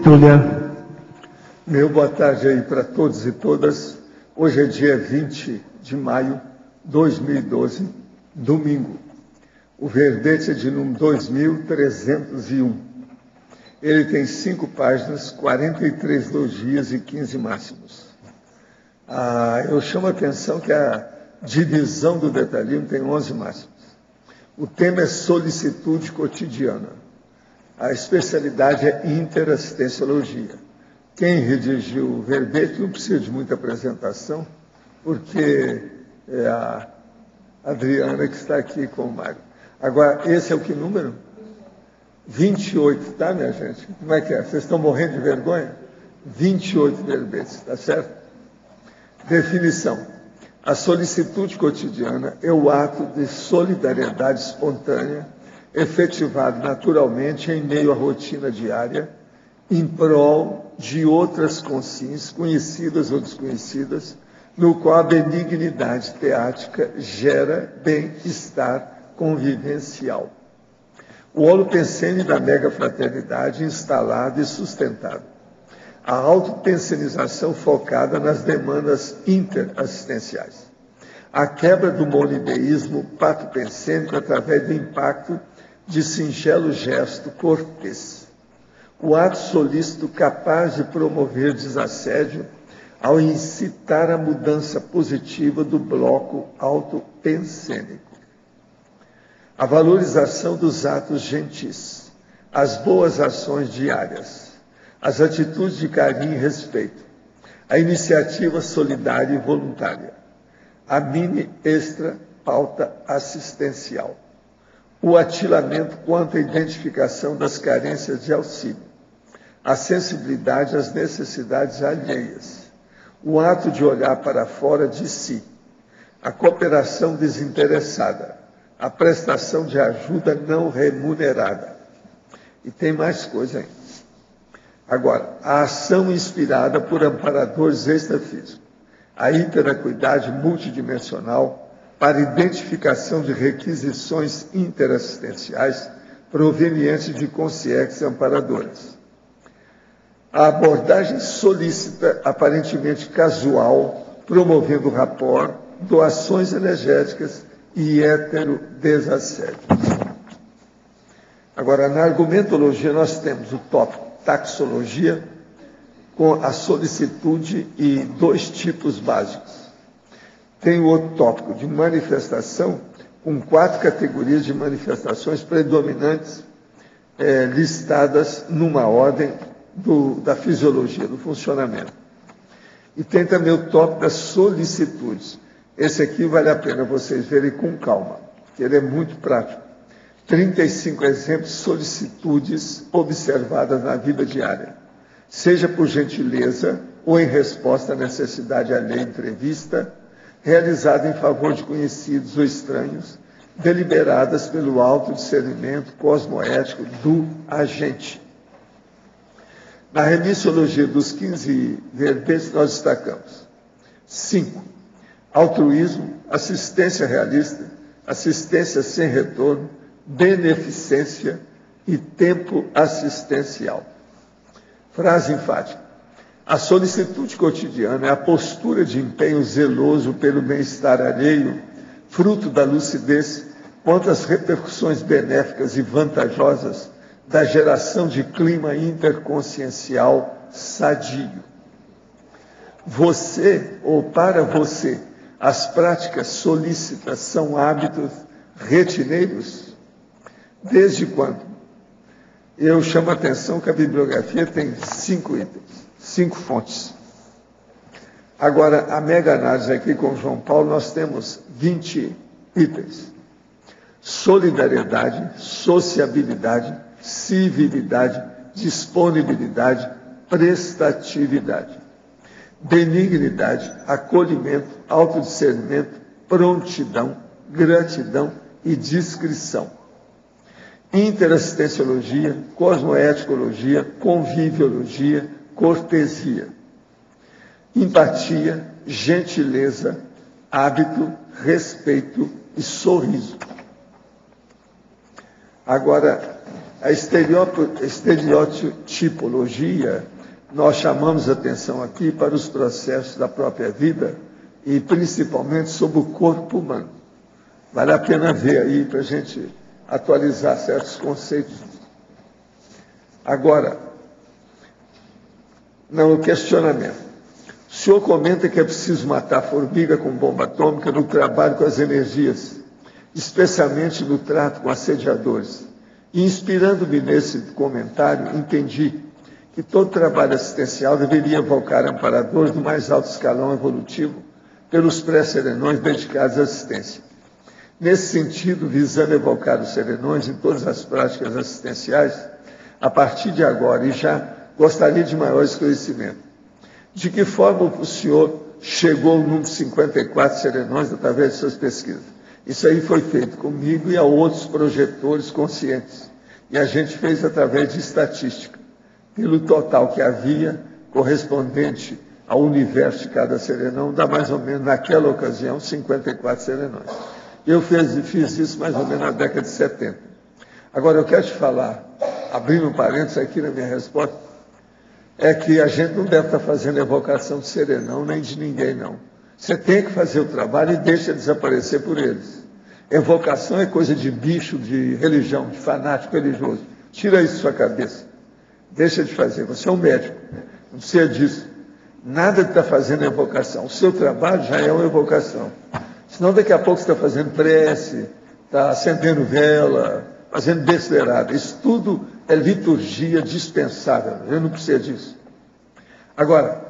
Túlia. Meu boa tarde aí para todos e todas. Hoje é dia 20 de maio de 2012, domingo. O verbete é de número 2301. Ele tem 5 páginas, 43 logias e 15 máximos. Eu chamo a atenção que a divisão do detalhismo tem 11 máximos. O tema é solicitude cotidiana. A especialidade é interassistenciologia. Quem redigiu o verbete não precisa de muita apresentação, porque é a Adriana que está aqui com o Mário. Agora, esse é o que número? 28, tá, minha gente? Como é que é? Vocês estão morrendo de vergonha? 28 verbetes, tá certo? Definição. A solicitude cotidiana é o ato de solidariedade espontânea, efetivado naturalmente em meio à rotina diária, em prol de outras consciências, conhecidas ou desconhecidas, no qual a benignidade teática gera bem-estar convivencial. O holopensene da mega-fraternidade instalado e sustentado. A autopensenização focada nas demandas interassistenciais. A quebra do monideísmo patopensênico através do impacto de singelo gesto cortês. O ato solícito capaz de promover desassédio ao incitar a mudança positiva do bloco autopensênico. A valorização dos atos gentis, as boas ações diárias, as atitudes de carinho e respeito, a iniciativa solidária e voluntária, a mini extra pauta assistencial, o atilamento quanto à identificação das carências de auxílio, a sensibilidade às necessidades alheias, o ato de olhar para fora de si, a cooperação desinteressada, a prestação de ajuda não remunerada. E tem mais coisa ainda. Agora, a ação inspirada por amparadores extrafísicos, a interacuidade multidimensional para identificação de requisições interassistenciais provenientes de consciências amparadoras. A abordagem solícita, aparentemente casual, promovendo rapport, doações energéticas e heterodesassédio. Agora, na argumentologia, nós temos o tópico taxologia, com a solicitude e 2 tipos básicos. Tem o outro tópico de manifestação, com 4 categorias de manifestações predominantes listadas numa ordem da fisiologia, do funcionamento. E tem também o tópico das solicitudes. Esse aqui vale a pena vocês verem com calma, porque ele é muito prático. 35 exemplos de solicitudes observadas na vida diária, seja por gentileza ou em resposta à necessidade alheia imprevista, realizada em favor de conhecidos ou estranhos, deliberadas pelo autodiscernimento cosmoético do agente. Na remissiologia dos 15 verbetes, nós destacamos 5. Altruísmo, assistência realista, assistência sem retorno, beneficência e tempo assistencial. Frase enfática. A solicitude cotidiana é a postura de empenho zeloso pelo bem-estar alheio, fruto da lucidez quanto às repercussões benéficas e vantajosas da geração de clima interconsciencial sadio. Você, ou para você, as práticas solícitas são hábitos retineiros? Desde quando? Eu chamo a atenção que a bibliografia tem 5 itens, 5 fontes. Agora, a mega-análise aqui com João Paulo, nós temos 20 itens. Solidariedade, sociabilidade, civilidade, disponibilidade, prestatividade. Benignidade, acolhimento, autodiscernimento, prontidão, gratidão e discrição. Interassistenciologia, cosmoeticologia, conviviologia, cortesia. Empatia, gentileza, hábito, respeito e sorriso. Agora, A estereotipologia, nós chamamos atenção aqui para os processos da própria vida e principalmente sobre o corpo humano. Vale a pena ver aí para a gente atualizar certos conceitos. Agora, no questionamento. O senhor comenta que é preciso matar a formiga com bomba atômica no trabalho com as energias, especialmente no trato com assediadores. E inspirando-me nesse comentário, entendi que todo trabalho assistencial deveria evocar amparadores do mais alto escalão evolutivo pelos pré-serenões dedicados à assistência. Nesse sentido, visando evocar os serenões em todas as práticas assistenciais, a partir de agora, e já gostaria de maior esclarecimento. De que forma o senhor chegou ao número 54 serenões através de suas pesquisas? Isso aí foi feito comigo e a outros projetores conscientes. E a gente fez através de estatística, pelo total que havia, correspondente ao universo de cada serenão, dá mais ou menos, naquela ocasião, 54 serenões. Eu fiz isso mais ou menos na década de 70. Agora, eu quero te falar, abrindo um parênteses aqui na minha resposta, é que a gente não deve estar fazendo evocação de serenão, nem de ninguém, não. Você tem que fazer o trabalho e deixa desaparecer por eles. Evocação é coisa de bicho, de religião, de fanático religioso. Tira isso da sua cabeça. Deixa de fazer. Você é um médico. Não precisa disso. Nada de estar fazendo evocação. O seu trabalho já é uma evocação. Senão daqui a pouco você está fazendo prece, está acendendo vela, fazendo besteirada. Isso tudo é liturgia dispensável. Eu não preciso disso. Agora,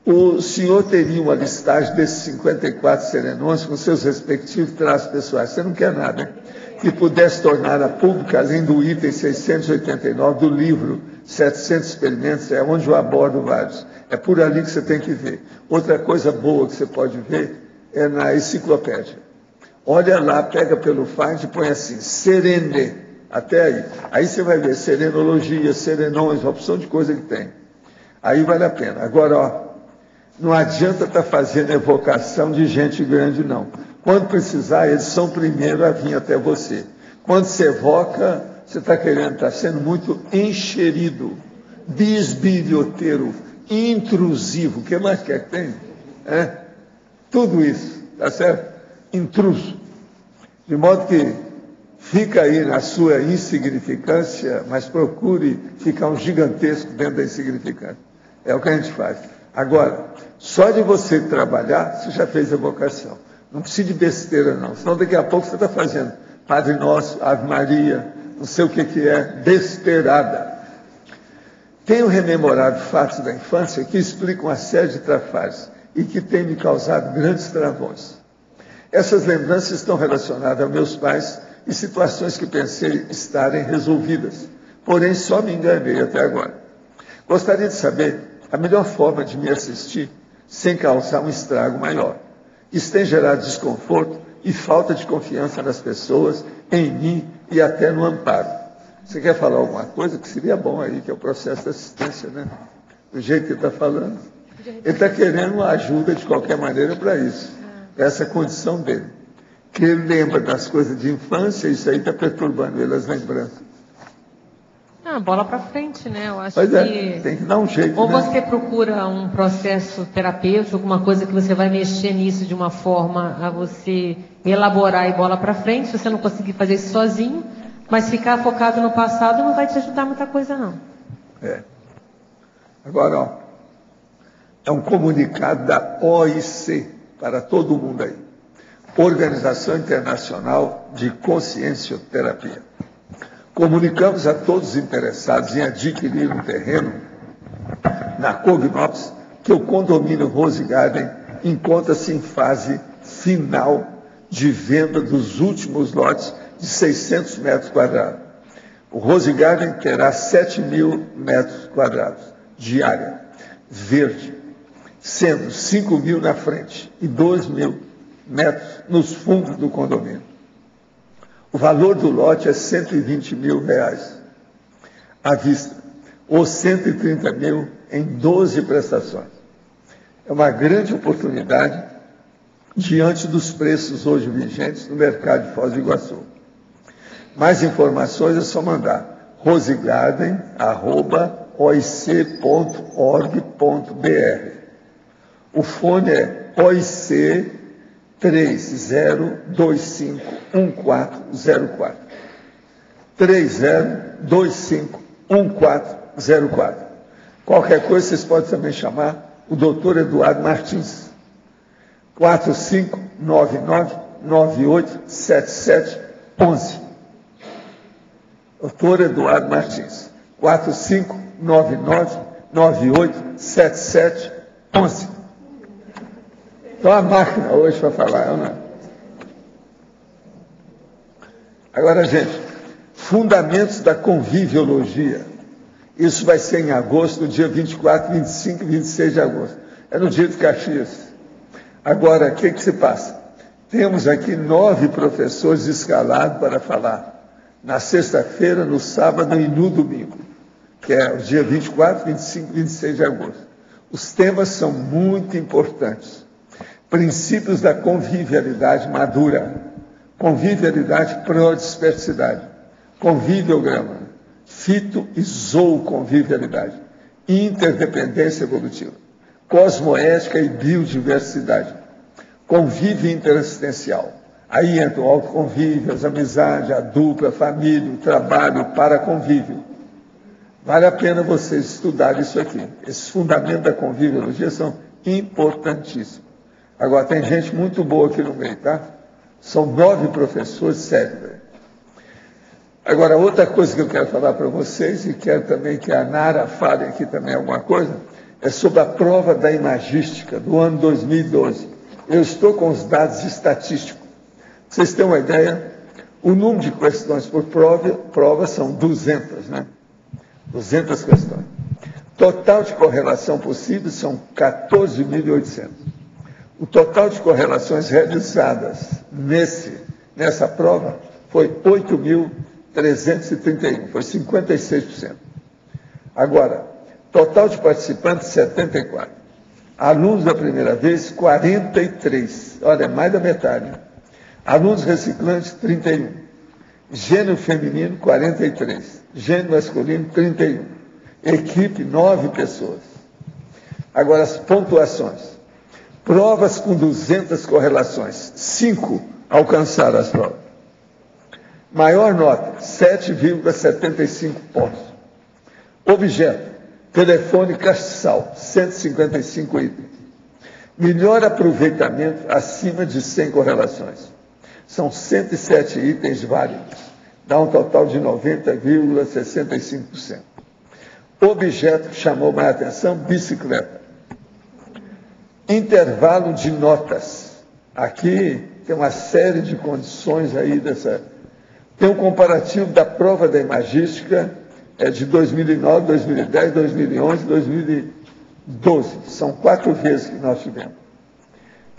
o senhor teria uma listagem desses 54 serenões com seus respectivos traços pessoais. Você não quer nada, né? Que pudesse torná-la pública, além do item 689 do livro 700 Experimentos, é onde eu abordo vários. É por ali que você tem que ver. Outra coisa boa que você pode ver é na enciclopédia. Olha lá, pega pelo Find e põe assim, serene, até aí. Aí você vai ver serenologia, serenões, uma opção de coisa que tem. Aí vale a pena. Agora, ó, não adianta estar fazendo evocação de gente grande, não. Quando precisar, eles são primeiro a vir até você. Quando você evoca, você está querendo, está sendo muito encherido, bisbilhoteiro, intrusivo. O que mais quer que tem? Tudo isso, tá certo? Intruso. De modo que fica aí na sua insignificância, mas procure ficar um gigantesco dentro da insignificância. É o que a gente faz. Agora, só de você trabalhar, você já fez a vocação. Não precisa de besteira, não. Senão daqui a pouco você está fazendo Padre Nosso, Ave Maria, não sei o que é, besteirada. Tenho rememorado fatos da infância que explicam uma série de trafares e que têm me causado grandes travões. Essas lembranças estão relacionadas aos meus pais e situações que pensei estarem resolvidas, porém só me enganei até agora. Gostaria de saber a melhor forma de me assistir sem causar um estrago maior. Isso tem gerado desconforto e falta de confiança nas pessoas, em mim e até no amparo. Você quer falar alguma coisa que seria bom aí, que é o processo de assistência, né? Do jeito que ele está falando. Ele está querendo uma ajuda de qualquer maneira para isso, para essa condição dele. Que ele lembra das coisas de infância, isso aí está perturbando ele, as lembranças. Bola para frente, né? Eu acho que tem que dar um jeito. Ou você procura um processo terapêutico, alguma coisa que você vai mexer nisso de uma forma a você elaborar e bola para frente, se você não conseguir fazer isso sozinho, mas ficar focado no passado não vai te ajudar muita coisa, não. Agora, ó, é um comunicado da OIC para todo mundo aí. Organização Internacional de Consciencioterapia. Comunicamos a todos os interessados em adquirir um terreno na Cognópolis que o condomínio Rose Garden encontra-se em fase final de venda dos últimos lotes de 600 metros quadrados. O Rose Garden terá 7.000 metros quadrados de área verde, sendo 5.000 na frente e 2.000 metros nos fundos do condomínio. O valor do lote é R$120 mil à vista, ou 130 mil em 12 prestações. É uma grande oportunidade diante dos preços hoje vigentes no mercado de Foz do Iguaçu. Mais informações é só mandar rosegarden@oic.org.br. O fone é OIC 30251404. 30251404. Qualquer coisa, vocês podem também chamar o doutor Eduardo Martins. 4599-987711. Doutor Eduardo Martins. 4599-987711. Então a máquina hoje para falar, não é? Agora, gente, fundamentos da conviviologia. Isso vai ser em agosto, no dia 24, 25 e 26 de agosto. É no dia de Caxias. Agora, o que se passa? Temos aqui 9 professores escalados para falar na sexta-feira, no sábado e no domingo, que é o dia 24, 25 e 26 de agosto. Os temas são muito importantes. Princípios da convivialidade madura, convivialidade pró-dispersidade, conviviograma, fito e zooconvivialidade, interdependência evolutiva, cosmoética e biodiversidade, convívio interassistencial. Aí entra o autoconvívio, as amizades, a dupla, a família, o trabalho, o paraconvívio. Vale a pena vocês estudarem isso aqui. Esses fundamentos da conviviologia são importantíssimos. Agora, tem gente muito boa aqui no meio, tá? São 9 professores sérios. Agora, outra coisa que eu quero falar para vocês, e quero também que a Nara fale aqui também alguma coisa, é sobre a prova da imagística do ano 2012. Eu estou com os dados estatísticos. Vocês têm uma ideia? O número de questões por prova são 200, né? 200 questões. Total de correlação possível são 14.800. O total de correlações realizadas nessa prova foi 8.331, foi 56%. Agora, total de participantes, 74. Alunos da primeira vez, 43. Olha, mais da metade. Alunos reciclantes, 31. Gênero feminino, 43. Gênero masculino, 31. Equipe, 9 pessoas. Agora, as pontuações. Provas com 200 correlações. 5 alcançaram as provas. Maior nota, 7,75 pontos. Objeto, telefone castiçal, 155 itens. Melhor aproveitamento acima de 100 correlações. São 107 itens válidos. Dá um total de 90,65%. Objeto que chamou mais atenção, bicicleta. Intervalo de notas. Aqui tem uma série de condições aí dessa. Tem um comparativo da prova da imagística de 2009, 2010, 2011, 2012. São 4 vezes que nós tivemos.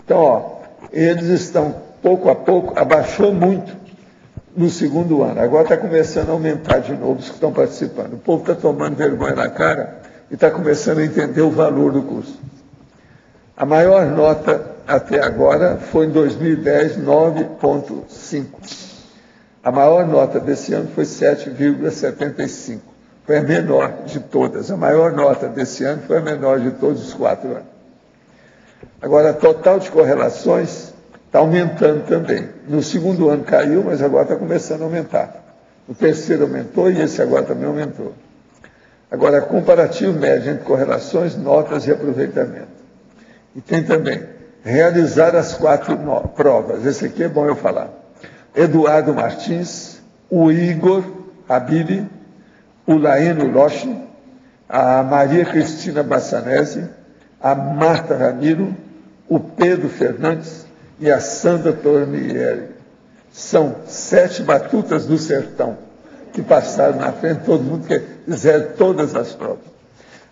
Então, ó, eles estão, pouco a pouco, abaixou muito no segundo ano. Agora está começando a aumentar de novo os que estão participando. O povo está tomando vergonha na cara e está começando a entender o valor do curso. A maior nota até agora foi em 2010, 9,5. A maior nota desse ano foi 7,75. Foi a menor de todas. A maior nota desse ano foi a menor de todos os 4 anos. Agora, a total de correlações está aumentando também. No segundo ano caiu, mas agora está começando a aumentar. O terceiro aumentou e esse agora também aumentou. Agora, comparativo médio entre correlações, notas e aproveitamento. E tem também realizar as 4 provas. Esse aqui é bom eu falar. Eduardo Martins, o Igor Habib, o Laeno Loche, a Maria Cristina Bassanese, a Marta Ramiro, o Pedro Fernandes e a Sandra Tornieri. São 7 batutas do sertão que passaram na frente, todo mundo que fizeram todas as provas.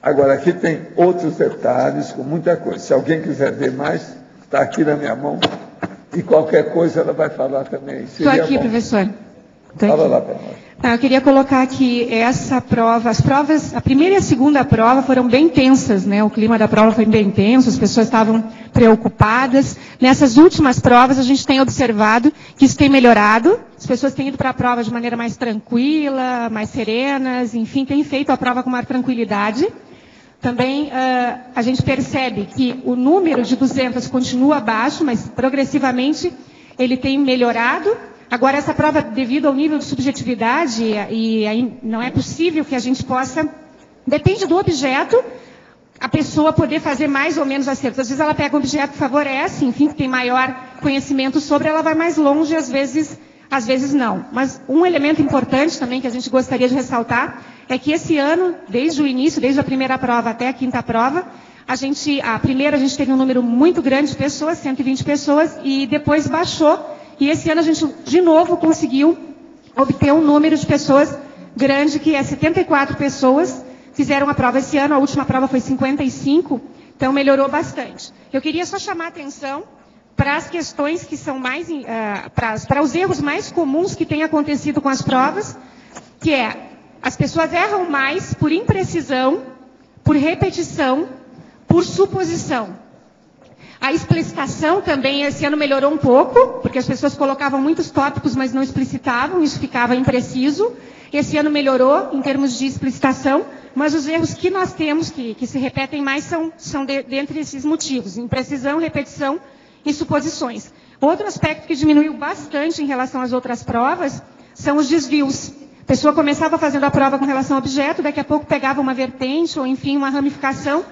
Agora, aqui tem outros detalhes, com muita coisa. Se alguém quiser ver mais, está aqui na minha mão. E qualquer coisa ela vai falar também. Estou aqui, professor. Fala lá para nós. Eu queria colocar que essa prova, as provas, a primeira e a segunda prova foram bem tensas, né? O clima da prova foi bem tenso, as pessoas estavam preocupadas. Nessas últimas provas, a gente tem observado que isso tem melhorado, as pessoas têm ido para a prova de maneira mais tranquila, mais serenas, enfim, têm feito a prova com maior tranquilidade. Também a gente percebe que o número de 200 continua baixo, mas progressivamente ele tem melhorado. Agora, essa prova, devido ao nível de subjetividade, e aí não é possível que a gente possa, depende do objeto, a pessoa poder fazer mais ou menos acertos. Às vezes ela pega um objeto que favorece, enfim, que tem maior conhecimento sobre, ela vai mais longe, às vezes não. Mas um elemento importante também que a gente gostaria de ressaltar é que esse ano, desde o início, desde a primeira prova até a quinta prova, a primeira a gente teve um número muito grande de pessoas, 120 pessoas, e depois baixou. E esse ano a gente, de novo, conseguiu obter um número de pessoas grande, que é 74 pessoas fizeram a prova esse ano. A última prova foi 55, então melhorou bastante. Eu queria só chamar a atenção para as questões que são mais, para os erros mais comuns que têm acontecido com as provas, que é, as pessoas erram mais por imprecisão, por repetição, por suposição. A explicitação também esse ano melhorou um pouco, porque as pessoas colocavam muitos tópicos, mas não explicitavam, isso ficava impreciso. Esse ano melhorou em termos de explicitação, mas os erros que nós temos, que se repetem mais, são dentre esses motivos: imprecisão, repetição e suposições. Outro aspecto que diminuiu bastante em relação às outras provas são os desvios. A pessoa começava fazendo a prova com relação ao objeto, daqui a pouco pegava uma vertente, ou enfim, uma ramificação,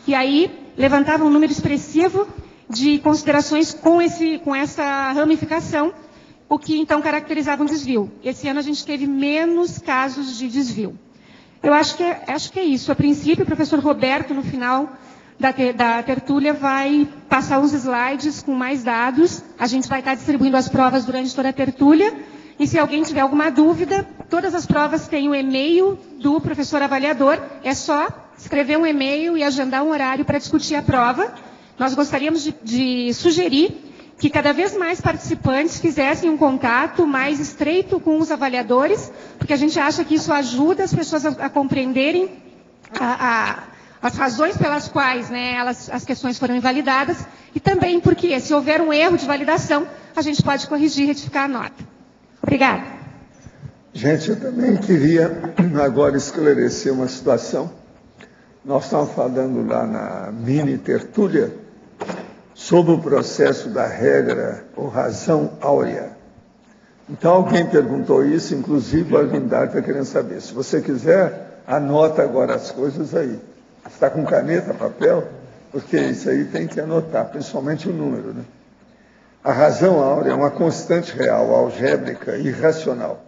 e aí levantava um número expressivo de considerações com essa ramificação, o que então caracterizava um desvio. Esse ano a gente teve menos casos de desvio. Eu acho que é isso. A princípio, o professor Roberto, no final da tertúlia, vai passar uns slides com mais dados. A gente vai estar distribuindo as provas durante toda a tertúlia. E se alguém tiver alguma dúvida, todas as provas têm o e-mail do professor avaliador. É só escrever um e-mail e agendar um horário para discutir a prova. Nós gostaríamos de sugerir que cada vez mais participantes fizessem um contato mais estreito com os avaliadores, porque a gente acha que isso ajuda as pessoas a compreenderem as razões pelas quais, né, as questões foram invalidadas, e também porque, se houver um erro de validação, a gente pode corrigir e retificar a nota. Obrigada. Gente, eu também queria agora esclarecer uma situação. Nós estamos falando lá na mini tertúlia sobre o processo da regra ou razão áurea. Então, alguém perguntou isso, inclusive o Arlindar está querendo saber. Se você quiser, anota agora as coisas aí. Está com caneta, papel? Porque isso aí tem que anotar, principalmente o número, né? A razão áurea é uma constante real, algébrica e racional,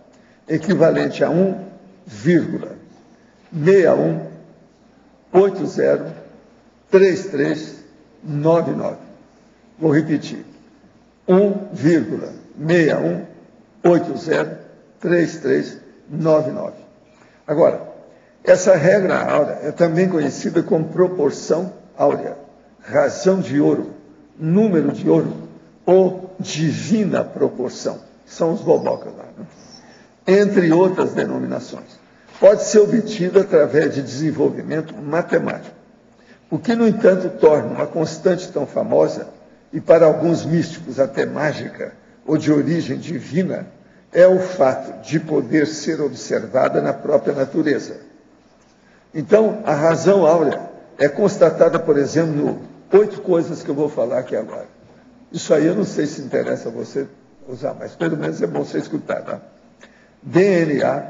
equivalente a 1,61803399. Vou repetir. 1,61803399. Agora, essa regra áurea é também conhecida como proporção áurea, razão de ouro, número de ouro ou divina proporção. São os bobocas lá, né? Entre outras denominações. Pode ser obtida através de desenvolvimento matemático. O que, no entanto, torna uma constante tão famosa, e para alguns místicos até mágica, ou de origem divina, é o fato de poder ser observada na própria natureza. Então, a razão áurea é constatada, por exemplo, no 8 coisas que eu vou falar aqui agora. Isso aí eu não sei se interessa a você usar, mas pelo menos é bom você escutar, tá? DNA,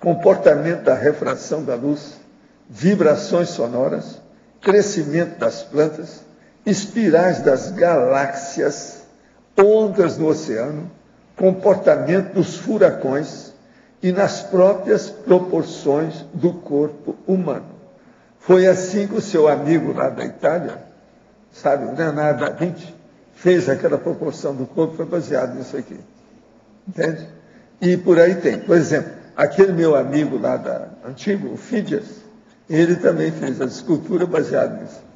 comportamento da refração da luz, vibrações sonoras, crescimento das plantas, espirais das galáxias, ondas no oceano, comportamento dos furacões e nas próprias proporções do corpo humano. Foi assim que o seu amigo lá da Itália, sabe, o Leonardo da Vinci, fez aquela proporção do corpo, foi baseado nisso aqui. Entende? E por aí tem. Por exemplo, aquele meu amigo lá antigo, o Fídias, ele também fez a escultura baseada nisso.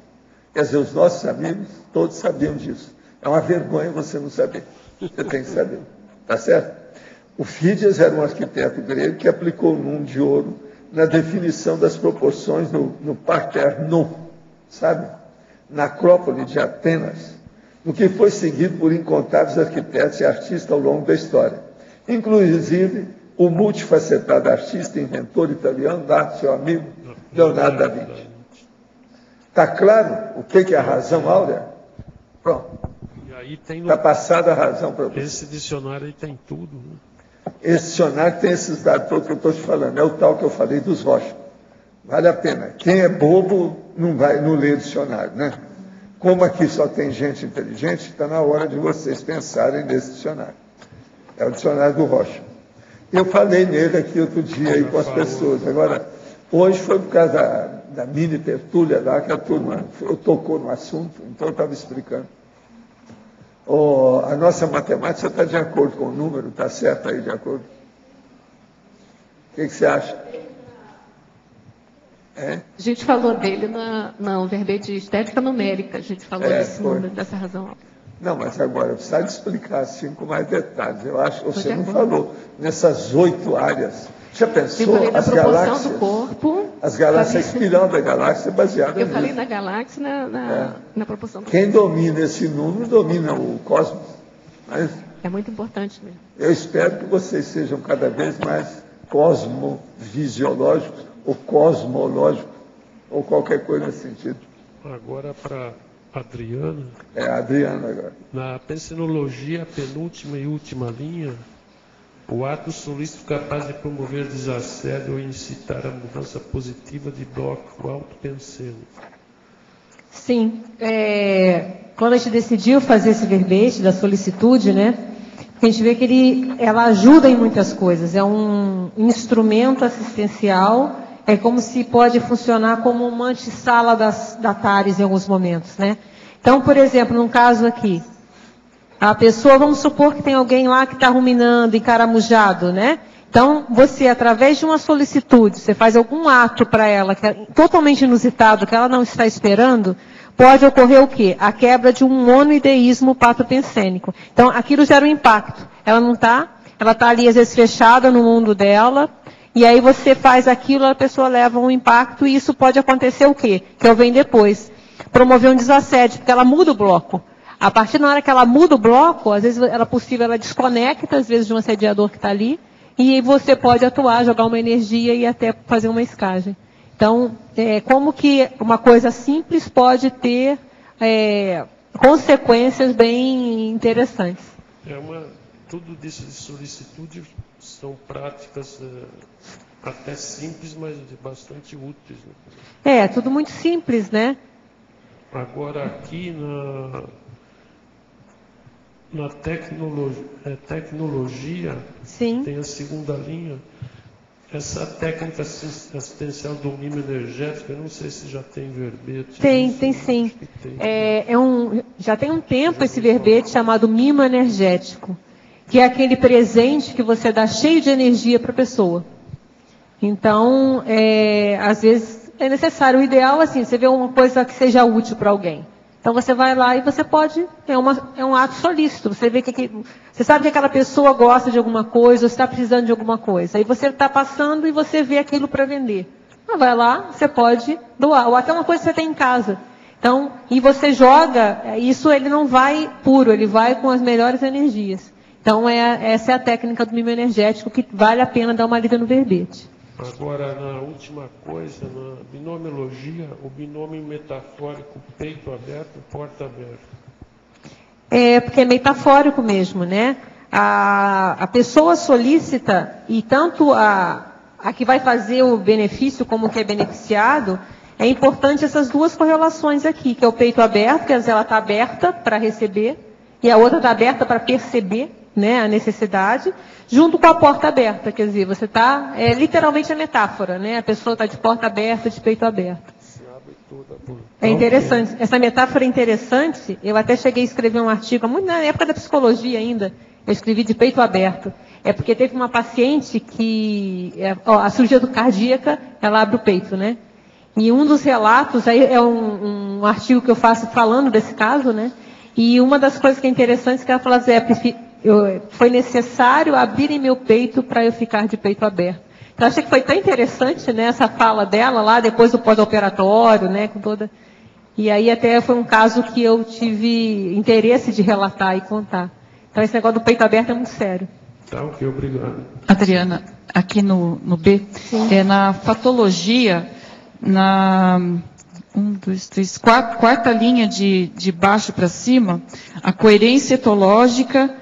Quer dizer, os nossos amigos, todos sabiam disso. É uma vergonha você não saber. Você tem que saber. Tá certo? O Fídias era um arquiteto grego que aplicou o número de ouro na definição das proporções no Parthenon, sabe? Na Acrópole de Atenas, no que foi seguido por incontáveis arquitetos e artistas ao longo da história. Inclusive, o multifacetado artista, inventor italiano, seu amigo Leonardo da Vinci. Está claro o que é a razão áurea? Pronto. Está passada a razão para você. Esse dicionário aí tem tudo. Né? Esse dicionário tem esses dados todos que eu estou te falando. É o tal que eu falei dos Rocha. Vale a pena. Quem é bobo não lê o dicionário, né? Como aqui só tem gente inteligente, está na hora de vocês pensarem nesse dicionário. É o dicionário do Rocha. Eu falei nele aqui outro dia aí com as pessoas. Agora, hoje foi por causa da mini tertúlia lá, que a turma tocou no assunto, então eu estava explicando. A nossa matemática está de acordo com o número, está certo aí de acordo? O que você acha? A gente falou dele no verbete de estética numérica, a gente falou desse número, dessa razão. Não, mas agora precisa de explicar assim com mais detalhes. Eu acho que você não falou nessas 8 áreas. Já pensou as galáxias? Do corpo, as galáxias, a espiral da galáxia é baseada nisso. Eu falei na galáxia na proporção do corpo. Quem domina esse número domina o cosmos. Mas é muito importante mesmo. Eu espero que vocês sejam cada vez mais cosmovisiológicos ou cosmológicos ou qualquer coisa nesse sentido. Agora para Adriana. Adriana agora. Na pensenologia, penúltima e última linha, o ato solícito capaz de promover desassédio ou incitar a mudança positiva de bloco autopensênico. Sim. Quando a gente decidiu fazer esse verbete da solicitude, né, a gente vê que ela ajuda em muitas coisas. É um instrumento assistencial, é como se pode funcionar como uma antessala da TARES em alguns momentos, né? Então, por exemplo, num caso aqui, a pessoa, vamos supor que tem alguém lá que está ruminando, encaramujado, né? Então, você, através de uma solicitude, você faz algum ato para ela, que é totalmente inusitado, que ela não está esperando, pode ocorrer o quê? A quebra de um monoideísmo patopensênico. Então, aquilo gera um impacto. Ela está ali, às vezes, fechada no mundo dela, e aí você faz aquilo, a pessoa leva um impacto, e isso pode acontecer o quê? Que eu venho depois. Promover um desassédio, porque ela muda o bloco. A partir da hora que ela muda o bloco, às vezes ela desconecta, às vezes, de um assediador que está ali, e você pode atuar, jogar uma energia e até fazer uma escagem. Então, como que uma coisa simples pode ter consequências bem interessantes. Tudo disso de solicitude são práticas até simples, mas É bastante úteis. Né? Tudo muito simples, né? Agora aqui na tecnologia, sim, tem a segunda linha, essa técnica assistencial do mimo energético, eu não sei se já tem verbete. Tem sim. Já tem um tempo esse verbete chamado mimo energético, que é aquele presente que você dá cheio de energia para a pessoa. Então, às vezes é necessário. O ideal, assim, você vê uma coisa que seja útil para alguém. Então você vai lá e você pode, é um ato solícito, você vê você sabe que aquela pessoa gosta de alguma coisa, ou está precisando de alguma coisa. Aí você está passando e você vê aquilo para vender. Vai lá, você pode doar, ou até uma coisa que você tem em casa. Então, e você joga, isso ele não vai puro, ele vai com as melhores energias. Então essa é a técnica do mimo energético que vale a pena dar uma lida no verbete. Agora, na última coisa, na binomiologia, o binômio metafórico peito aberto e porta aberta. Porque é metafórico mesmo, né? A pessoa solícita, e tanto a que vai fazer o benefício como o que é beneficiado, é importante essas duas correlações aqui, que é o peito aberto, que ela está aberta para receber, e a outra está aberta para perceber, né, a necessidade, junto com a porta aberta, quer dizer, você está, literalmente a metáfora, né? A pessoa está de porta aberta, de peito aberto. É interessante, essa metáfora é interessante, eu até cheguei a escrever um artigo, muito na época da psicologia ainda, eu escrevi de peito aberto, porque teve uma paciente que, a cirurgia cardíaca, ela abre o peito, né? E um dos relatos, aí é um artigo que eu faço falando desse caso, né? E uma das coisas que é interessante é que ela fala assim, foi necessário abrir em meu peito para eu ficar de peito aberto. Então, achei que foi tão interessante, né, essa fala dela lá, depois do pós-operatório, né, com toda... E aí até foi um caso que eu tive interesse de relatar e contar. Então, esse negócio do peito aberto é muito sério. Tá ok, obrigado. Adriana, aqui no B, na fatologia, na quarta linha de baixo para cima, a coerência etológica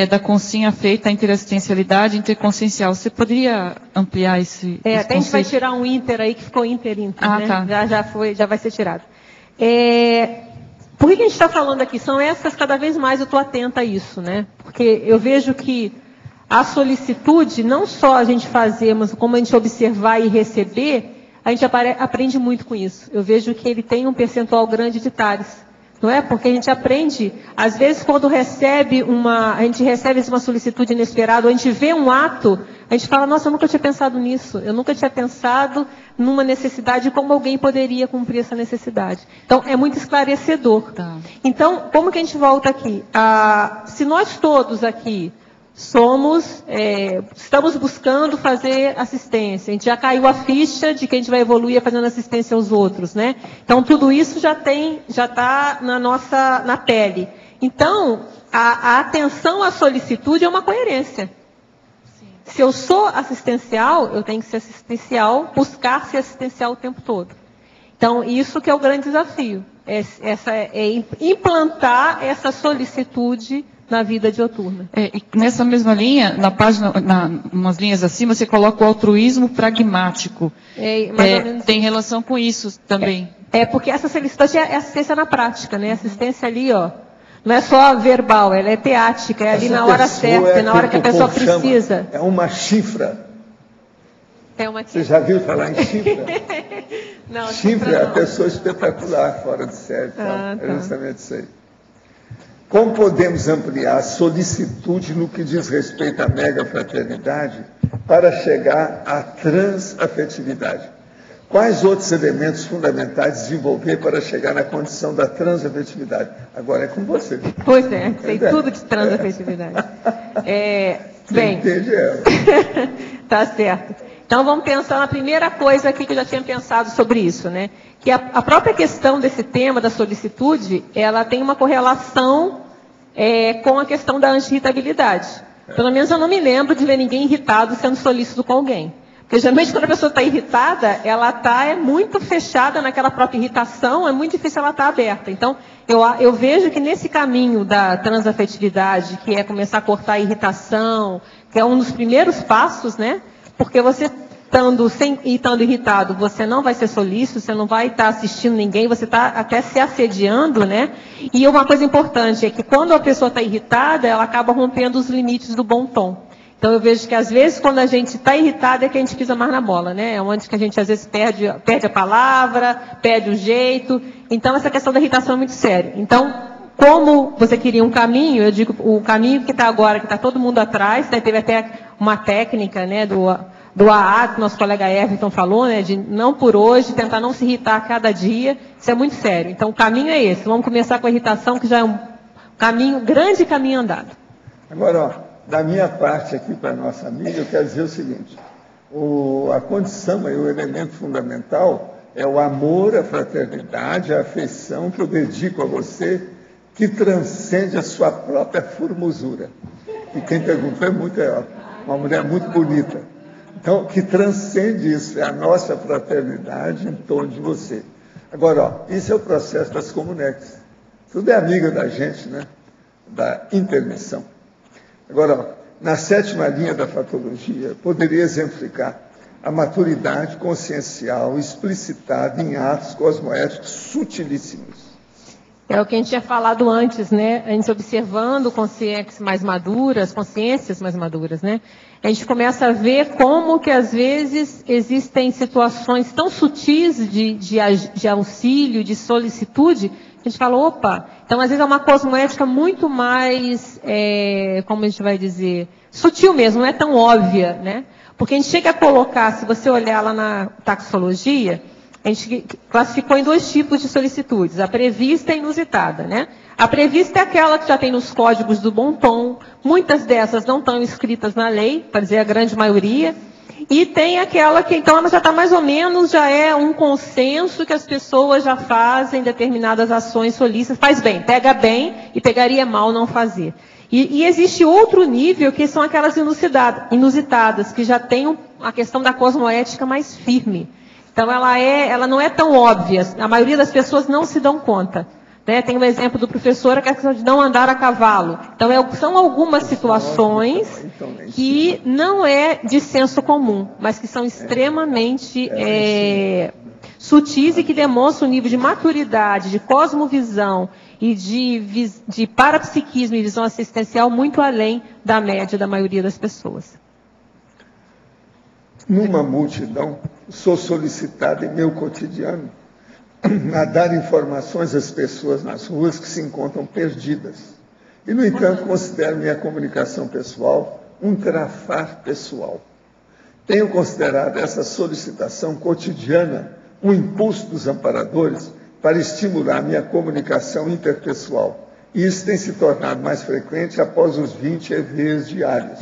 da consinha feita, a interassistencialidade interconsciencial. Você poderia ampliar esse até a gente vai tirar um inter aí, que ficou inter, né? Tá. Já vai ser tirado. Por que a gente está falando aqui? São essas, cada vez mais eu estou atenta a isso, né? Porque eu vejo que a solicitude, não só a gente fazer, mas como a gente observar e receber, a gente aprende muito com isso. Eu vejo que ele tem um percentual grande de TARES. Não é? Porque a gente aprende, às vezes, quando a gente recebe uma solicitude inesperada, ou a gente vê um ato, a gente fala, nossa, eu nunca tinha pensado nisso, eu nunca tinha pensado numa necessidade, como alguém poderia cumprir essa necessidade. Então, é muito esclarecedor. Tá. Então, como que a gente volta aqui? Se nós todos aqui estamos buscando fazer assistência, a gente já caiu a ficha de que a gente vai evoluir fazendo assistência aos outros, né? Então, tudo isso já está na pele. Então, a atenção à solicitude é uma coerência. Sim. Se eu sou assistencial, eu tenho que ser assistencial, buscar ser assistencial o tempo todo. Então, isso que é o grande desafio, implantar essa solicitude na vida dioturna. E nessa mesma linha, na página, umas linhas acima, você coloca o altruísmo pragmático. Mais ou menos tem relação com isso também. Porque essa solicitude é assistência na prática, né? Assistência ali, ó, não é só verbal, ela é teática, é ali na hora certa, na hora que a pessoa precisa. É uma chifra. Você já viu falar em chifra? Não, chifra é a pessoa espetacular, fora de série. Tá? É justamente isso aí. Como podemos ampliar a solicitude no que diz respeito à megafraternidade para chegar à transafetividade? Quais outros elementos fundamentais desenvolver para chegar na condição da transafetividade? Agora é com você. Pois é, sei tudo de transafetividade. Bem, entende ela. Tá certo. Então vamos pensar na primeira coisa aqui que eu já tinha pensado sobre isso, né? Que a própria questão desse tema da solicitude, ela tem uma correlação com a questão da anti-irritabilidade. Pelo menos eu não me lembro de ver ninguém irritado sendo solícito com alguém. Porque geralmente quando a pessoa está irritada, ela está muito fechada naquela própria irritação, é muito difícil ela estar aberta. Então, eu vejo que nesse caminho da transafetividade, que é começar a cortar a irritação, que é um dos primeiros passos, né? Porque você estando irritado, você não vai ser solícito, você não vai estar assistindo ninguém, você está até se assediando, né? E uma coisa importante é que quando a pessoa está irritada, ela acaba rompendo os limites do bom tom. Então eu vejo que às vezes quando a gente está irritado é que a gente pisa mais na bola, né? É onde que a gente às vezes perde a palavra, perde o jeito. Então essa questão da irritação é muito séria. Então, como você queria um caminho, eu digo, o caminho que está agora, que está todo mundo atrás, né? Teve até uma técnica, né, do AA, que nosso colega Everton falou, né, de não por hoje, tentar não se irritar a cada dia, isso é muito sério. Então o caminho é esse, vamos começar com a irritação, que já é um grande caminho andado. Agora, ó, da minha parte aqui para a nossa amiga, eu quero dizer o seguinte, a condição, o elemento fundamental é o amor, a fraternidade, a afeição que eu dedico a você, que transcende a sua própria formosura. E quem perguntou é uma mulher muito bonita. Então, que transcende isso, é a nossa fraternidade em torno de você. Agora, ó, isso é o processo das comunex. Tudo é amiga da gente, né? Da intermissão. Agora, ó, na 7ª linha da fatologia, poderia exemplificar a maturidade consciencial explicitada em atos cosmoéticos sutilíssimos. É o que a gente tinha falado antes, né? A gente observando consciências mais maduras, né? A gente começa a ver como que às vezes existem situações tão sutis de auxílio, de solicitude, que a gente fala, opa, então às vezes é uma cosmoética muito mais, como a gente vai dizer, sutil mesmo, não é tão óbvia, né? Porque a gente chega a colocar, se você olhar lá na taxologia, a gente classificou em 2 tipos de solicitudes, a prevista e a inusitada, né? A prevista é aquela que já tem nos códigos do bom tom, muitas dessas não estão escritas na lei, para dizer a grande maioria, e tem aquela que, então, ela já está mais ou menos, já é um consenso que as pessoas já fazem determinadas ações solícitas, faz bem, pega bem e pegaria mal não fazer. E existe outro nível, que são aquelas inusitadas, que já tem a questão da cosmoética mais firme. Então, ela não é tão óbvia. A maioria das pessoas não se dão conta. Né? Tem um exemplo do professor, que é a questão de não andar a cavalo. Então, são algumas situações que não é de senso comum, mas que são extremamente sutis e que demonstram um nível de maturidade, de cosmovisão e de parapsiquismo e visão assistencial muito além da média da maioria das pessoas. Numa multidão, sou solicitado em meu cotidiano a dar informações às pessoas nas ruas que se encontram perdidas. E, no entanto, considero minha comunicação pessoal um trafar pessoal. Tenho considerado essa solicitação cotidiana um impulso dos amparadores para estimular minha comunicação interpessoal. E isso tem se tornado mais frequente após os 20 EVs diários.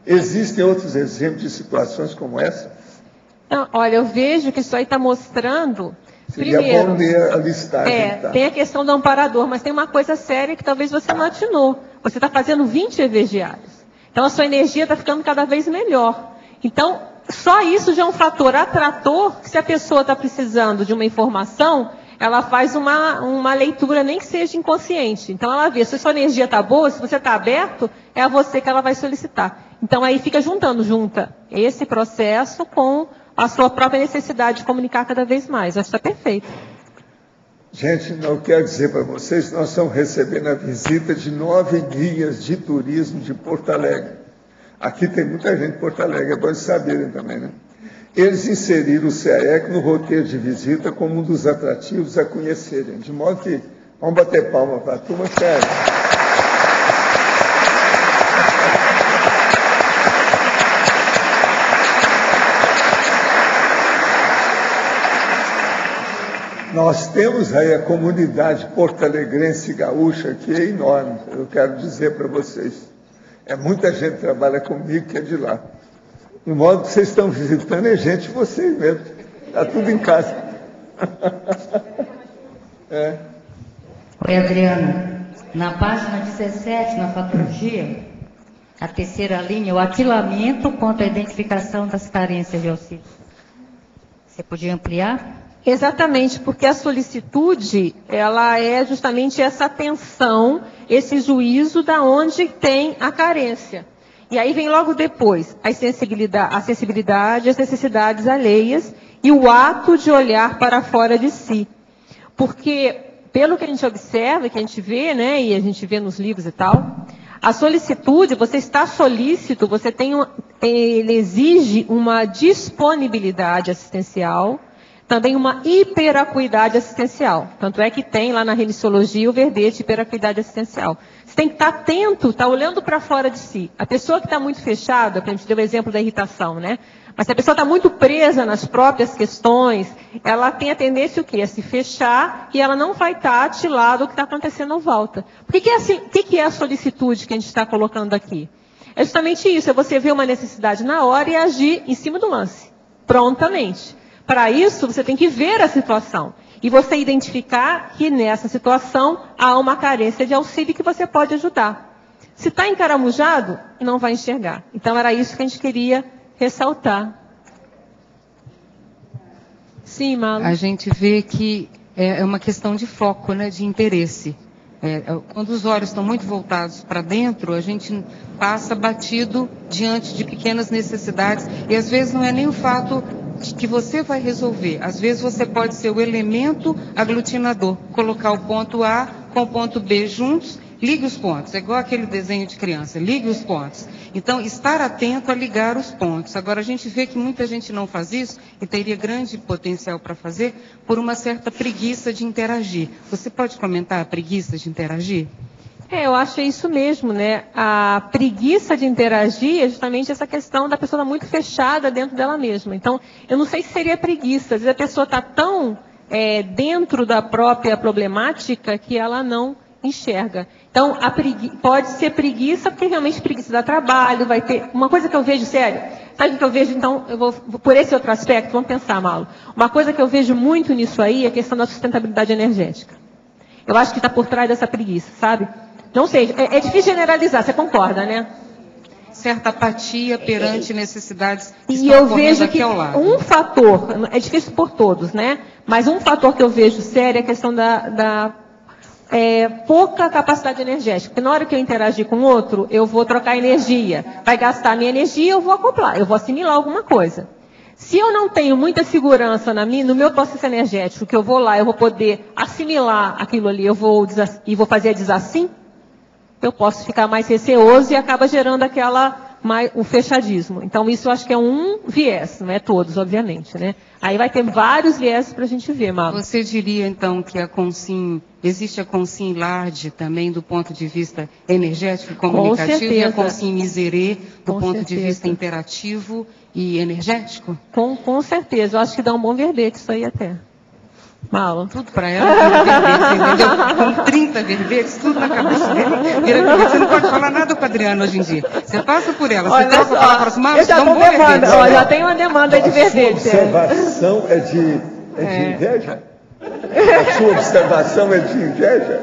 Existem outros exemplos de situações como essa? Não, olha, eu vejo que isso aí está mostrando... Seria bom ler a listagem. Tá? Tem a questão do amparador, mas tem uma coisa séria que talvez você não atinou. Você está fazendo 20 EVs diários. Então, a sua energia está ficando cada vez melhor. Então, só isso já é um fator atrator, que se a pessoa está precisando de uma informação, ela faz uma leitura, nem que seja inconsciente. Então, ela vê, se a sua energia está boa, se você está aberto, é a você que ela vai solicitar. Então, aí fica junta esse processo com a sua própria necessidade de comunicar cada vez mais. Acho que está perfeito. Gente, não quero dizer para vocês que nós estamos recebendo a visita de 9 guias de turismo de Porto Alegre. Aqui tem muita gente de Porto Alegre, é bom eles saberem também, né? Eles inseriram o CAEC no roteiro de visita como um dos atrativos a conhecerem. De modo que, vamos bater palma para a turma, sério. Nós temos aí a comunidade porto-alegrense gaúcha, que é enorme, eu quero dizer para vocês. É muita gente que trabalha comigo que é de lá. No modo que vocês estão visitando, é gente de vocês mesmo. Está tudo em casa. Oi, Adriana. Na página 17, na patologia, a terceira linha, o aquilamento contra a identificação das carências de auxílio. Você podia ampliar? Exatamente, porque a solicitude, ela é justamente essa atenção, esse juízo da onde tem a carência. E aí vem logo depois a sensibilidade, as necessidades alheias e o ato de olhar para fora de si. Porque, pelo que a gente observa, que a gente vê, né, e a gente vê nos livros e tal, a solicitude, você está solícito, você tem ele exige uma disponibilidade assistencial, também uma hiperacuidade assistencial. Tanto é que tem lá na renissologia o verbete hiperacuidade assistencial. Você tem que estar atento, estar olhando para fora de si. A pessoa que está muito fechada, a gente deu o exemplo da irritação, né? Mas se a pessoa está muito presa nas próprias questões, ela tem a tendência o quê? A se fechar e ela não vai estar atilada o que está acontecendo à volta. O que é a solicitude que a gente está colocando aqui? É justamente isso, é você ver uma necessidade na hora e agir em cima do lance, prontamente. Para isso, você tem que ver a situação. E você identificar que nessa situação há uma carência de auxílio que você pode ajudar. Se está encaramujado, não vai enxergar. Então, era isso que a gente queria ressaltar. Sim, Malu. A gente vê que é uma questão de foco, né, de interesse. Quando os olhos estão muito voltados para dentro, a gente passa batido diante de pequenas necessidades. E às vezes não é nem o fato que você vai resolver. Às vezes você pode ser o elemento aglutinador, colocar o ponto A com o ponto B juntos, ligue os pontos. É igual aquele desenho de criança, ligue os pontos. Então, estar atento a ligar os pontos. Agora, a gente vê que muita gente não faz isso, e teria grande potencial para fazer, por uma certa preguiça de interagir. Você pode comentar a preguiça de interagir? Eu acho isso mesmo, né? A preguiça de interagir é justamente essa questão da pessoa estar muito fechada dentro dela mesma. Então, eu não sei se seria preguiça. Às vezes a pessoa está tão dentro da própria problemática que ela não enxerga. Então, pode ser preguiça, porque realmente preguiça dá trabalho, vai ter... Uma coisa que eu vejo, sério, sabe o que eu vejo? Então, eu vou por esse outro aspecto, vamos pensar, Malu. Uma coisa que eu vejo muito nisso aí é a questão da sustentabilidade energética. Eu acho que está por trás dessa preguiça, sabe? Não sei, é difícil generalizar, você concorda, né? Certa apatia perante necessidades que E estão eu ocorrendo vejo aqui que ao lado. um fator, é difícil por todos, né? Mas um fator que eu vejo sério é a questão da pouca capacidade energética. Porque na hora que eu interagir com outro, eu vou trocar energia. Vai gastar minha energia, eu vou acoplar, eu vou assimilar alguma coisa. Se eu não tenho muita segurança no meu processo energético, que eu vou lá, eu vou poder assimilar aquilo ali, e vou fazer a desassim, eu posso ficar mais receoso e acaba gerando o fechadismo. Então, isso eu acho que é um viés, não é todos, obviamente, né? Aí vai ter vários viés para a gente ver, Malu. Você diria, então, que existe a Consim Large também do ponto de vista energético e comunicativo e a Consim Miserê do ponto de vista interativo e energético? Com certeza, eu acho que dá um bom verbete isso aí até. Malu. Tudo para ela, verbetes, entendeu? Com 30 verbetes, tudo na cabeça dele. Vira verbete. Você não pode falar nada com a Adriana hoje em dia. Você passa por ela, você troca a palavra assim, eu já tô demanda, já tem uma demanda aí de verbete. A sua observação é de inveja? A sua observação é de inveja?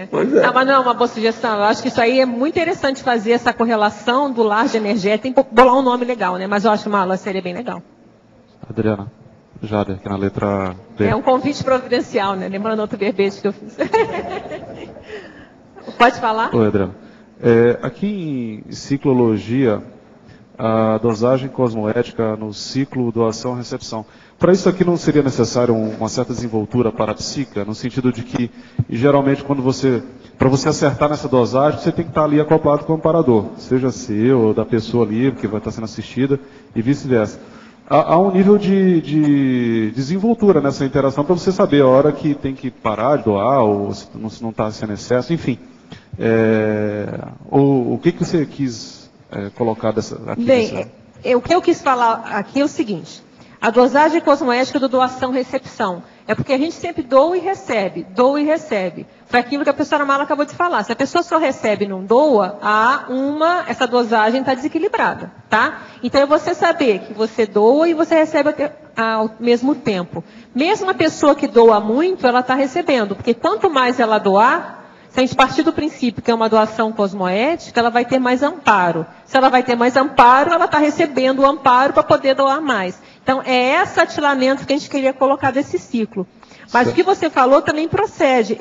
Pois é. Mas não é uma boa sugestão. Eu acho que isso aí é muito interessante fazer essa correlação do large energético. Tem que bolar um nome legal, né? Mas eu acho que uma aula seria bem legal. Adriana. Jade, aqui na letra B. É um convite providencial, né? Lembrando outro verbete que eu fiz. Pode falar? Oi, Adriana. Aqui em ciclologia, a dosagem cosmoética no ciclo doação-recepção. Para isso aqui não seria necessário uma certa desenvoltura parapsíquica, no sentido de que, geralmente, para você acertar nessa dosagem, você tem que estar ali acoplado com o amparador, seja seu ou da pessoa ali, que vai estar sendo assistida, e vice-versa. Há um nível de desenvoltura nessa interação para você saber a hora que tem que parar de doar, ou se não está sendo excesso, enfim. O que você quis colocar aqui? Bem, o que eu quis falar aqui é o seguinte. A dosagem cosmoética do doação-recepção. É porque a gente sempre doa e recebe. Foi aquilo que a professora Mala acabou de falar. Se a pessoa só recebe e não doa, essa dosagem está desequilibrada, tá? Então é você saber que você doa e você recebe ao mesmo tempo. Mesmo a pessoa que doa muito, ela está recebendo. Porque quanto mais ela doar, se a gente partir do princípio que é uma doação cosmoética, ela vai ter mais amparo. Se ela vai ter mais amparo, ela está recebendo o amparo para poder doar mais. Então, é esse atilamento que a gente queria colocar desse ciclo. Mas o que você falou também procede.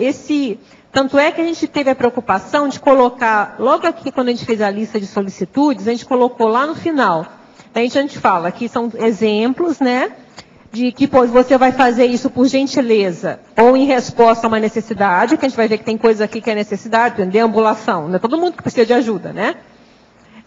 Tanto é que a gente teve a preocupação de colocar, logo aqui quando a gente fez a lista de solicitudes, a gente colocou lá no final. A gente fala que são exemplos, né? De que você vai fazer isso por gentileza ou em resposta a uma necessidade, que a gente vai ver que tem coisa aqui que é necessidade, deambulação, não é todo mundo que precisa de ajuda, né?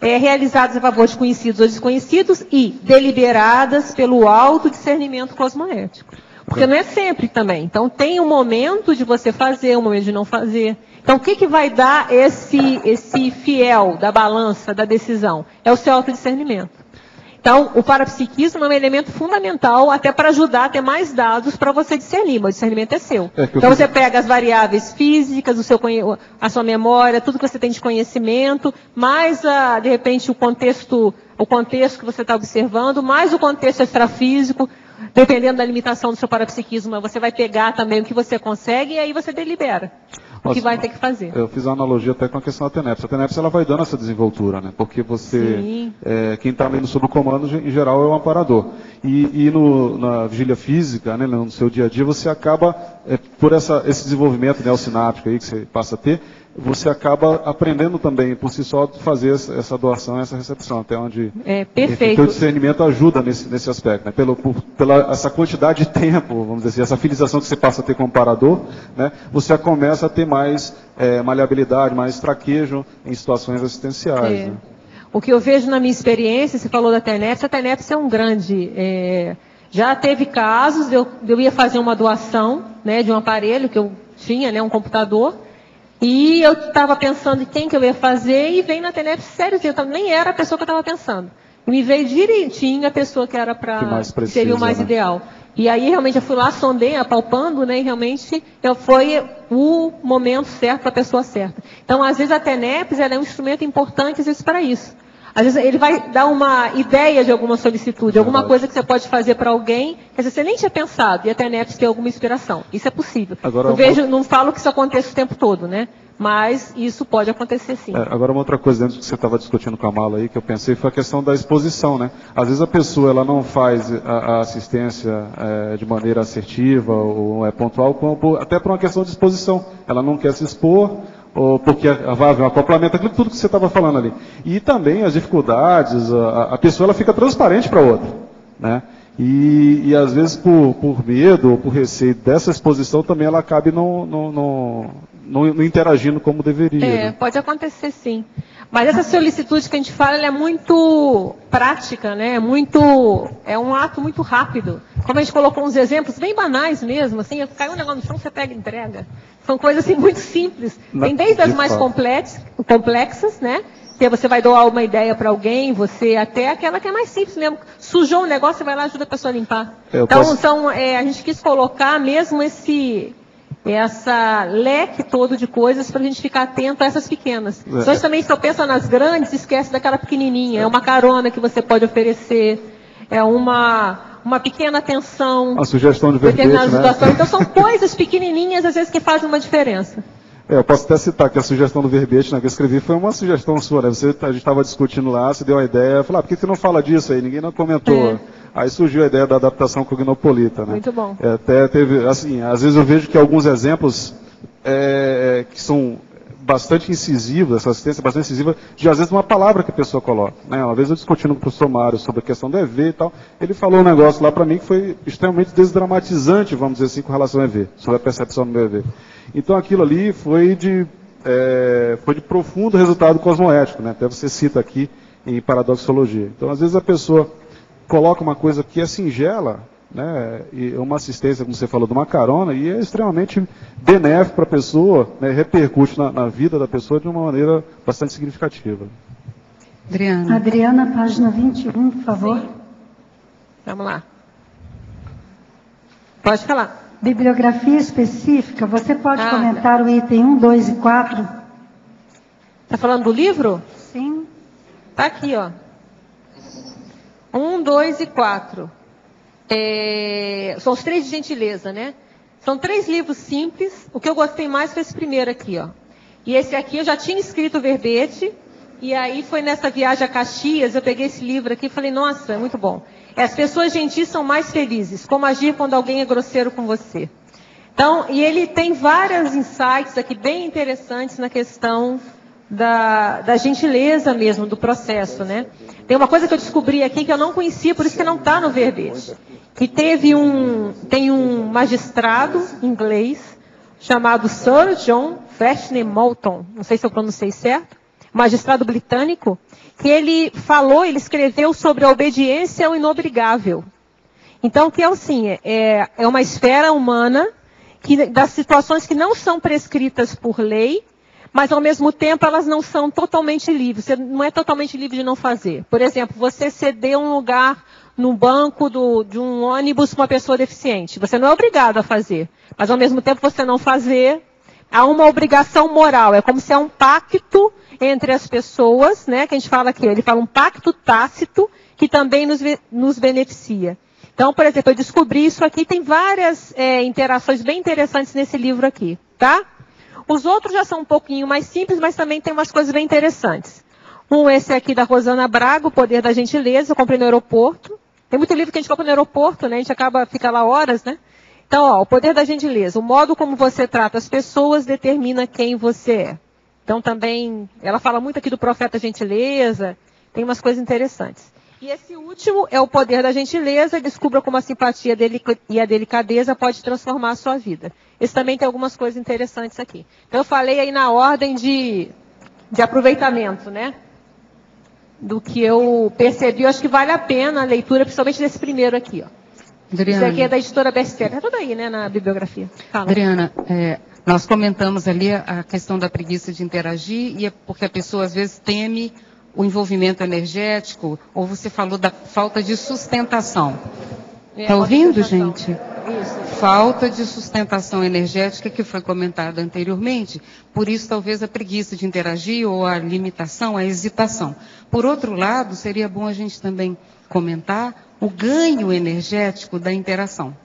Realizadas a favor de conhecidos ou desconhecidos e deliberadas pelo autodiscernimento cosmoético. Porque não é sempre também. Então tem um momento de você fazer, um momento de não fazer. Então o que vai dar esse fiel da balança, da decisão? É o seu autodiscernimento. Então, o parapsiquismo é um elemento fundamental até para ajudar a ter mais dados para você discernir, mas o discernimento é seu. Então, você pega as variáveis físicas, a sua memória, tudo que você tem de conhecimento, mais, de repente, o contexto que você está observando, mais o contexto extrafísico, dependendo da limitação do seu parapsiquismo, você vai pegar também o que você consegue e aí você delibera. O que vai ter que fazer. Eu fiz uma analogia até com a questão da TENEPS. A TENEPS ela vai dando essa desenvoltura, né? Porque quem está lendo sob o comando, em geral, é o amparador. E na vigília física, né, no seu dia a dia, você acaba, por esse desenvolvimento neosináptico aí que você passa a ter, você acaba aprendendo também, por si só, fazer essa doação, essa recepção, até onde perfeito. O teu discernimento ajuda nesse aspecto, né? Pela essa quantidade de tempo, vamos dizer assim, essa filiação que você passa a ter com o amparador, né? Você começa a ter mais maleabilidade, mais traquejo em situações assistenciais. Né? O que eu vejo na minha experiência, você falou da TENEPS, a TENEPS é um grande... já teve casos de eu ia fazer uma doação, né, de um aparelho que eu tinha, né, um computador, e eu estava pensando em quem que eu ia fazer, e veio na TENEPS, sério, nem era a pessoa que eu estava pensando. Me veio direitinho a pessoa que era que seria o mais ideal. E aí, realmente, eu fui lá, sondei, apalpando, né, e realmente foi o momento certo para a pessoa certa. Então, às vezes, a TENEPS ela é um instrumento importante, às vezes, para isso. Às vezes ele vai dar uma ideia de alguma solicitude, alguma coisa que você pode fazer para alguém, que às vezes você nem tinha pensado, e até a NEPS tem alguma inspiração. Isso é possível. Agora, Não falo que isso aconteça o tempo todo, né? Mas isso pode acontecer sim. Agora, uma outra coisa dentro do que você estava discutindo com a Mala aí, que eu pensei, foi a questão da exposição, né? Às vezes a pessoa ela não faz a assistência de maneira assertiva ou pontual, até por uma questão de exposição. Ela não quer se expor, ou porque vai haver um acoplamento, aquilo tudo que você estava falando ali. E também as dificuldades, a pessoa ela fica transparente para a outra, né? E às vezes por medo ou por receio dessa exposição também ela acaba não interagindo como deveria. Né? Pode acontecer sim. Mas essa solicitude que a gente fala, ela é muito prática, né? É um ato muito rápido. Como a gente colocou uns exemplos bem banais mesmo, assim, caiu um negócio no chão, você pega e entrega. São coisas assim muito simples. Tem desde as mais complexas, né? Que você vai doar uma ideia para alguém, você até aquela que é mais simples mesmo. Sujou um negócio, você vai lá e ajuda a pessoa a limpar. A gente quis colocar mesmo essa leque todo de coisas para a gente ficar atento a essas pequenas. Então, a gente também só pensa nas grandes, esquece daquela pequenininha. É uma carona que você pode oferecer, é uma pequena atenção. A sugestão de verbete, né? Então, são coisas pequenininhas, às vezes, que fazem uma diferença. Eu posso até citar que a sugestão do verbete, né, que eu escrevi, foi uma sugestão sua, né? A gente estava discutindo lá, você deu uma ideia, falou, por que você não fala disso aí? Ninguém não comentou. Aí surgiu a ideia da adaptação cognopolita, né? Muito bom. Até teve, assim, às vezes eu vejo que alguns exemplos que são bastante incisivos, essa assistência é bastante incisiva, de às vezes uma palavra que a pessoa coloca, né? Uma vez eu discutindo com o professor Mário sobre a questão do EV e tal, ele falou um negócio lá para mim que foi extremamente desdramatizante, vamos dizer assim, com relação ao EV, sobre a percepção do meu EV. Então aquilo ali foi de profundo resultado cosmoético, né? Até você cita aqui em paradoxologia. Então às vezes a pessoa coloca uma coisa que é singela, né, e uma assistência, como você falou, de uma carona, e é extremamente benéfico para a pessoa, né, repercute na vida da pessoa de uma maneira bastante significativa. Adriana, página 21, por favor. Sim. Vamos lá. Pode falar. Bibliografia específica, você pode comentar o item 1, 2 e 4? Está falando do livro? Sim. Está aqui, ó. 1, 2 e 4. São os 3 de gentileza, né? São 3 livros simples. O que eu gostei mais foi esse primeiro aqui, ó. E esse aqui eu já tinha escrito o verbete. E aí foi nessa viagem a Caxias, eu peguei esse livro aqui e falei, nossa, é muito bom. As pessoas gentis são mais felizes. Como agir quando alguém é grosseiro com você. Então, e ele tem vários insights aqui bem interessantes na questão da gentileza mesmo, do processo, né? Tem uma coisa que eu descobri aqui que eu não conhecia, por isso que não está no verbete. Que tem um magistrado inglês chamado Sir John Freshney Moulton, não sei se eu pronunciei certo, magistrado britânico, que ele escreveu sobre a obediência ao inobrigável. Então, que é assim, é uma esfera humana das situações que não são prescritas por lei, mas ao mesmo tempo elas não são totalmente livres. Você não é totalmente livre de não fazer. Por exemplo, você ceder um lugar no banco de um ônibus para uma pessoa deficiente. Você não é obrigado a fazer. Mas ao mesmo tempo você não fazer, há uma obrigação moral. É como se é um pacto entre as pessoas, né? Que a gente fala aqui. Ele fala um pacto tácito que também nos beneficia. Então, por exemplo, eu descobri isso aqui. Tem várias interações bem interessantes nesse livro aqui, tá? Os outros já são um pouquinho mais simples, mas também tem umas coisas bem interessantes. Esse aqui da Rosana Braga, O Poder da Gentileza, eu comprei no aeroporto. Tem muito livro que a gente compra no aeroporto, né? A gente fica lá horas, né? Então, ó, O Poder da Gentileza. O modo como você trata as pessoas determina quem você é. Então, também, ela fala muito aqui do profeta gentileza, tem umas coisas interessantes. E esse último é O Poder da Gentileza, descubra como a simpatia e a delicadeza pode transformar a sua vida. Esse também tem algumas coisas interessantes aqui. Então, eu falei aí na ordem de aproveitamento, né? Do que eu percebi, eu acho que vale a pena a leitura, principalmente desse primeiro aqui, ó. Adriana. Isso aqui é da editora Best-Seller, é tudo aí, né, na bibliografia. Fala. Adriana, nós comentamos ali a questão da preguiça de interagir, e é porque a pessoa às vezes teme o envolvimento energético, ou você falou da falta de sustentação. Está ouvindo, gente? Isso. falta de sustentação energética que foi comentada anteriormente, por isso talvez a preguiça de interagir ou a limitação, a hesitação. Por outro lado, seria bom a gente também comentar o ganho energético da interação.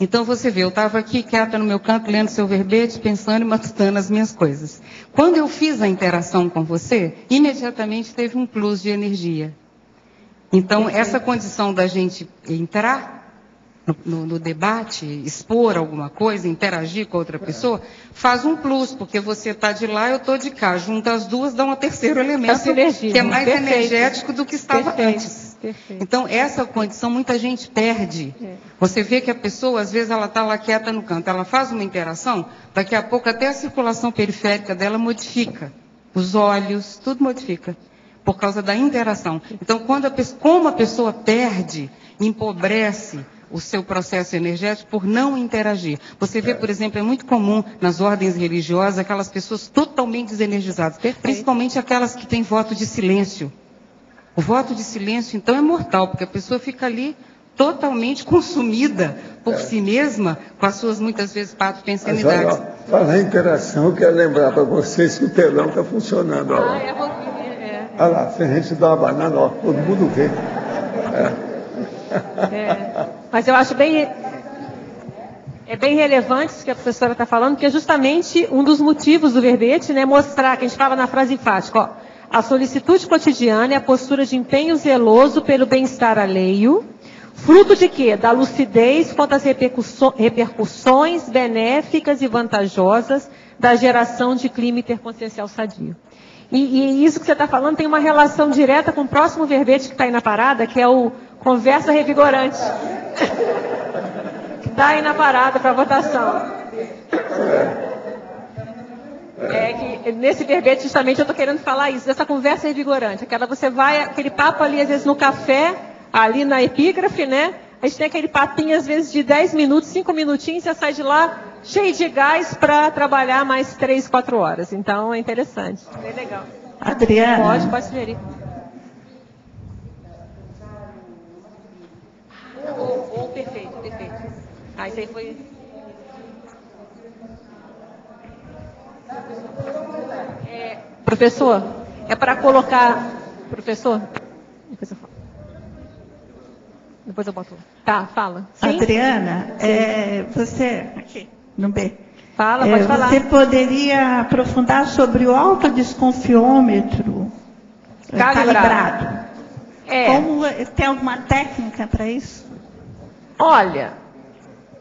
Então você vê, eu estava aqui quieta no meu canto, lendo seu verbete, pensando e matutando as minhas coisas. Quando eu fiz a interação com você, imediatamente teve um plus de energia. Então, essa condição da gente entrar no debate, expor alguma coisa, interagir com outra pessoa, faz um plus, porque você está de lá, eu estou de cá. Junta as duas, dá um terceiro elemento, que é mais energético do que estava antes. Perfeito. Então, essa condição muita gente perde. Você vê que a pessoa, às vezes, ela está lá quieta no canto, ela faz uma interação, daqui a pouco até a circulação periférica dela modifica. Os olhos, tudo modifica, por causa da interação. Então, como a pessoa perde, empobrece o seu processo energético por não interagir. Você vê, por exemplo, é muito comum nas ordens religiosas aquelas pessoas totalmente desenergizadas, principalmente aquelas que têm voto de silêncio. O voto de silêncio, então, é mortal, porque a pessoa fica ali totalmente consumida por si mesma, com as suas, muitas vezes, pato-pensanidades. Falar em interação, eu quero lembrar para vocês que o telão está funcionando. Olha lá, se a gente dá uma banana, ó, todo mundo vê. Mas eu acho bem relevante isso que a professora está falando, porque é justamente um dos motivos do verbete, né, mostrar, que a gente fala na frase enfática, ó, a solicitude cotidiana é a postura de empenho zeloso pelo bem-estar alheio, fruto de quê? Da lucidez quanto às repercussões benéficas e vantajosas da geração de clima interconsciencial sadio. E isso que você está falando tem uma relação direta com o próximo verbete que está aí na parada, que é o conversa revigorante. Que está aí na parada para votação. Que nesse verbete, justamente, eu estou querendo falar isso, dessa conversa revigorante. Você vai, aquele papo ali, às vezes, no café, ali na epígrafe, né? A gente tem aquele papinho, às vezes, de 10 minutos, 5 minutinhos, você sai de lá cheio de gás para trabalhar mais 3, 4 horas. Então, é interessante. É legal. Adriana. Pode sugerir. Perfeito. Isso aí foi... Professor, é para colocar... Professor? Depois eu falo. Depois eu boto. Tá, fala. Sim? Adriana, você... Aqui, no B. Fala, pode falar. Você poderia aprofundar sobre o autodesconfiômetro calibrado? Tem alguma técnica para isso? Olha,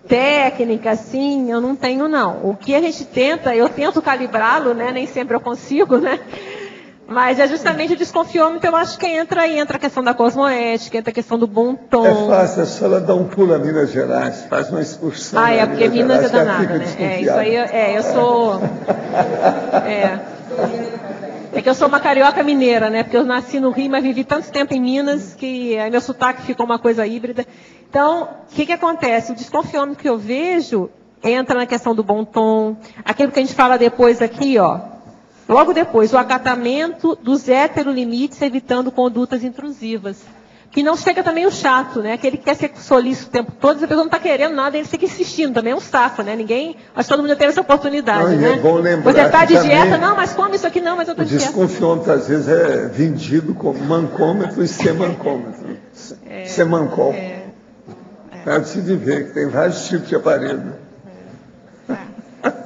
técnica, sim, eu não tenho, não. O que a gente tenta, eu tento calibrá-lo, né? Nem sempre eu consigo, né? Mas é justamente o desconfiômetro, eu acho que entra a questão da cosmoética, entra a questão do bom tom. É fácil, é só ela dar um pulo a Minas Gerais, faz uma excursão. Porque Minas é danada, né? Isso aí, eu sou... É que eu sou uma carioca mineira, né? Porque eu nasci no Rio, mas vivi tanto tempo em Minas que meu sotaque ficou uma coisa híbrida. Então, o que acontece? O desconfiômetro que eu vejo entra na questão do bom tom, aquilo que a gente fala depois aqui, ó. Logo depois, o acatamento dos heterolimites, evitando condutas intrusivas. Que não chega também o chato, né? Aquele que quer ser solícito o tempo todo, a pessoa não está querendo nada, ele fica insistindo, também é um saco, né? Acho que todo mundo já teve essa oportunidade, né? É bom lembrar você está de dieta, não, mas come isso aqui, não, mas eu estou de dieta. O desconfiômetro, às vezes, é vendido como mancômetro e semancômetro. Semancol. Pode-se de ver que tem vários tipos de aparelho.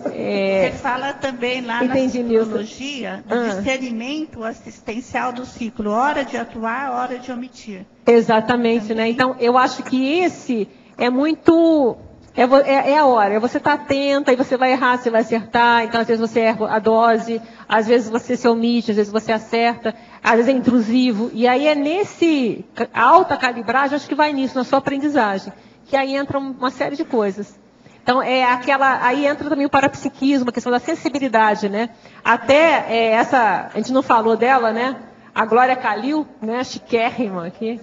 Você fala também lá na psicologia do discernimento assistencial do ciclo, hora de atuar, hora de omitir. Exatamente, também. Né? Então, eu acho que esse é muito... É a hora, você está atenta, e você vai errar, você vai acertar, então às vezes você erra a dose, às vezes você se omite, às vezes você acerta, às vezes é intrusivo, e aí é nesse alta calibragem, acho que vai nisso, na sua aprendizagem, que aí entra uma série de coisas. Então, aí entra também o parapsiquismo, a questão da sensibilidade, né? Até a gente não falou dela, né? A Glória Calil, né? Chiquérrima aqui.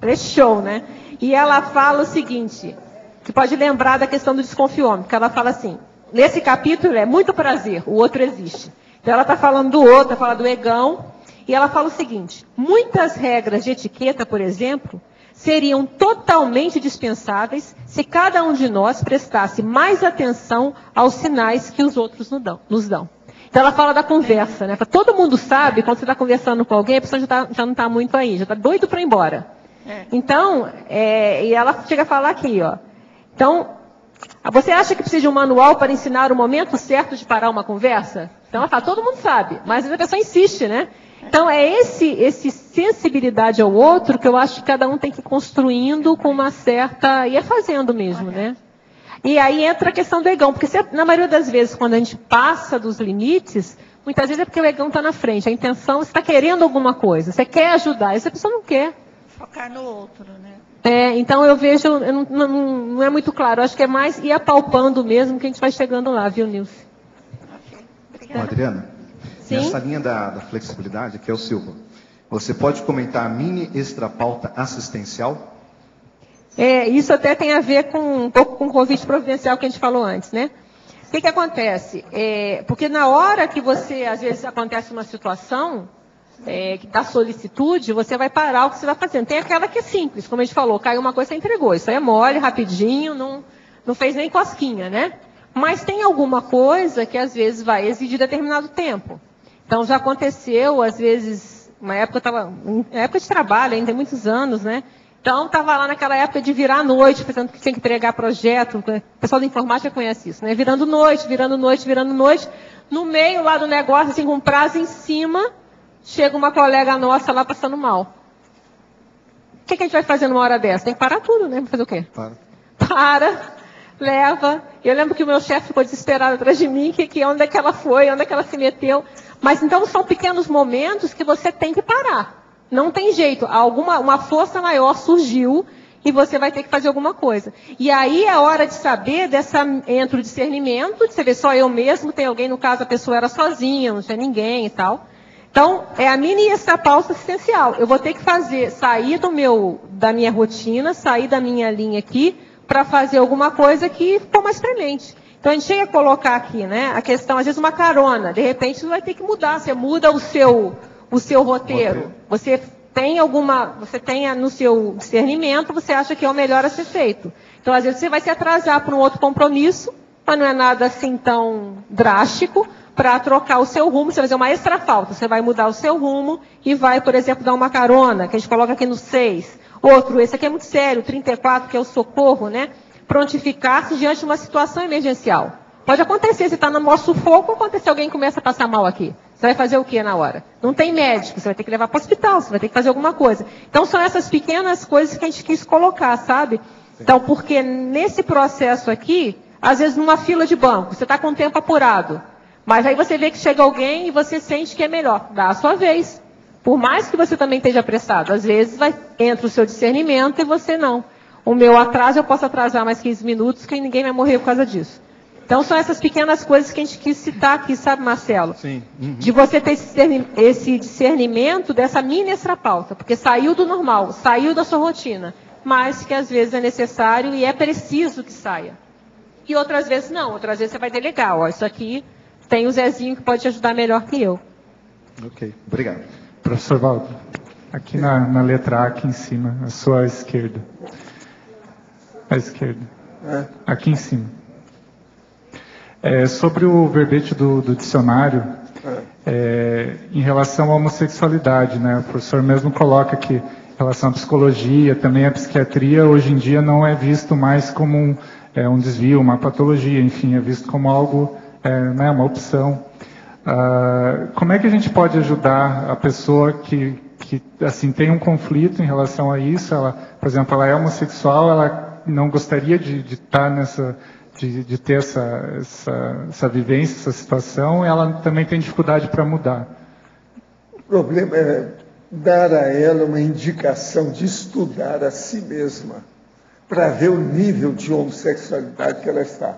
Ela é show, né? E ela fala o seguinte, que pode lembrar da questão do desconfiômetro, que ela fala assim, nesse capítulo é muito prazer, o outro existe. Então ela está falando do outro, fala do egão, E ela fala o seguinte: muitas regras de etiqueta, por exemplo, seriam totalmente dispensáveis se cada um de nós prestasse mais atenção aos sinais que os outros nos dão. Então ela fala da conversa, né? Todo mundo sabe, quando você está conversando com alguém, a pessoa já não está muito aí, já está doido para ir embora. Então, e ela chega a falar aqui, ó. Então, você acha que precisa de um manual para ensinar o momento certo de parar uma conversa? Então ela fala, todo mundo sabe, mas a pessoa insiste, né? Então é esse sensibilidade ao outro que eu acho que cada um tem que ir construindo com uma certa... E é fazendo mesmo, né? E aí entra a questão do egão, porque na maioria das vezes, quando a gente passa dos limites, muitas vezes é porque o egão está na frente. A intenção, você está querendo alguma coisa, você quer ajudar, e essa pessoa não quer. Focar no outro, né? Então eu vejo, não é muito claro, eu acho que é mais ir apalpando mesmo que a gente vai chegando lá, viu, Nilce? Bom, Adriana, nessa linha da flexibilidade, que é o Silva, você pode comentar a mini extrapauta assistencial? Isso até tem a ver um pouco com o convite providencial que a gente falou antes, né? O que acontece? Porque na hora que você, às vezes, acontece uma situação que dá solicitude, você vai parar o que você está fazendo. Tem aquela que é simples, como a gente falou, caiu uma coisa, você entregou. Isso aí é mole, rapidinho, não fez nem cosquinha, né? Mas tem alguma coisa que, às vezes, vai exigir determinado tempo. Então, já aconteceu, às vezes, uma época, época de trabalho, ainda tem muitos anos, né? Então, estava lá naquela época de virar à noite, pensando que tinha que entregar projeto. O pessoal da informática conhece isso, né? Virando noite. No meio lá do negócio, assim, com um prazo em cima, chega uma colega nossa lá passando mal. O que a gente vai fazer numa hora dessa? Tem que parar tudo, né? Fazer o quê? Para, leva. Eu lembro que o meu chefe ficou desesperado atrás de mim, que onde é que ela foi, onde é que ela se meteu. Mas então são pequenos momentos que você tem que parar. Não tem jeito, uma força maior surgiu e você vai ter que fazer alguma coisa. E aí é a hora de saber entre o discernimento, de você ver só eu mesmo, tem alguém, no caso a pessoa era sozinha, não tinha ninguém e tal. Então, é a mini extrapauta assistencial. Eu vou ter que sair da minha rotina, sair da minha linha aqui, para fazer alguma coisa que for mais premente. Então, a gente chega a colocar aqui, né, a questão, às vezes, uma carona. De repente, você vai ter que mudar, você muda o seu roteiro. Você tem no seu discernimento, você acha que é o melhor a ser feito. Então, às vezes, você vai se atrasar para um outro compromisso, mas não é nada assim tão drástico, para trocar o seu rumo, você vai fazer uma extra falta. Você vai mudar o seu rumo e vai, por exemplo, dar uma carona, que a gente coloca aqui no 6. Outro, esse aqui é muito sério, 34, que é o socorro, né? Prontificar-se diante de uma situação emergencial. Pode acontecer, você está no maior sufoco, acontecer alguém começa a passar mal aqui. Você vai fazer o que na hora? Não tem médico, você vai ter que levar para o hospital, você vai ter que fazer alguma coisa. Então, são essas pequenas coisas que a gente quis colocar, sabe? Então, porque nesse processo aqui, às vezes numa fila de banco, você está com o tempo apurado, mas aí você vê que chega alguém e você sente que é melhor. Dá a sua vez. Por mais que você também esteja apressado, às vezes entra o seu discernimento e você não. O meu atraso, eu posso atrasar mais 15 minutos, que ninguém vai morrer por causa disso. Então, são essas pequenas coisas que a gente quis citar aqui, sabe, Marcelo? Sim. Uhum. De você ter esse discernimento dessa mini extrapauta, porque saiu do normal, saiu da sua rotina, mas que às vezes é necessário e é preciso que saia. E outras vezes não, outras vezes você vai delegar. Ó, isso aqui tem o Zezinho que pode te ajudar melhor que eu. Ok, obrigado. Professor Valdo, aqui na letra A, aqui em cima, a sua esquerda. À esquerda. Aqui em cima. Sobre o verbete do dicionário, em relação à homossexualidade, né? O professor mesmo coloca que em relação à psicologia, também a psiquiatria, hoje em dia não é visto mais como um desvio, uma patologia, enfim, é visto como algo, né, uma opção. Como é que a gente pode ajudar a pessoa que assim, tem um conflito em relação a isso? Ela, por exemplo, ela é homossexual, ela não gostaria de estar de ter essa vivência, essa situação, e ela também tem dificuldade para mudar. O problema é dar a ela uma indicação de estudar a si mesma, para ver o nível de homossexualidade que ela está.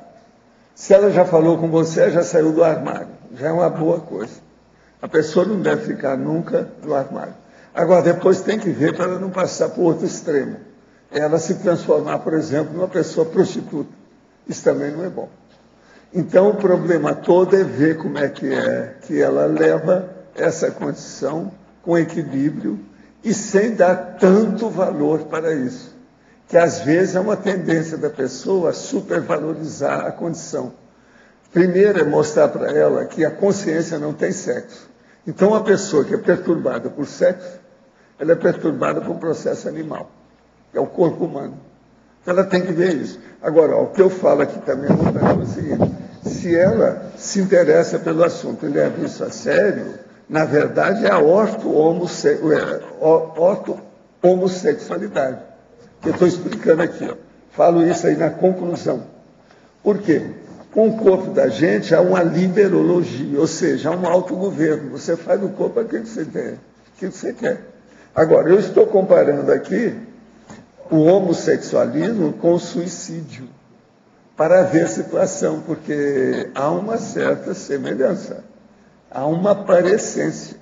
Se ela já falou com você, já saiu do armário, já é uma boa coisa. A pessoa não deve ficar nunca no armário. Agora, depois tem que ver para ela não passar para o outro extremo. Ela se transformar, por exemplo, numa pessoa prostituta. Isso também não é bom. Então, o problema todo é ver como é que ela leva essa condição com equilíbrio e sem dar tanto valor para isso, que às vezes é uma tendência da pessoa a supervalorizar a condição. Primeiro é mostrar para ela que a consciência não tem sexo. Então, uma pessoa que é perturbada por sexo, ela é perturbada por um processo animal, que é o corpo humano. Então, ela tem que ver isso. Agora, o que eu falo aqui também é o seguinte: se ela se interessa pelo assunto e leva isso a sério, na verdade é a orto-homossexualidade, que eu estou explicando aqui. Ó. Falo isso aí na conclusão. Por quê? Com o corpo da gente há uma liberologia, ou seja, há um autogoverno. Você faz do corpo aquilo que você quer, aquilo que você quer. Agora, eu estou comparando aqui o homossexualismo com o suicídio, para ver a situação, porque há uma certa semelhança, há uma parecência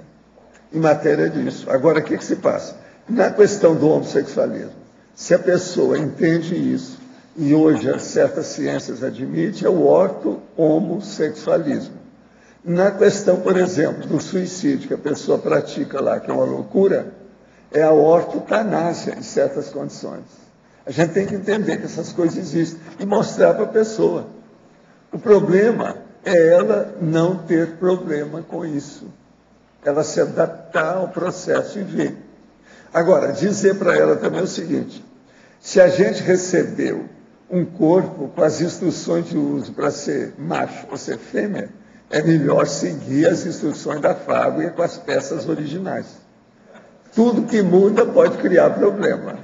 em matéria disso. Agora, o que se passa? Na questão do homossexualismo, se a pessoa entende isso, e hoje certas ciências admitem, é o orto-homossexualismo. Na questão, por exemplo, do suicídio que a pessoa pratica lá, que é uma loucura, é a ortotanásia em certas condições. A gente tem que entender que essas coisas existem e mostrar para a pessoa. O problema é ela não ter problema com isso. Ela se adaptar ao processo e ver. Agora, dizer para ela também o seguinte: se a gente recebeu um corpo com as instruções de uso para ser macho ou ser fêmea, é melhor seguir as instruções da fábrica com as peças originais. Tudo que muda pode criar problema.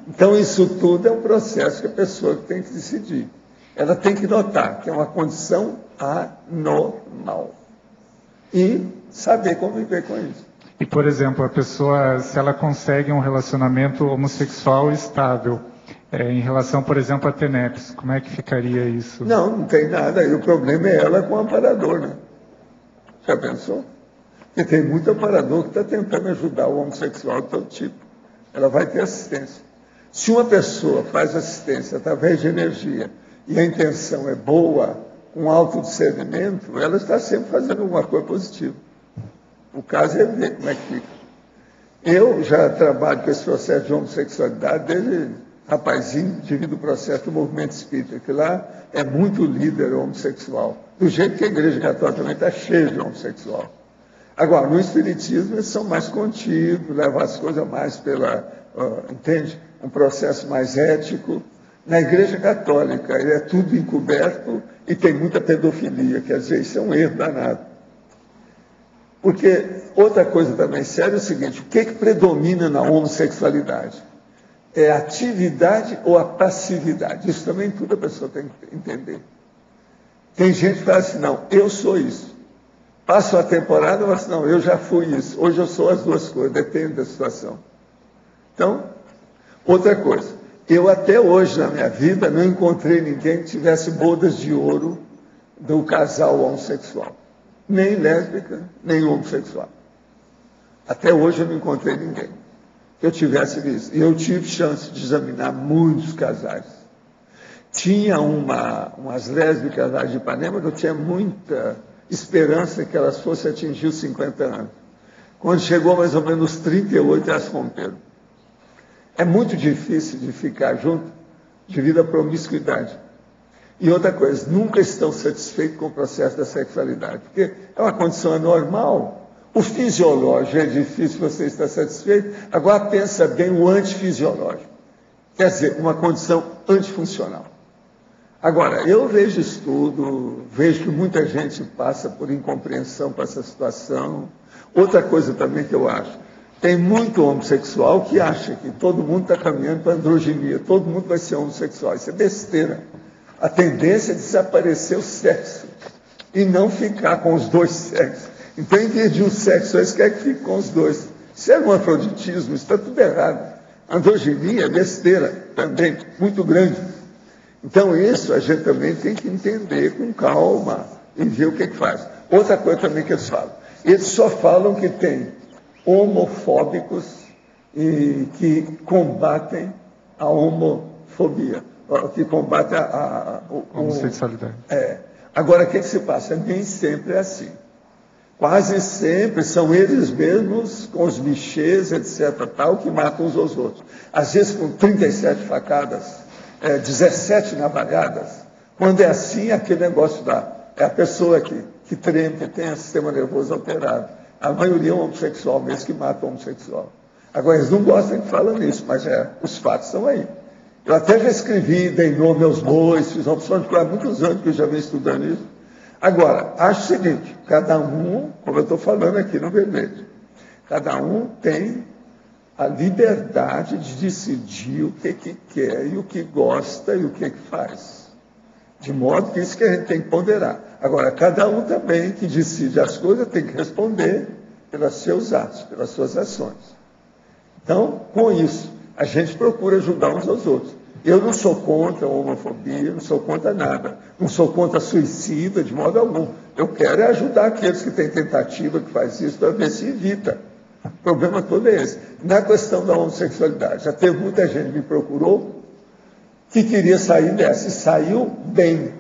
Então, isso tudo é um processo que a pessoa tem que decidir. Ela tem que notar que é uma condição anormal e saber conviver com isso. E, por exemplo, a pessoa, se ela consegue um relacionamento homossexual estável, em relação, por exemplo, a TENEPS, como é que ficaria isso? Não tem nada. E o problema é ela com o amparador, né? Já pensou? Porque tem muito amparador que está tentando ajudar o homossexual de todo tipo. Ela vai ter assistência. Se uma pessoa faz assistência através de energia e a intenção é boa, com alto discernimento, ela está sempre fazendo alguma coisa positiva. O caso é ver como é que fica. Eu já trabalho com esse processo de homossexualidade desde rapazinho, devido ao processo do movimento espírita, que lá é muito líder homossexual. Do jeito que a Igreja Católica também está cheia de homossexual. Agora, no Espiritismo, eles são mais contidos, levam as coisas mais pela, entende? Um processo mais ético. Na Igreja Católica, ele é tudo encoberto e tem muita pedofilia, quer dizer, isso é um erro danado. Porque outra coisa também séria é o seguinte: o que predomina na homossexualidade? É a atividade ou a passividade? Isso também tudo a pessoa tem que entender. Tem gente que fala assim: não, eu sou isso. Passa uma temporada e fala assim: não, eu já fui isso. Hoje eu sou as duas coisas, depende da situação. Então, outra coisa. Eu até hoje, na minha vida, não encontrei ninguém que tivesse bodas de ouro do casal homossexual. Nem lésbica, nem homossexual. Até hoje eu não encontrei ninguém que eu tivesse visto. E eu tive chance de examinar muitos casais. Tinha umas lésbicas lá de Ipanema que eu tinha muita esperança que elas fossem atingir os 50 anos. Quando chegou mais ou menos 38, elas romperam. É muito difícil de ficar junto devido à promiscuidade. E outra coisa, nunca estão satisfeitos com o processo da sexualidade, porque é uma condição anormal. O fisiológico é difícil você estar satisfeito, agora pensa bem o antifisiológico. Quer dizer, uma condição antifuncional. Agora, eu vejo estudo, vejo que muita gente passa por incompreensão para essa situação. Outra coisa também que eu acho, tem muito homossexual que acha que todo mundo está caminhando para a androginia, todo mundo vai ser homossexual. Isso é besteira. A tendência é desaparecer o sexo e não ficar com os dois sexos. Então, em vez de um sexo, eles querem que fique com os dois. Isso é um afroditismo, isso está tudo errado. Androginia é besteira também, muito grande. Então, isso a gente também tem que entender com calma e ver o que faz. Outra coisa também que eles falam. Eles só falam que tem homofóbicos e que combatem a homofobia, que combatem a homossexualidade. Agora, o que se passa? Nem sempre é assim. quase sempre são eles mesmos, com os bichês, etc., tal, que matam uns aos outros. Às vezes com 37 facadas, 17 navalhadas. Quando é assim, aquele negócio dá. É a pessoa que treme, que tem o sistema nervoso alterado. A maioria é um homossexual mesmo que mata o homossexual. Agora, eles não gostam que falam nisso, mas os fatos estão aí. Eu até já escrevi, dei nome aos bois, fiz uma opção de há muitos anos que eu já venho estudando isso. Agora, acho o seguinte, cada um, como eu estou falando aqui no vermelho, cada um tem a liberdade de decidir o que quer e o que gosta e o que faz. De modo que isso que a gente tem que ponderar. Agora, cada um também que decide as coisas tem que responder pelos seus atos, pelas suas ações. Então, com isso, a gente procura ajudar uns aos outros. Eu não sou contra a homofobia, não sou contra nada. Não sou contra suicida, de modo algum. Eu quero ajudar aqueles que têm tentativa, que faz isso, para ver se evita. O problema todo é esse. Na questão da homossexualidade, já teve muita gente que me procurou que queria sair dessa, e saiu bem.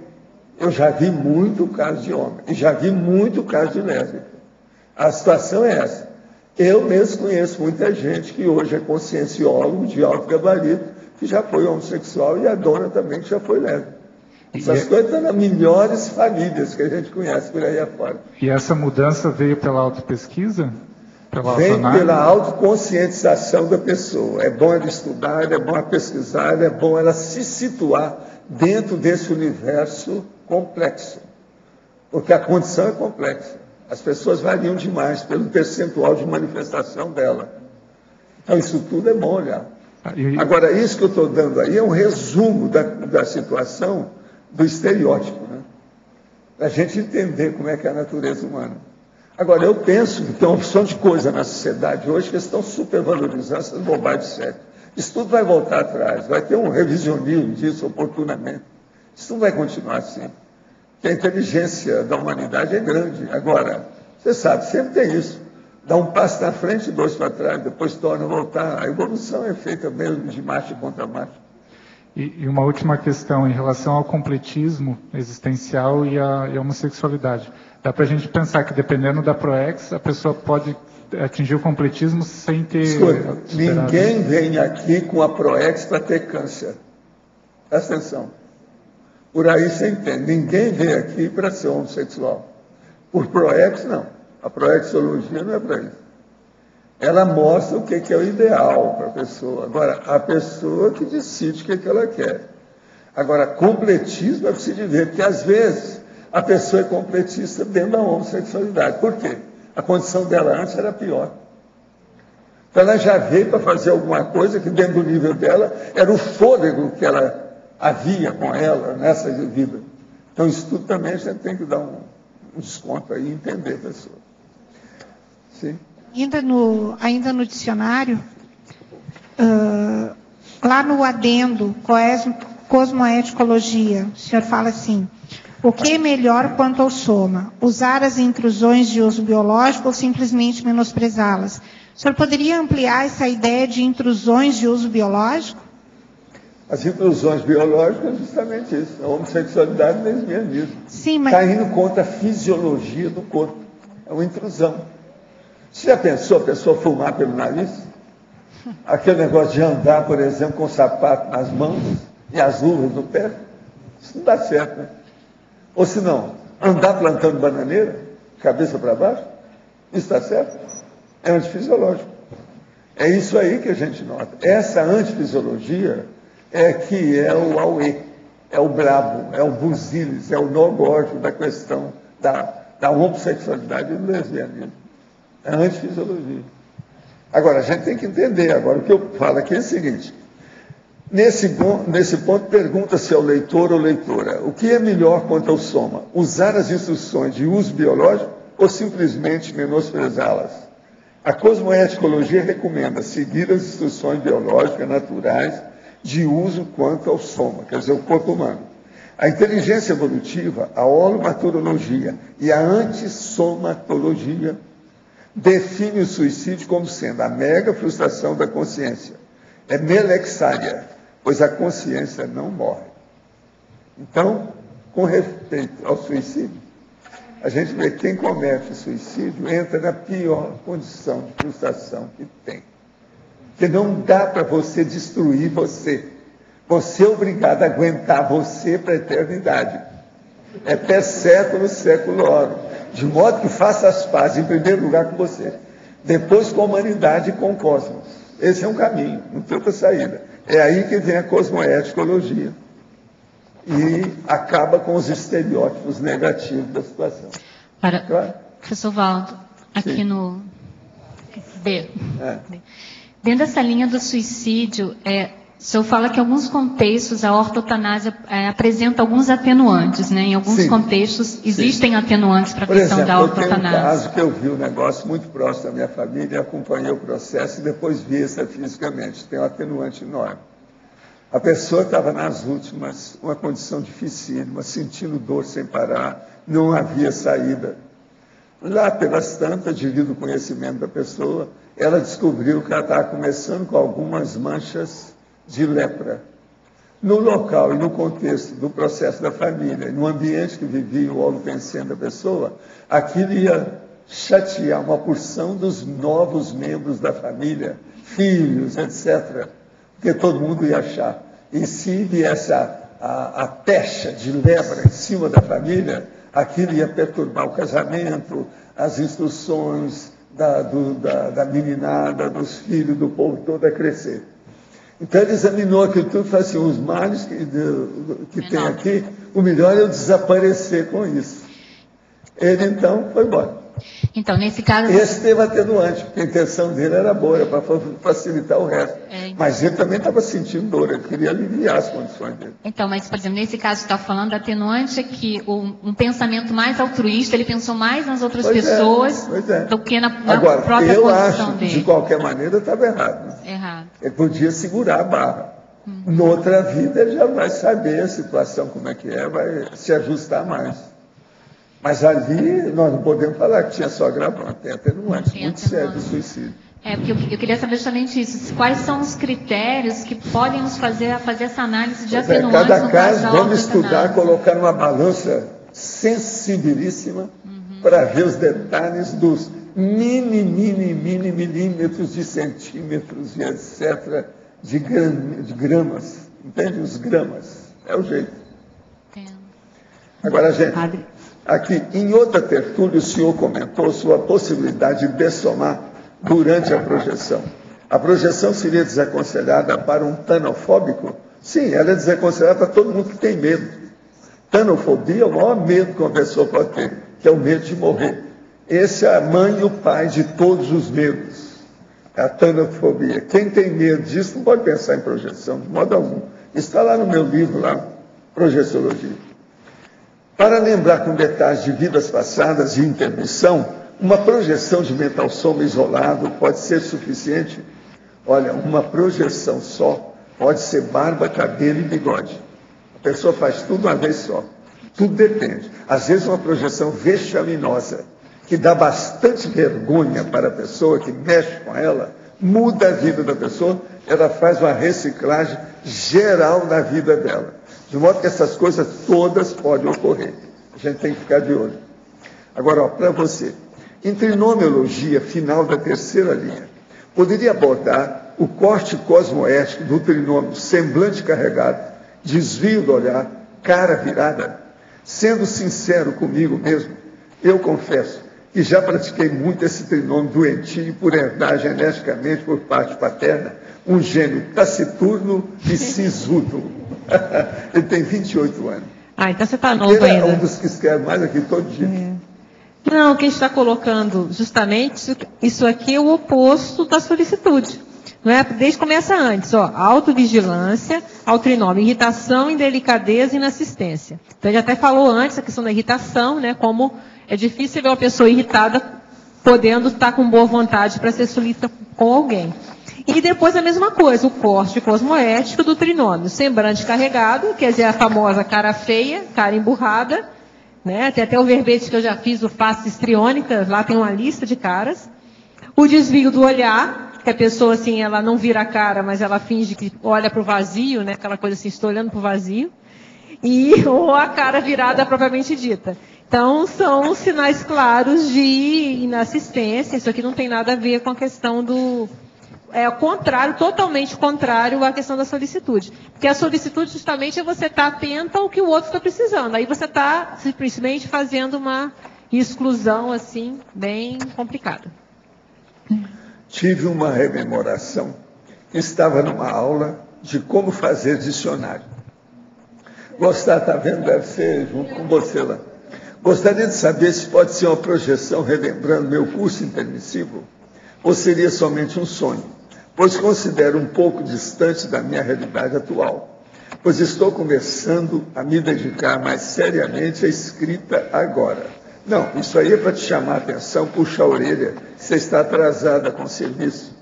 Eu já vi muito caso de homem, e já vi muito caso de lésbica. A situação é essa. Eu mesmo conheço muita gente que hoje é conscienciólogo de alto gabarito, que já foi homossexual, e a dona também que já foi lésbica. Essas coisas estão nas melhores famílias que a gente conhece por aí afora. E essa mudança veio pela autopesquisa? Vem pela autoconscientização da pessoa. É bom ela estudar, é bom ela pesquisar, é bom ela se situar dentro desse universo complexo. Porque a condição é complexa. As pessoas variam demais pelo percentual de manifestação dela. Então, isso tudo é bom olhar. Agora, isso que eu estou dando aí é um resumo da situação do estereótipo, né? Para a gente entender como é que é a natureza humana. Agora, eu penso que tem uma opção de coisa na sociedade hoje que estão supervalorizando essas bobagens de sexo. Isso tudo vai voltar atrás, vai ter um revisionismo disso oportunamente. Isso não vai continuar assim. Porque a inteligência da humanidade é grande. Agora, você sabe, sempre tem isso. Dá um passo na frente e dois para trás, depois torna a voltar. A evolução é feita mesmo de macho contra macho. E uma última questão em relação ao completismo existencial e a homossexualidade. Dá para a gente pensar que, dependendo da ProEx, a pessoa pode atingir o completismo sem ter... Escuta, ninguém vem aqui com a ProEx para ter câncer. Presta atenção. Por aí você entende. Ninguém vem aqui para ser homossexual. Por ProEx, não. A proexologia não é para isso. Ela mostra o que é o ideal para a pessoa. Agora, a pessoa que decide o que ela quer. Agora, completismo é preciso ver, porque às vezes a pessoa é completista dentro da homossexualidade. Por quê? A condição dela antes era pior. Então ela já veio para fazer alguma coisa que dentro do nível dela era o fôlego que ela havia com ela nessa vida. Então isso tudo também a gente tem que dar um desconto aí e entender a pessoa. Sim? Ainda no dicionário, lá no adendo, cosmoeticologia, o senhor fala assim: o que é melhor quanto ao soma? Usar as intrusões de uso biológico ou simplesmente menosprezá-las? O senhor poderia ampliar essa ideia de intrusões de uso biológico? As intrusões biológicas é justamente isso. A homossexualidade e o lesbianismo. Sim, mas... Está indo contra a fisiologia do corpo. É uma intrusão. Você já pensou a pessoa fumar pelo nariz? Aquele negócio de andar, por exemplo, com o sapato nas mãos e as luvas no pé? Isso não dá certo, né? Ou se não, andar plantando bananeira, cabeça para baixo? Isso está certo? É antifisiológico. É isso aí que a gente nota. Essa antifisiologia é que é o auê, é o brabo, é o buzilis, é o nó górdico da questão da homossexualidade e do lesbianismo. É antifisiologia. Agora, a gente tem que entender, agora o que eu falo aqui é o seguinte: nesse ponto, pergunta-se ao leitor ou leitora, o que é melhor quanto ao soma? Usar as instruções de uso biológico ou simplesmente menosprezá-las? A cosmoeticologia recomenda seguir as instruções biológicas naturais de uso quanto ao soma, quer dizer, o corpo humano. A inteligência evolutiva, a holomaturologia e a antissomatologia define o suicídio como sendo a mega frustração da consciência. É melexária, pois a consciência não morre. Então, com respeito ao suicídio, a gente vê que quem comete suicídio entra na pior condição de frustração que tem. Porque não dá para você destruir você. Você é obrigado a aguentar você para a eternidade. É até século, século hora. De modo que faça as pazes, em primeiro lugar, com você. Depois com a humanidade e com o cosmos. Esse é um caminho, não tem outra saída. É aí que vem a cosmoeticologia. E acaba com os estereótipos negativos da situação. Claro? Professor Valdo, aqui Sim. no B. Dentro dessa linha do suicídio, o senhor fala que em alguns contextos a ortotanásia apresenta alguns atenuantes, né? Em alguns Sim. contextos existem Sim. atenuantes para a questão da ortotanásia. Eu tenho um caso que eu vi um negócio muito próximo da minha família, acompanhei o processo e depois vi isso fisicamente. Tem um atenuante enorme. A pessoa estava nas últimas, uma condição dificílima, sentindo dor sem parar, não havia saída. Lá pelas tantas, devido ao conhecimento da pessoa, ela descobriu que ela estava começando com algumas manchas de lepra. No local e no contexto do processo da família, no ambiente que vivia o holopensene da pessoa, aquilo ia chatear uma porção dos novos membros da família, filhos, etc., porque todo mundo ia achar. E se viesse a pecha de lepra em cima da família, aquilo ia perturbar o casamento, as instruções da meninada, dos filhos, do povo todo a crescer. Então ele examinou aquilo tudo e falou assim, os males que tem aqui, o melhor é eu desaparecer com isso. Ele então foi embora. Então, nesse caso... Esse teve atenuante, porque a intenção dele era boa, era para facilitar o resto. Mas ele também estava sentindo dor, ele queria aliviar as condições dele. Então, mas, por exemplo, nesse caso que está falando, atenuante é que um pensamento mais altruísta, ele pensou mais nas outras pessoas do que na Agora, própria eu condição acho, dele. De qualquer maneira, estava errado. Né? Errado. Ele podia segurar a barra. Noutra vida, ele já vai saber a situação, como é que é, vai se ajustar mais. Mas ali, nós não podemos falar que tinha só agravante, tem atenuante, muito sério de suicídio. Porque eu queria saber justamente isso. Quais são os critérios que podem nos fazer essa análise de atenuantes cada caso, vamos estudar, colocar numa balança sensibilíssima para ver os detalhes dos mini milímetros de centímetros e etc. de gramas. Entende? Os gramas. É o jeito. Agora, gente, aqui, em outra tertúlia, o senhor comentou sobre a possibilidade de dessomar durante a projeção. A projeção seria desaconselhada para um tanofóbico? Sim, ela é desaconselhada para todo mundo que tem medo. Tanofobia é o maior medo que uma pessoa pode ter, que é o medo de morrer. Esse é a mãe e o pai de todos os medos. É a tanofobia. Quem tem medo disso não pode pensar em projeção, de modo algum. Está lá no meu livro, lá, Projeciologia. Para lembrar com detalhes de vidas passadas e intermissão, uma projeção de mental soma isolado pode ser suficiente? Olha, uma projeção só pode ser barba, cabelo e bigode. A pessoa faz tudo uma vez só. Tudo depende. Às vezes uma projeção vexaminosa, que dá bastante vergonha para a pessoa, que mexe com ela, muda a vida da pessoa, ela faz uma reciclagem geral na vida dela. De modo que essas coisas todas podem ocorrer. A gente tem que ficar de olho. Agora, para você, em trinomiologia final da terceira linha, poderia abordar o corte cosmoético do trinômio semblante carregado, desvio do olhar, cara virada? Sendo sincero comigo mesmo, eu confesso que já pratiquei muito esse trinômio doentio por herdar geneticamente por parte paterna um gênio taciturno e sisudo. Ele tem 28 anos. Então você está novo ainda. Ele é um dos que escreve mais aqui todo dia. Não, quem está colocando justamente isso aqui é o oposto da solicitude. Não é? Desde começa antes, autovigilância, ao trinômio, irritação, indelicadeza e inassistência. Então ele até falou antes a questão da irritação, né? Como é difícil ver uma pessoa irritada podendo estar com boa vontade para ser solícita com alguém. E depois a mesma coisa, o corte cosmoético do trinômio, semblante carregado, quer dizer, a famosa cara feia, cara emburrada, né? Tem até o verbete que eu já fiz, o face histriônica, lá tem uma lista de caras. O desvio do olhar, que a pessoa assim, ela não vira a cara, mas ela finge que olha para o vazio, né? Aquela coisa assim, estou olhando para o vazio. Ou a cara virada propriamente dita. Então, são sinais claros de inassistência. Isso aqui não tem nada a ver com a questão do... É o contrário, totalmente contrário à questão da solicitude. Porque a solicitude, justamente, é você estar atento ao que o outro está precisando. Aí você está, simplesmente, fazendo uma exclusão, assim, bem complicada. Tive uma rememoração. Estava numa aula de como fazer dicionário. Está vendo? Deve ser junto com você lá. Gostaria de saber se pode ser uma projeção relembrando meu curso intermissivo ou seria somente um sonho, pois considero um pouco distante da minha realidade atual, pois estou começando a me dedicar mais seriamente à escrita agora. Não, isso aí é para te chamar a atenção, puxar a orelha, você está atrasada com o serviço.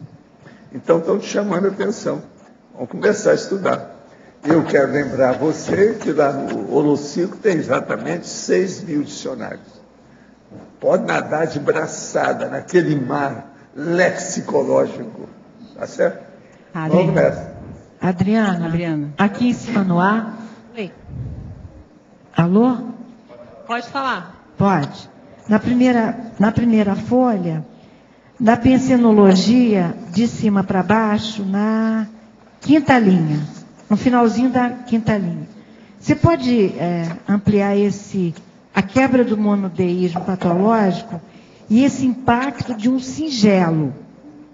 Então estão te chamando a atenção. Vamos começar a estudar. Eu quero lembrar você que lá no Holocico tem exatamente 6.000 dicionários. Pode nadar de braçada naquele mar lexicológico. Tá certo? Vamos nessa. Adriana, aqui em cima no ar. Oi. Alô? Pode falar. Pode. Na primeira folha, na pensenologia, de cima para baixo, na quinta linha. No finalzinho da quinta linha. Você pode ampliar a quebra do monodeísmo patológico e esse impacto de um singelo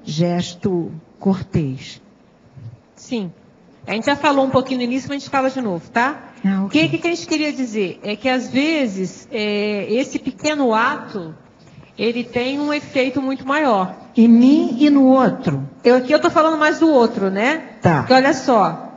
gesto cortês? Sim. A gente já falou um pouquinho no início, mas a gente fala de novo, tá? O que a gente queria dizer? É que, às vezes, esse pequeno ato, ele tem um efeito muito maior. Em mim e no outro. Aqui eu estou falando mais do outro, né? Tá. Porque, olha só,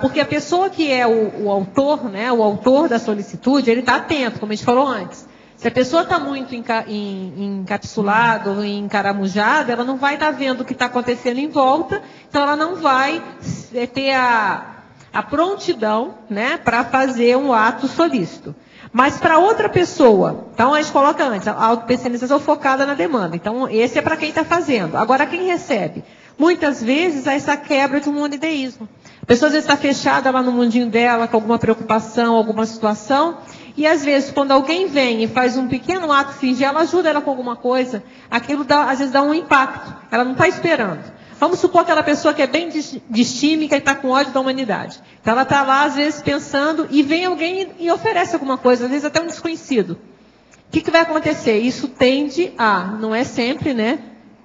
porque a pessoa que é o autor, né, o autor da solicitude, ele está atento, como a gente falou antes. Se a pessoa está muito encapsulada ou encaramujada, ela não vai estar vendo o que está acontecendo em volta, então ela não vai ter a prontidão, né, para fazer um ato solícito. Mas para outra pessoa, então a gente coloca antes, a autopessoalização focada na demanda. Então, esse é para quem está fazendo. Agora, quem recebe? Muitas vezes, há essa quebra de um monoideísmo. A pessoa às vezes está fechada lá no mundinho dela, com alguma preocupação, alguma situação, e às vezes, quando alguém vem e faz um pequeno ato singelo, ajuda ela com alguma coisa, aquilo às vezes dá um impacto. Ela não está esperando. Vamos supor aquela pessoa que é bem distímica e está com ódio da humanidade. Então ela está lá, às vezes, pensando, e vem alguém e oferece alguma coisa, às vezes até um desconhecido. O que vai acontecer? Isso tende não é sempre, né,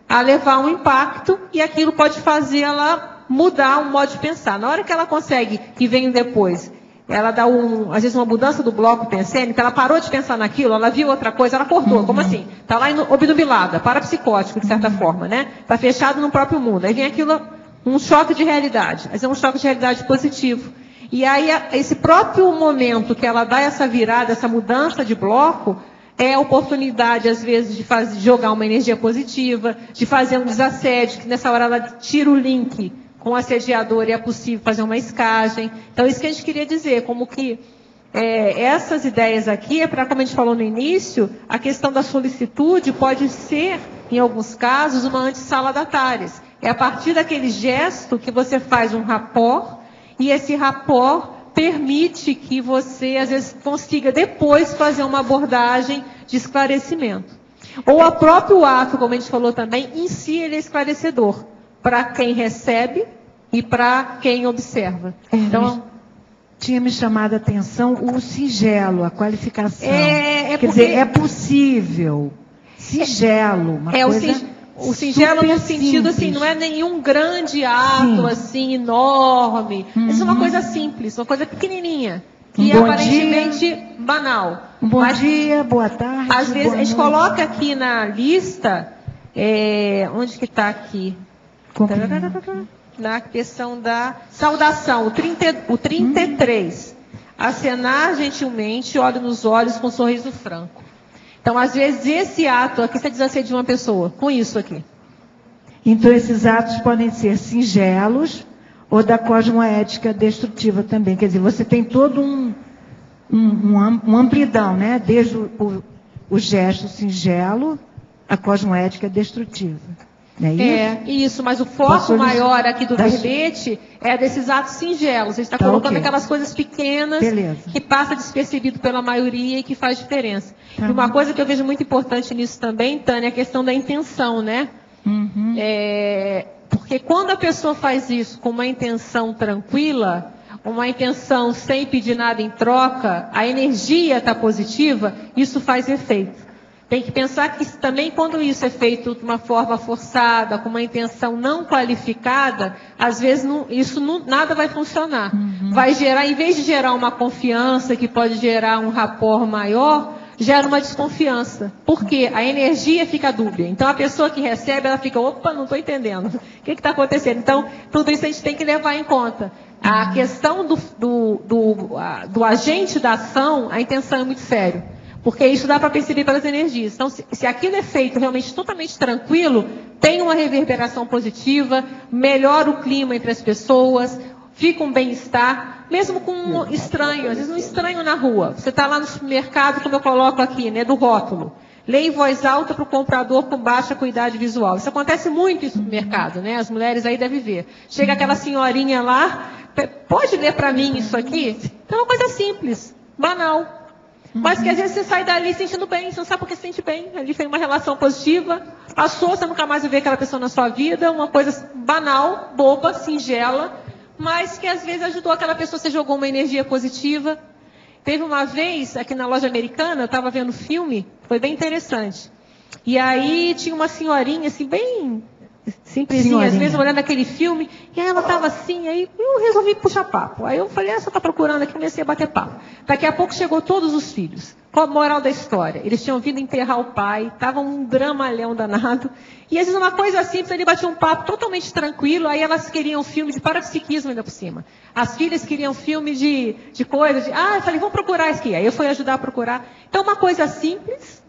a levar um impacto, e aquilo pode fazer ela mudar o modo de pensar. Na hora que ela consegue, que vem depois, ela dá às vezes uma mudança do bloco pensênico, ela parou de pensar naquilo, ela viu outra coisa, ela cortou. Como assim? Está lá obnubilada, parapsicótico, de certa forma, né? Está fechado no próprio mundo. Aí vem aquilo, um choque de realidade. Mas é um choque de realidade positivo. E aí, esse próprio momento que ela dá essa virada, essa mudança de bloco, é a oportunidade, às vezes, de jogar uma energia positiva, de fazer um desassédio, que nessa hora ela tira o link com o assediador e é possível fazer uma escagem. Então, isso que a gente queria dizer, como que essas ideias aqui, para, como a gente falou no início, a questão da solicitude pode ser, em alguns casos, uma antissaladatarias. É a partir daquele gesto que você faz um rapport, e esse rapport permite que você, às vezes, consiga depois fazer uma abordagem de esclarecimento. Ou o próprio ato, como a gente falou também, em si ele é esclarecedor, para quem recebe e para quem observa. Então, tinha me chamado a atenção o singelo, a qualificação. Quer porque... dizer, é possível. Singelo, uma coisa... O singelo no sentido, assim, não é nenhum grande ato, assim, enorme. Isso é uma coisa simples, uma coisa pequenininha. Que é aparentemente banal. Bom dia, boa tarde. Às vezes, a gente coloca aqui na lista, onde que está aqui? Na questão da saudação, o 33. Acenar gentilmente, olho nos olhos com um sorriso franco. Então, às vezes, esse ato aqui está desassediando uma pessoa, com isso aqui. Então, esses atos podem ser singelos ou da cosmoética destrutiva também. Quer dizer, você tem todo uma amplidão, né? Desde o gesto singelo, a cosmoética destrutiva. Não é isso? Isso, mas o foco maior aqui do verbete é desses atos singelos. A gente está colocando aquelas coisas pequenas que passa despercebido pela maioria e que faz diferença. E uma coisa que eu vejo muito importante nisso também, Tânia, é a questão da intenção, né? Uhum. Porque quando a pessoa faz isso com uma intenção tranquila, uma intenção sem pedir nada em troca, a energia está positiva, isso faz efeito. Tem que pensar que também quando isso é feito de uma forma forçada, com uma intenção não qualificada, às vezes nada vai funcionar. Vai gerar, em vez de gerar uma confiança que pode gerar um rapport maior, gera uma desconfiança. Por quê? A energia fica dúbia. Então a pessoa que recebe, ela fica, opa, não estou entendendo. O que está acontecendo? Então, tudo isso a gente tem que levar em conta. A questão do agente da ação, a intenção é muito séria. Porque isso dá para perceber pelas energias. Então, se aquilo é feito realmente totalmente tranquilo, tem uma reverberação positiva, melhora o clima entre as pessoas, fica um bem-estar, mesmo com um estranho, às vezes um estranho na rua. Você está lá no supermercado, como eu coloco aqui, né, do rótulo. Lê em voz alta para o comprador com baixa acuidade visual. Isso acontece muito em supermercado, né? As mulheres aí devem ver. Chega aquela senhorinha lá, pode ler para mim isso aqui? Então é uma coisa simples, banal. Mas que às vezes você sai dali sentindo bem, você não sabe por que se sente bem. Ali foi uma relação positiva, passou, você nunca mais vai ver aquela pessoa na sua vida, uma coisa banal, boba, singela, mas que às vezes ajudou aquela pessoa, você jogou uma energia positiva. Teve uma vez, aqui na loja americana, eu estava vendo filme, foi bem interessante. E aí tinha uma senhorinha, assim, bem simplesinha, às vezes olhando aquele filme, e aí ela estava assim, aí eu resolvi puxar papo. Aí eu falei, você está procurando aqui, comecei a bater papo. Daqui a pouco chegou todos os filhos. Qual a moral da história? Eles tinham vindo enterrar o pai, estava um dramalhão danado, e às vezes uma coisa simples, ele batia um papo totalmente tranquilo, aí elas queriam filme de parapsiquismo ainda por cima. As filhas queriam filme de coisas, eu falei, vamos procurar isso aqui. Aí eu fui ajudar a procurar. Então uma coisa simples,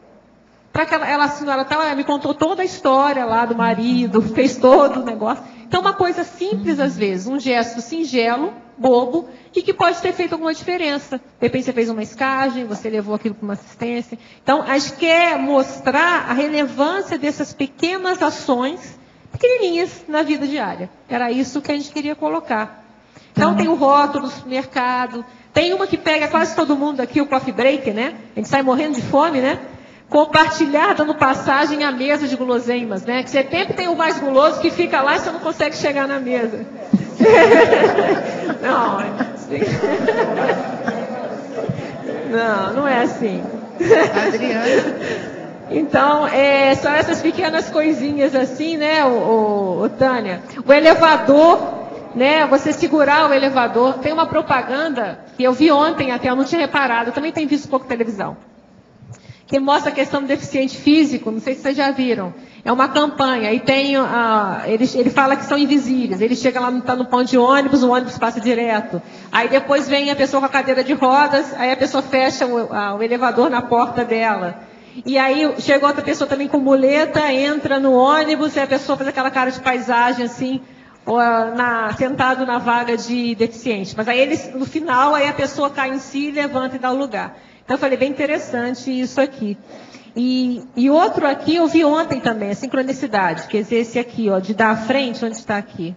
para que a senhora me contou toda a história lá do marido, fez todo o negócio. Então, uma coisa simples às vezes, um gesto singelo, bobo, e que pode ter feito alguma diferença. De repente você fez uma escagem, você levou aquilo para uma assistência. Então, a gente quer mostrar a relevância dessas pequenas ações, pequenininhas, na vida diária. Era isso que a gente queria colocar. Então, tem o rótulo do supermercado, tem uma que pega quase todo mundo aqui, o coffee break, né? A gente sai morrendo de fome, né? Compartilhar, dando passagem à mesa de guloseimas, né? Que você sempre tem o mais guloso que fica lá e você não consegue chegar na mesa. Não é assim. Adriana. Então, são essas pequenas coisinhas assim, né, o Tânia? O elevador, né? Você segurar o elevador. Tem uma propaganda que eu vi ontem até, eu não tinha reparado, eu também tenho visto pouco televisão, que mostra a questão do deficiente físico, não sei se vocês já viram. É uma campanha, e tem, ele fala que são invisíveis. Ele chega lá, está no ponto de ônibus, o ônibus passa direto. Aí depois vem a pessoa com a cadeira de rodas, aí a pessoa fecha o elevador na porta dela. E aí chega outra pessoa também com muleta, entra no ônibus, e a pessoa faz aquela cara de paisagem, assim, sentado na vaga de deficiente. Mas aí no final, aí a pessoa cai em si, levanta e dá o lugar. Então eu falei, bem interessante isso aqui. E outro aqui, eu vi ontem também, a sincronicidade, quer dizer, esse aqui, de dar à frente, onde está aqui?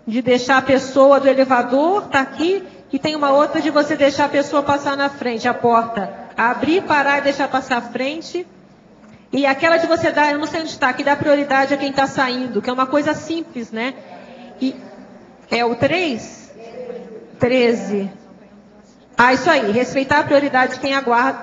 De deixar a pessoa do elevador, está aqui, e tem uma outra de você deixar a pessoa passar na frente, a porta. Abrir, parar e deixar passar à frente. E aquela de você dar, eu não sei onde está, que dá prioridade a quem está saindo, que é uma coisa simples, né? E é o 3? 13. Isso aí, respeitar a prioridade de quem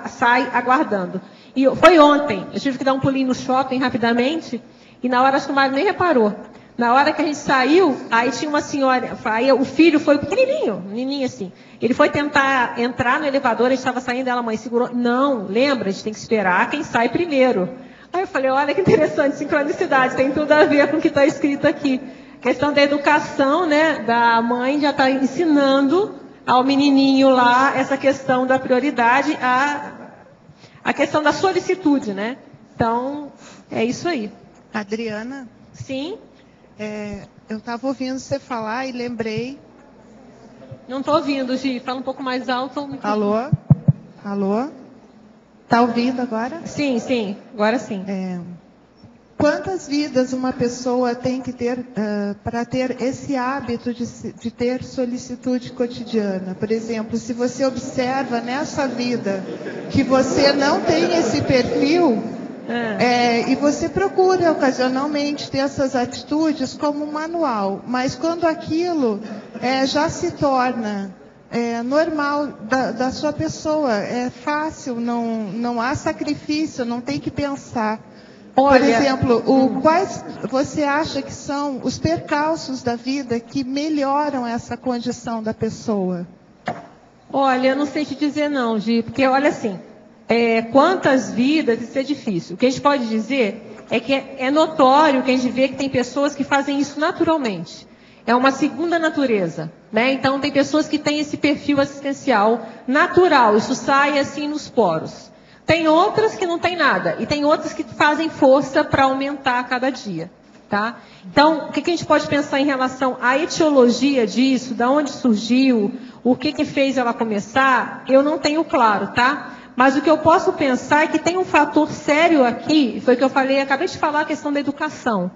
sai aguardando. E foi ontem, eu tive que dar um pulinho no shopping rapidamente, e na hora acho que o Mário nem reparou. Na hora que a gente saiu, aí tinha uma senhora, aí o filho foi pequenininho, menininho assim. Ele foi tentar entrar no elevador, ele estava saindo, ela, mãe, segurou. Não, lembra, a gente tem que esperar quem sai primeiro. Aí eu falei, olha que interessante, sincronicidade, tem tudo a ver com o que está escrito aqui. Questão da educação, né, da mãe já está ensinando ao menininho lá essa questão da prioridade, a questão da solicitude, né? Então, é isso aí. Adriana? Sim? Eu estava ouvindo você falar e lembrei... Não estou ouvindo, Gi. Fala um pouco mais alto. Alô? Alô? Está ouvindo agora? Sim, agora sim. quantas vidas uma pessoa tem que ter para ter esse hábito de ter solicitude cotidiana? Por exemplo, se você observa nessa vida que você não tem esse perfil, e você procura ocasionalmente ter essas atitudes como um manual, mas quando aquilo já se torna normal da sua pessoa, é fácil, não há sacrifício, não tem que pensar. Por exemplo, quais você acha que são os percalços da vida que melhoram essa condição da pessoa? Olha, eu não sei te dizer não, Gi, porque olha assim, quantas vidas, isso é difícil. O que a gente pode dizer é que é notório que a gente vê que tem pessoas que fazem isso naturalmente. É uma segunda natureza, né? Então tem pessoas que têm esse perfil assistencial natural, isso sai assim nos poros. Tem outras que não tem nada, e tem outras que fazem força para aumentar a cada dia, tá? Então, o que a gente pode pensar em relação à etiologia disso, da onde surgiu, o que fez ela começar, eu não tenho claro, tá? Mas o que eu posso pensar é que tem um fator sério aqui, foi o que eu falei, acabei de falar a questão da educação.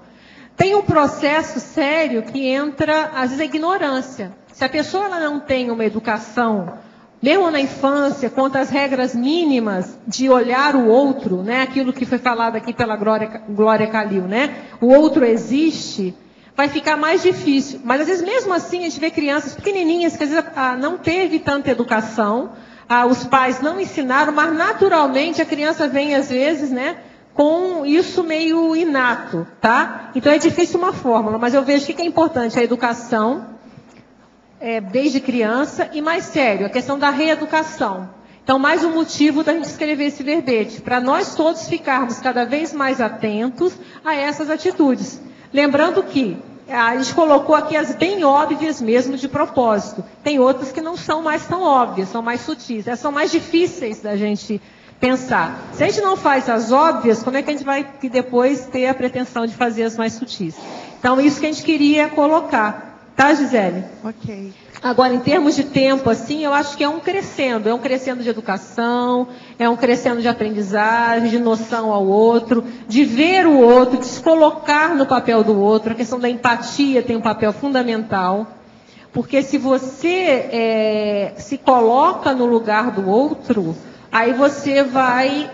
Tem um processo sério que entra, às vezes, a ignorância. Se a pessoa ela não tem uma educação, mesmo na infância, quanto às regras mínimas de olhar o outro, né? Aquilo que foi falado aqui pela Glória Calil, né? O outro existe, vai ficar mais difícil. Mas, às vezes, mesmo assim, a gente vê crianças pequenininhas que, às vezes, não teve tanta educação, os pais não ensinaram, mas, naturalmente, a criança vem, às vezes, né? Com isso meio inato, tá? Então é difícil uma fórmula, mas eu vejo que é importante a educação, desde criança, e mais sério, a questão da reeducação. Então, mais um motivo da gente escrever esse verbete, para nós todos ficarmos cada vez mais atentos a essas atitudes. Lembrando que a gente colocou aqui as bem óbvias mesmo de propósito. Tem outras que não são mais tão óbvias, são mais sutis, essas são mais difíceis da gente pensar. Se a gente não faz as óbvias, como é que a gente vai depois ter a pretensão de fazer as mais sutis? Então, isso que a gente queria colocar. Tá, Gisele? Ok. Agora, em termos de tempo, assim, eu acho que é um crescendo de educação, é um crescendo de aprendizagem, de noção ao outro, de ver o outro, de se colocar no papel do outro. A questão da empatia tem um papel fundamental, porque se você se coloca no lugar do outro, aí você vai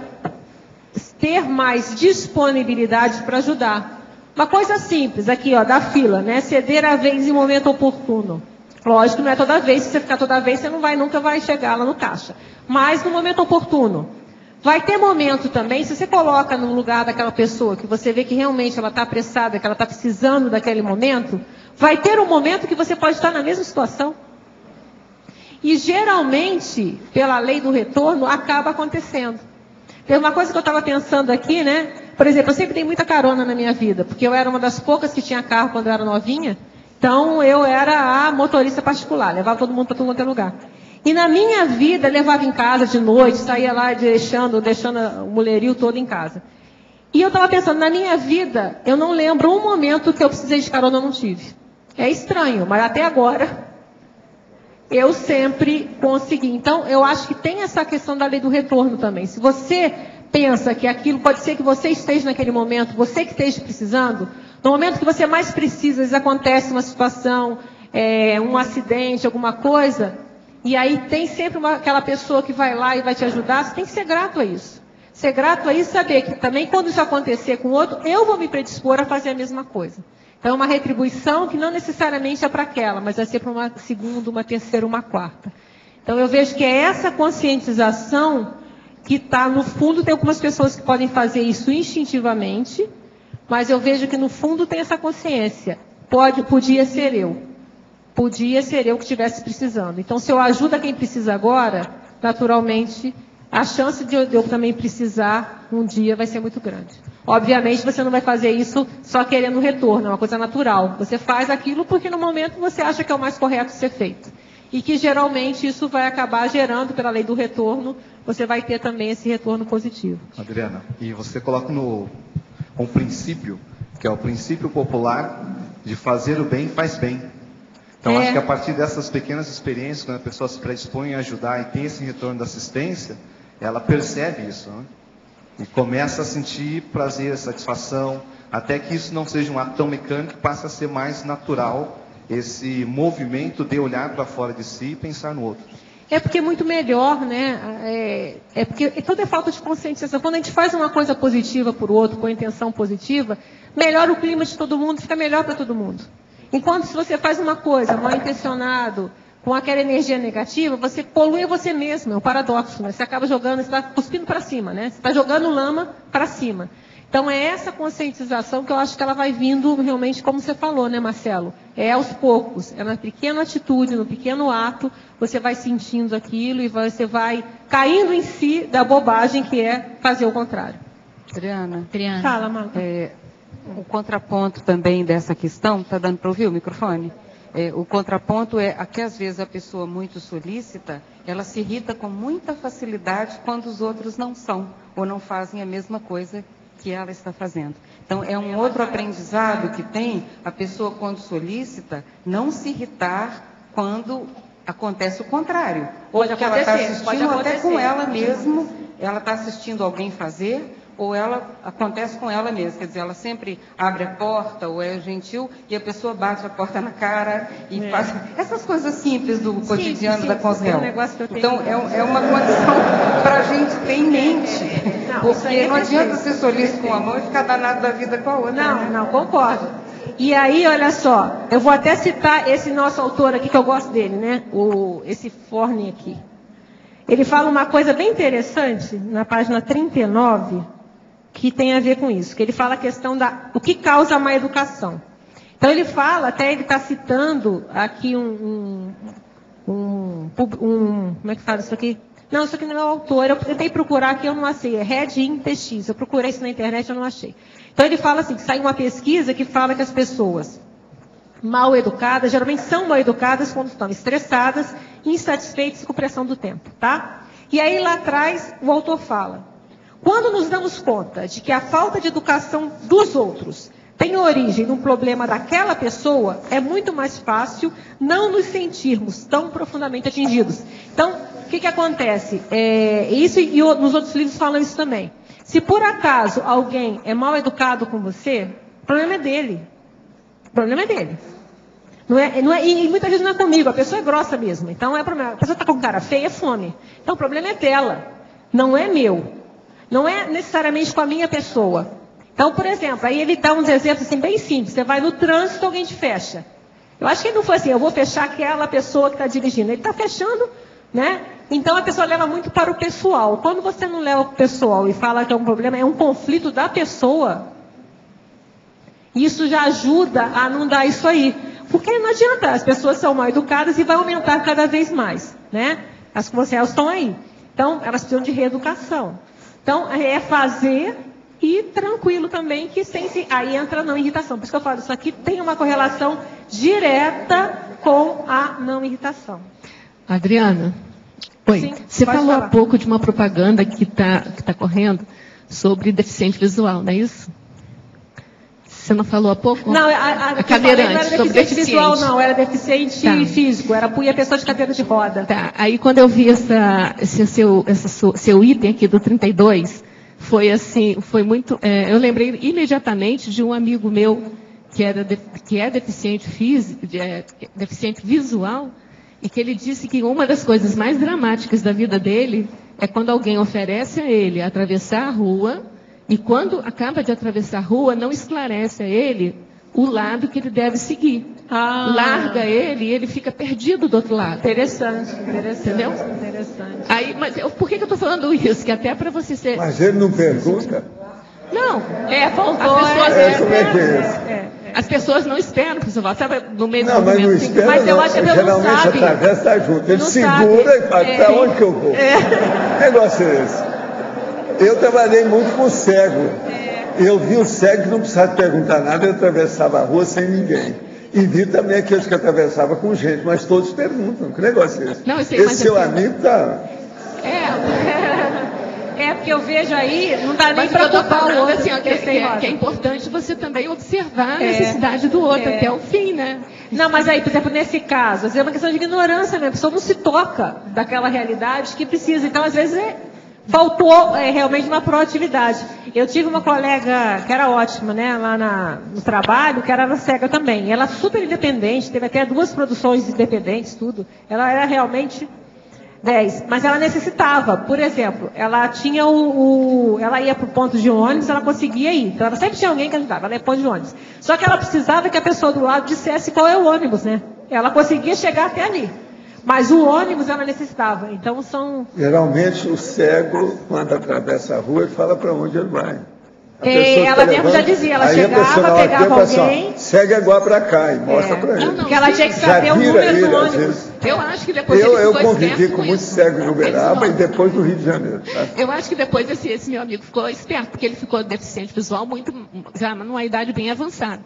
ter mais disponibilidade para ajudar. Uma coisa simples aqui, ó, da fila, né? Ceder a vez em momento oportuno. Lógico que não é toda vez, se você ficar toda vez, você nunca vai chegar lá no caixa. Mas no momento oportuno. Vai ter momento também, se você coloca no lugar daquela pessoa, que você vê que realmente ela está apressada, que ela está precisando daquele momento, vai ter um momento que você pode estar na mesma situação. E geralmente, pela lei do retorno, acaba acontecendo. Tem uma coisa que eu estava pensando aqui, né? Por exemplo, eu sempre dei muita carona na minha vida, porque eu era uma das poucas que tinha carro quando eu era novinha. Então, eu era a motorista particular, levava todo mundo para todo quanto é lugar. E na minha vida, levava em casa de noite, saía lá deixando o mulherio todo em casa. E eu estava pensando, na minha vida, eu não lembro um momento que eu precisei de carona, eu não tive. É estranho, mas até agora, eu sempre consegui. Então, eu acho que tem essa questão da lei do retorno também. Se você pensa que aquilo pode ser que você esteja naquele momento, você que esteja precisando, no momento que você mais precisa, às vezes acontece uma situação, um acidente, alguma coisa, e aí tem sempre aquela pessoa que vai lá e vai te ajudar, você tem que ser grato a isso. Ser grato a isso e saber que também quando isso acontecer com outro, eu vou me predispor a fazer a mesma coisa. Então é uma retribuição que não necessariamente é para aquela, mas vai ser para uma segunda, uma terceira, uma quarta. Então eu vejo que é essa conscientização que está no fundo. Tem algumas pessoas que podem fazer isso instintivamente, mas eu vejo que no fundo tem essa consciência. Podia ser eu que estivesse precisando. Então, se eu ajudo a quem precisa agora, naturalmente, a chance de eu também precisar um dia vai ser muito grande. Obviamente, você não vai fazer isso só querendo retorno, é uma coisa natural. Você faz aquilo porque no momento você acha que é o mais correto ser feito. E que geralmente isso vai acabar gerando, pela lei do retorno, você vai ter também esse retorno positivo. Adriana, e você coloca um princípio, que é o princípio popular de fazer o bem faz bem. Então, acho que a partir dessas pequenas experiências, quando a pessoa se predispõe a ajudar e tem esse retorno da assistência, ela percebe isso, né? E começa a sentir prazer, satisfação, até que isso não seja um ato tão mecânico, passe a ser mais natural esse movimento de olhar para fora de si e pensar no outro. É porque é muito melhor, né? É porque tudo é falta de conscientização. Quando a gente faz uma coisa positiva para o outro, com a intenção positiva, melhora o clima de todo mundo, fica melhor para todo mundo. Enquanto se você faz uma coisa mal intencionado, com aquela energia negativa, você polui você mesmo, é um paradoxo, né? Você acaba jogando, você está cuspindo para cima, né? Você está jogando lama para cima. Então é essa conscientização que eu acho que ela vai vindo realmente, como você falou, né, Marcelo? É aos poucos, é na pequena atitude, no pequeno ato, você vai sentindo aquilo e você vai caindo em si da bobagem que é fazer o contrário. Adriana. Fala, Marco. O contraponto também dessa questão, está dando para ouvir o microfone? O contraponto é que às vezes a pessoa muito solícita, ela se irrita com muita facilidade quando os outros não são, ou não fazem a mesma coisa que ela está fazendo. Então, é um outro aprendizado que tem a pessoa, quando solícita, não se irritar quando acontece o contrário. Ou que ela está assistindo até com ela mesmo, ela está assistindo alguém fazer, ou ela acontece com ela mesma. Quer dizer, ela sempre abre a porta, ou é gentil, e a pessoa bate a porta na cara e faz essas coisas simples do cotidiano da Conselho. Então, é uma condição para a gente ter em mente. Porque não adianta ser solícito com uma mão e ficar danado da vida com a outra. Não, concordo. E aí, olha só, eu vou até citar esse nosso autor aqui, que eu gosto dele, né? Esse Forne aqui. Ele fala uma coisa bem interessante, na página 39, que tem a ver com isso, que ele fala a questão o que causa a má educação. Então ele fala, até ele está citando aqui como é que fala isso aqui? Não, isso aqui não é o autor, eu tentei procurar aqui, eu não achei, é Red-in-TX, eu procurei isso na internet, eu não achei. Então ele fala assim, que saiu uma pesquisa que fala que as pessoas mal educadas, geralmente são mal educadas quando estão estressadas, insatisfeitas e com pressão do tempo, tá? E aí lá atrás o autor fala, quando nos damos conta de que a falta de educação dos outros tem origem num problema daquela pessoa, é muito mais fácil não nos sentirmos tão profundamente atingidos. Então, o que acontece? Isso e nos outros livros falam isso também. Se por acaso alguém é mal educado com você, o problema é dele. O problema é dele. E muitas vezes não é comigo, a pessoa é grossa mesmo. Então, é problema. A pessoa está com cara feia, é fome. Então, o problema é dela, não é meu. Não é necessariamente com a minha pessoa. Então, por exemplo, aí ele dá uns exemplos assim, bem simples. Você vai no trânsito, alguém te fecha. Eu acho que ele não foi assim, eu vou fechar aquela pessoa que está dirigindo. Ele está fechando, né? Então, a pessoa leva muito para o pessoal. Quando você não leva para o pessoal e fala que é um problema, é um conflito da pessoa, isso já ajuda a não dar isso aí. Porque não adianta, as pessoas são mal educadas e vai aumentar cada vez mais, né? As conselheiras estão aí. Então, elas precisam de reeducação. Então, é fazer e tranquilo também, que aí entra a não irritação. Por isso que eu falo, isso aqui tem uma correlação direta com a não irritação. Adriana, oi. Você falou há pouco de uma propaganda que tá correndo sobre deficiente visual, não é isso? Você não falou há pouco? Não, a cadeirante, não era deficiente visual, não, era deficiente físico, era punha pessoa de cadeira de roda. Tá, aí quando eu vi esse seu item aqui do 32, foi assim, foi muito, eu lembrei imediatamente de um amigo meu que é deficiente físico, deficiente visual, e que ele disse que uma das coisas mais dramáticas da vida dele é quando alguém oferece a ele atravessar a rua, e quando acaba de atravessar a rua, não esclarece a ele o lado que ele deve seguir. Larga ele e ele fica perdido do outro lado. Interessante. Entendeu? Interessante. Aí, mas por que eu estou falando isso? Que até para você ser... Mas ele não pergunta? Não. Faltou. Como é que é isso? As pessoas não esperam que você vá, sabe, no meio do movimento. Não, mas não espera, mas eu acho que ele não sabe. Geralmente atravessa junto. Ele segura e fala, para onde que eu vou? Que negócio é esse? Eu trabalhei muito com cego. Eu vi o cego que não precisava perguntar nada, ele atravessava a rua sem ninguém. E vi também aqueles que atravessavam com gente, mas todos perguntam, que negócio é esse? Não, esse seu amigo está... porque eu vejo aí, não dá nem para ocupar o outro. Assim, que é importante você também observar a necessidade do outro até o fim, né? Não, mas aí, por exemplo, nesse caso, às vezes é uma questão de ignorância, né? A pessoa não se toca daquela realidade que precisa. Então, às vezes, faltou realmente uma proatividade. Eu tive uma colega que era ótima, né, lá no trabalho, que era cega também. Ela super independente, teve até 2 produções independentes, tudo. Ela era realmente 10. Mas ela necessitava, por exemplo, ela tinha ela ia para o ponto de ônibus, ela conseguia ir. Então ela sempre tinha alguém que ajudava, ela ia para o ponto de ônibus. Só que ela precisava que a pessoa do lado dissesse qual é o ônibus, né? Ela conseguia chegar até ali. Mas o ônibus ela necessitava. Então são... Geralmente o cego, quando atravessa a rua, ele fala para onde ele vai. Ela mesmo já dizia, ela chegava, pegava alguém... Segue agora para cá e mostra para ele. Porque ela tinha que saber o número do ônibus. Eu acho que depois ele ficou convivi com muitos cegos em Uberaba e depois no Rio de Janeiro. Tá? Eu acho que depois esse meu amigo ficou esperto, porque ele ficou deficiente visual já numa idade bem avançada.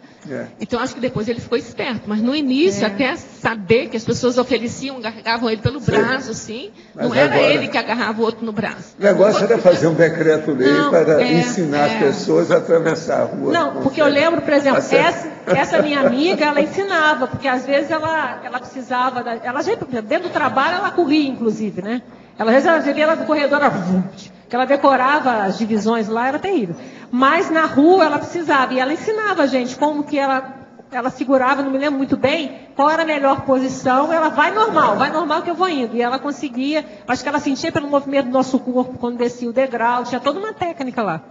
Então acho que depois ele ficou esperto. Mas no início, até saber que as pessoas ofereciam, agarravam ele pelo braço, assim, não era ele que agarrava o outro no braço. O negócio era fazer um decreto-lei para ensinar as pessoas a atravessar a rua. Não, porque eu lembro, por exemplo, essa minha amiga, ela ensinava, porque às vezes ela precisava, dentro do trabalho ela corria, inclusive, né? Às vezes ela via ela no corredor, que ela decorava as divisões lá, era terrível. Mas na rua ela precisava, e ela ensinava a gente como que ela segurava, não me lembro muito bem, qual era a melhor posição, ela vai normal que eu vou indo. E ela conseguia, acho que ela sentia pelo movimento do nosso corpo quando descia o degrau, tinha toda uma técnica lá.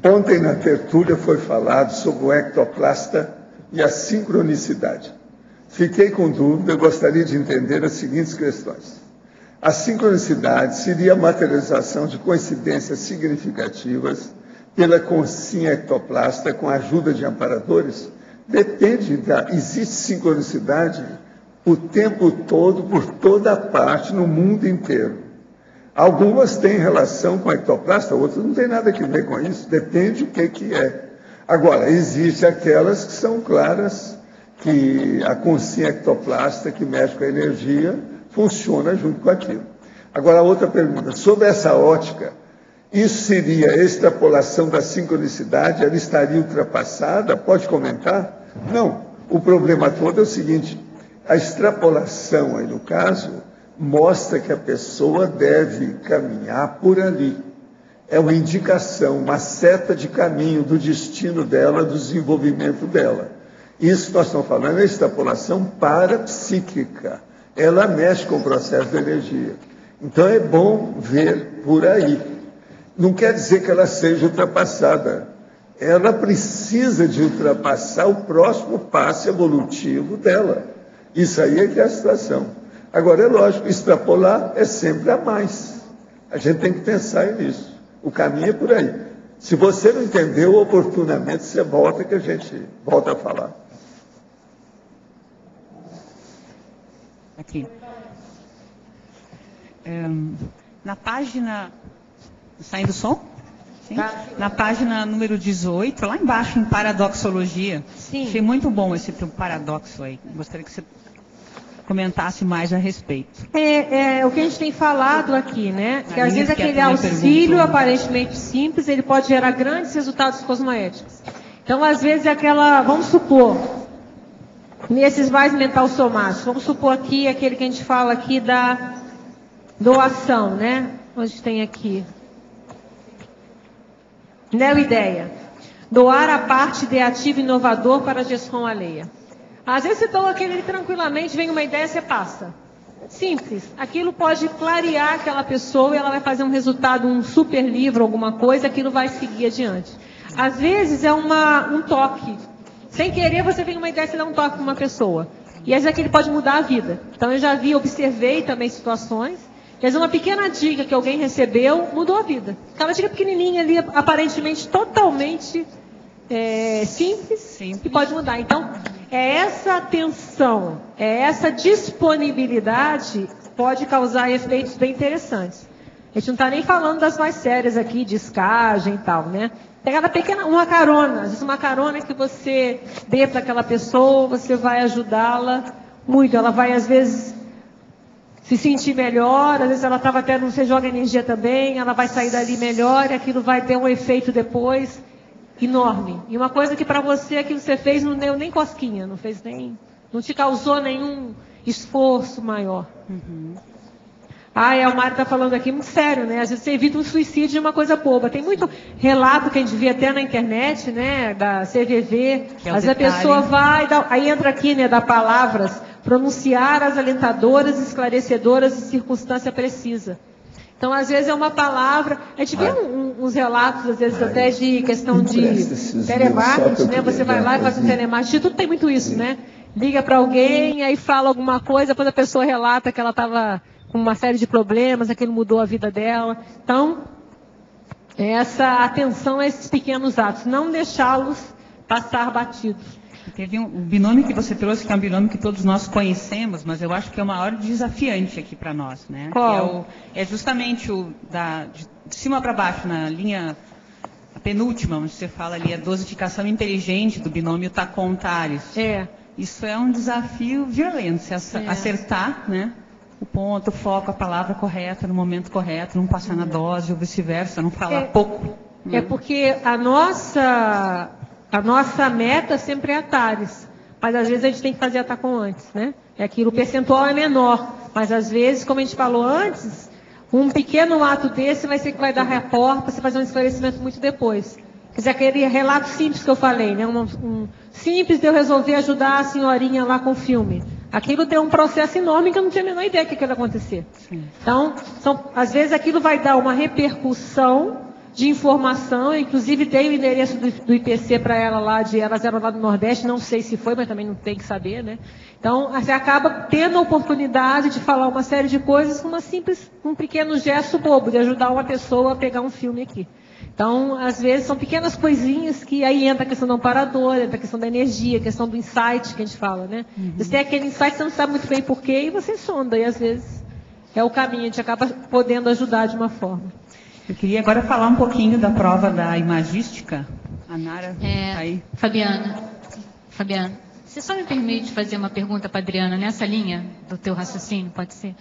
Ontem na tertúlia foi falado sobre o ectoplasta e a sincronicidade. Fiquei com dúvida, eu gostaria de entender as seguintes questões. A sincronicidade seria a materialização de coincidências significativas pela consciência ectoplasta com a ajuda de amparadores? Existe sincronicidade o tempo todo, por toda parte, no mundo inteiro. Algumas têm relação com a ectoplasta, outras não têm nada a ver com isso, depende do que é. Agora, existem aquelas que são claras, que a consciência ectoplasta, que mexe com a energia, funciona junto com aquilo. Agora, outra pergunta, sobre essa ótica, isso seria a extrapolação da sincronicidade, ela estaria ultrapassada? Pode comentar? Não, o problema todo é o seguinte, a extrapolação aí no caso, mostra que a pessoa deve caminhar por ali. É uma indicação, uma seta de caminho do destino dela, do desenvolvimento dela. Isso nós estamos falando é extrapolação parapsíquica. Ela mexe com o processo da energia. Então é bom ver por aí. Não quer dizer que ela seja ultrapassada. Ela precisa de ultrapassar o próximo passo evolutivo dela. Isso aí é que é a situação. Agora, é lógico, extrapolar é sempre a mais. A gente tem que pensar nisso. O caminho é por aí. Se você não entendeu oportunamente, você volta que a gente volta a falar. Aqui. Na página... Saindo o som? Sim. Na página número 18, lá embaixo, em paradoxologia. Sim. Achei muito bom esse teu paradoxo aí. Gostaria que você comentasse mais a respeito. O que a gente tem falado aqui, né? Que às vezes aquele auxílio aparentemente simples, ele pode gerar grandes resultados cosmoéticos. Então, às vezes, vamos supor, nesses mais mental somáticos, vamos supor aqui, aquele que a gente fala aqui da doação, né? Onde tem aqui. Neo-ideia. Doar a parte ideativo e inovador para a gestão alheia. Às vezes você doa aquele tranquilamente, vem uma ideia, você passa. Simples. Aquilo pode clarear aquela pessoa e ela vai fazer um resultado, um super livro, alguma coisa, aquilo vai seguir adiante. Às vezes é um toque. Sem querer, você vem uma ideia, você dá um toque para uma pessoa. E às vezes aquele pode mudar a vida. Então eu já observei também situações. Às vezes uma pequena dica que alguém recebeu mudou a vida. Aquela dica pequenininha ali, aparentemente totalmente simples, e pode mudar. Então, essa atenção, essa disponibilidade pode causar efeitos bem interessantes. A gente não está nem falando das mais sérias aqui, de escagem e tal, né? Pegada pequena, uma carona. Às vezes uma carona que você dê para aquela pessoa, você vai ajudá-la muito. Ela vai, às vezes, se sentir melhor. Às vezes ela estava até, você joga energia também, ela vai sair dali melhor e aquilo vai ter um efeito depois enorme. E uma coisa que para você, aquilo que você fez, não deu nem cosquinha, não te causou nenhum esforço maior. o Mário está falando aqui muito sério, né? Às vezes você evita um suicídio de uma coisa boba. Tem muito relato que a gente vê até na internet, né? Da CVV. Às vezes a pessoa vai, aí entra aqui, né? Dá palavras, pronunciar as alentadoras, esclarecedoras de circunstância precisa. Então, às vezes é uma palavra. A gente vê uns relatos, às vezes até de questão de telemarketing, né? Você vai lá e faz um telemarketing. Tudo tem muito isso, né? Liga para alguém, aí fala alguma coisa, depois a pessoa relata que ela estava com uma série de problemas, aquilo mudou a vida dela. Então, essa atenção a esses pequenos atos, não deixá-los passar batidos. Teve um binômio que você trouxe, que é um binômio que todos nós conhecemos, mas eu acho que é o maior desafiante aqui para nós, né? Qual? Que é justamente o de cima para baixo, na linha a penúltima, onde você fala ali a dosificação inteligente do binômio Tacon-Tales. Isso é um desafio violento, se acertar, né? O ponto, o foco, a palavra correta, no momento correto, não passar na dose ou vice-versa, não falar pouco. É porque a nossa meta sempre é a Tales, mas às vezes a gente tem que fazer a Tacon antes, né? É aquilo, o percentual é menor, mas às vezes, como a gente falou antes, um pequeno ato desse vai ser que vai dar rapport para você fazer um esclarecimento muito depois. Quer dizer, aquele relato simples que eu falei, né? Um simples de eu resolver ajudar a senhorinha lá com o filme. Aquilo deu um processo enorme que eu não tinha a menor ideia do que ia acontecer. Então, às vezes aquilo vai dar uma repercussão de informação. Eu, inclusive, dei o endereço do IPC para ela lá, elas eram lá do Nordeste, não sei se foi, mas também não tem que saber, né? Então, você acaba tendo a oportunidade de falar uma série de coisas com um pequeno gesto bobo, de ajudar uma pessoa a pegar um filme aqui. Então, às vezes, são pequenas coisinhas que aí entra a questão do amparador, entra a questão da energia, a questão do insight que a gente fala, né? Você tem aquele insight, você não sabe muito bem porquê, e você sonda, e às vezes é o caminho, a gente acaba podendo ajudar de uma forma. Eu queria agora falar um pouquinho da prova da imagística. A Nara aí. Fabiana, você só me permite fazer uma pergunta para a Adriana nessa linha do teu raciocínio, pode ser?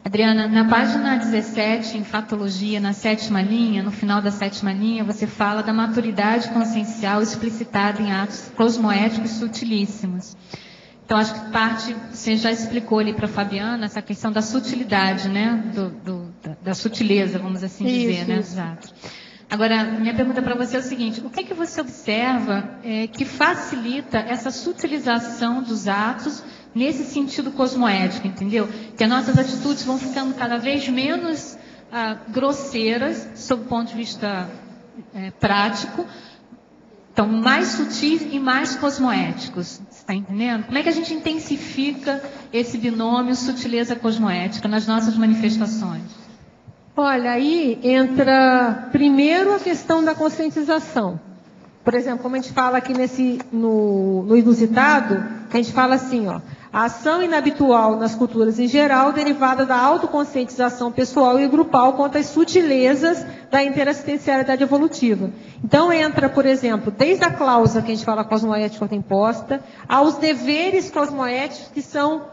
Adriana, na página 17, em Fatologia, na 7ª linha, no final da 7ª linha, você fala da maturidade consciencial explicitada em atos cosmoéticos sutilíssimos. Então, acho que você já explicou ali para a Fabiana essa questão da sutilidade, né? Da sutileza, vamos assim dizer, né? Exato. Agora, minha pergunta para você é o seguinte: o que é que você observa que facilita essa sutilização dos atos nesse sentido cosmoético, entendeu? Que as nossas atitudes vão ficando cada vez menos grosseiras, sob o ponto de vista prático, então mais sutis e mais cosmoéticos. Você está entendendo? Como é que a gente intensifica esse binômio sutileza cosmoética nas nossas manifestações? Olha, aí entra primeiro a questão da conscientização. Por exemplo, como a gente fala aqui no inusitado, a gente fala assim, ó, a ação inabitual nas culturas em geral, derivada da autoconscientização pessoal e grupal quanto às sutilezas da interassistencialidade evolutiva. Então entra, por exemplo, desde a cláusula que a gente fala cosmoética imposta, aos deveres cosmoéticos que são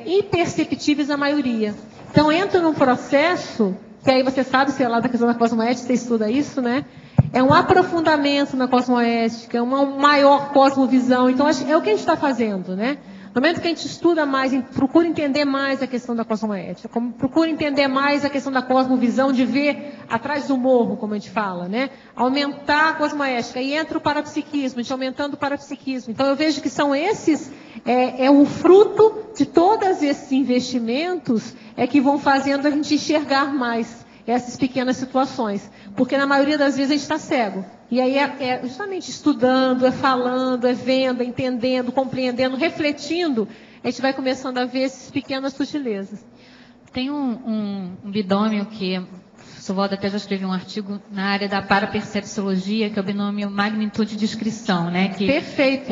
imperceptíveis à maioria. Então entra num processo, que aí você sabe, sei lá, da questão da cosmoética, você estuda isso, né? É um aprofundamento na cosmoética, é uma maior cosmovisão. Então, é o que a gente está fazendo, né? No momento que a gente estuda mais, procura entender mais a questão da cosmoética, procura entender mais a questão da cosmovisão, de ver atrás do morro, como a gente fala, né? Aumentar a cosmoética. E entra o parapsiquismo, a gente aumentando o parapsiquismo. Então, eu vejo que são esses, o fruto de todos esses investimentos que vão fazendo a gente enxergar mais essas pequenas situações. Porque na maioria das vezes a gente está cego. E aí é justamente estudando, falando, vendo, entendendo, compreendendo, refletindo, a gente vai começando a ver essas pequenas sutilezas. Tem um binômio que o Sovaldo até já escreveu um artigo na área da parapercepciologia, que é o binômio magnitude-descrição, né? Que perfeito.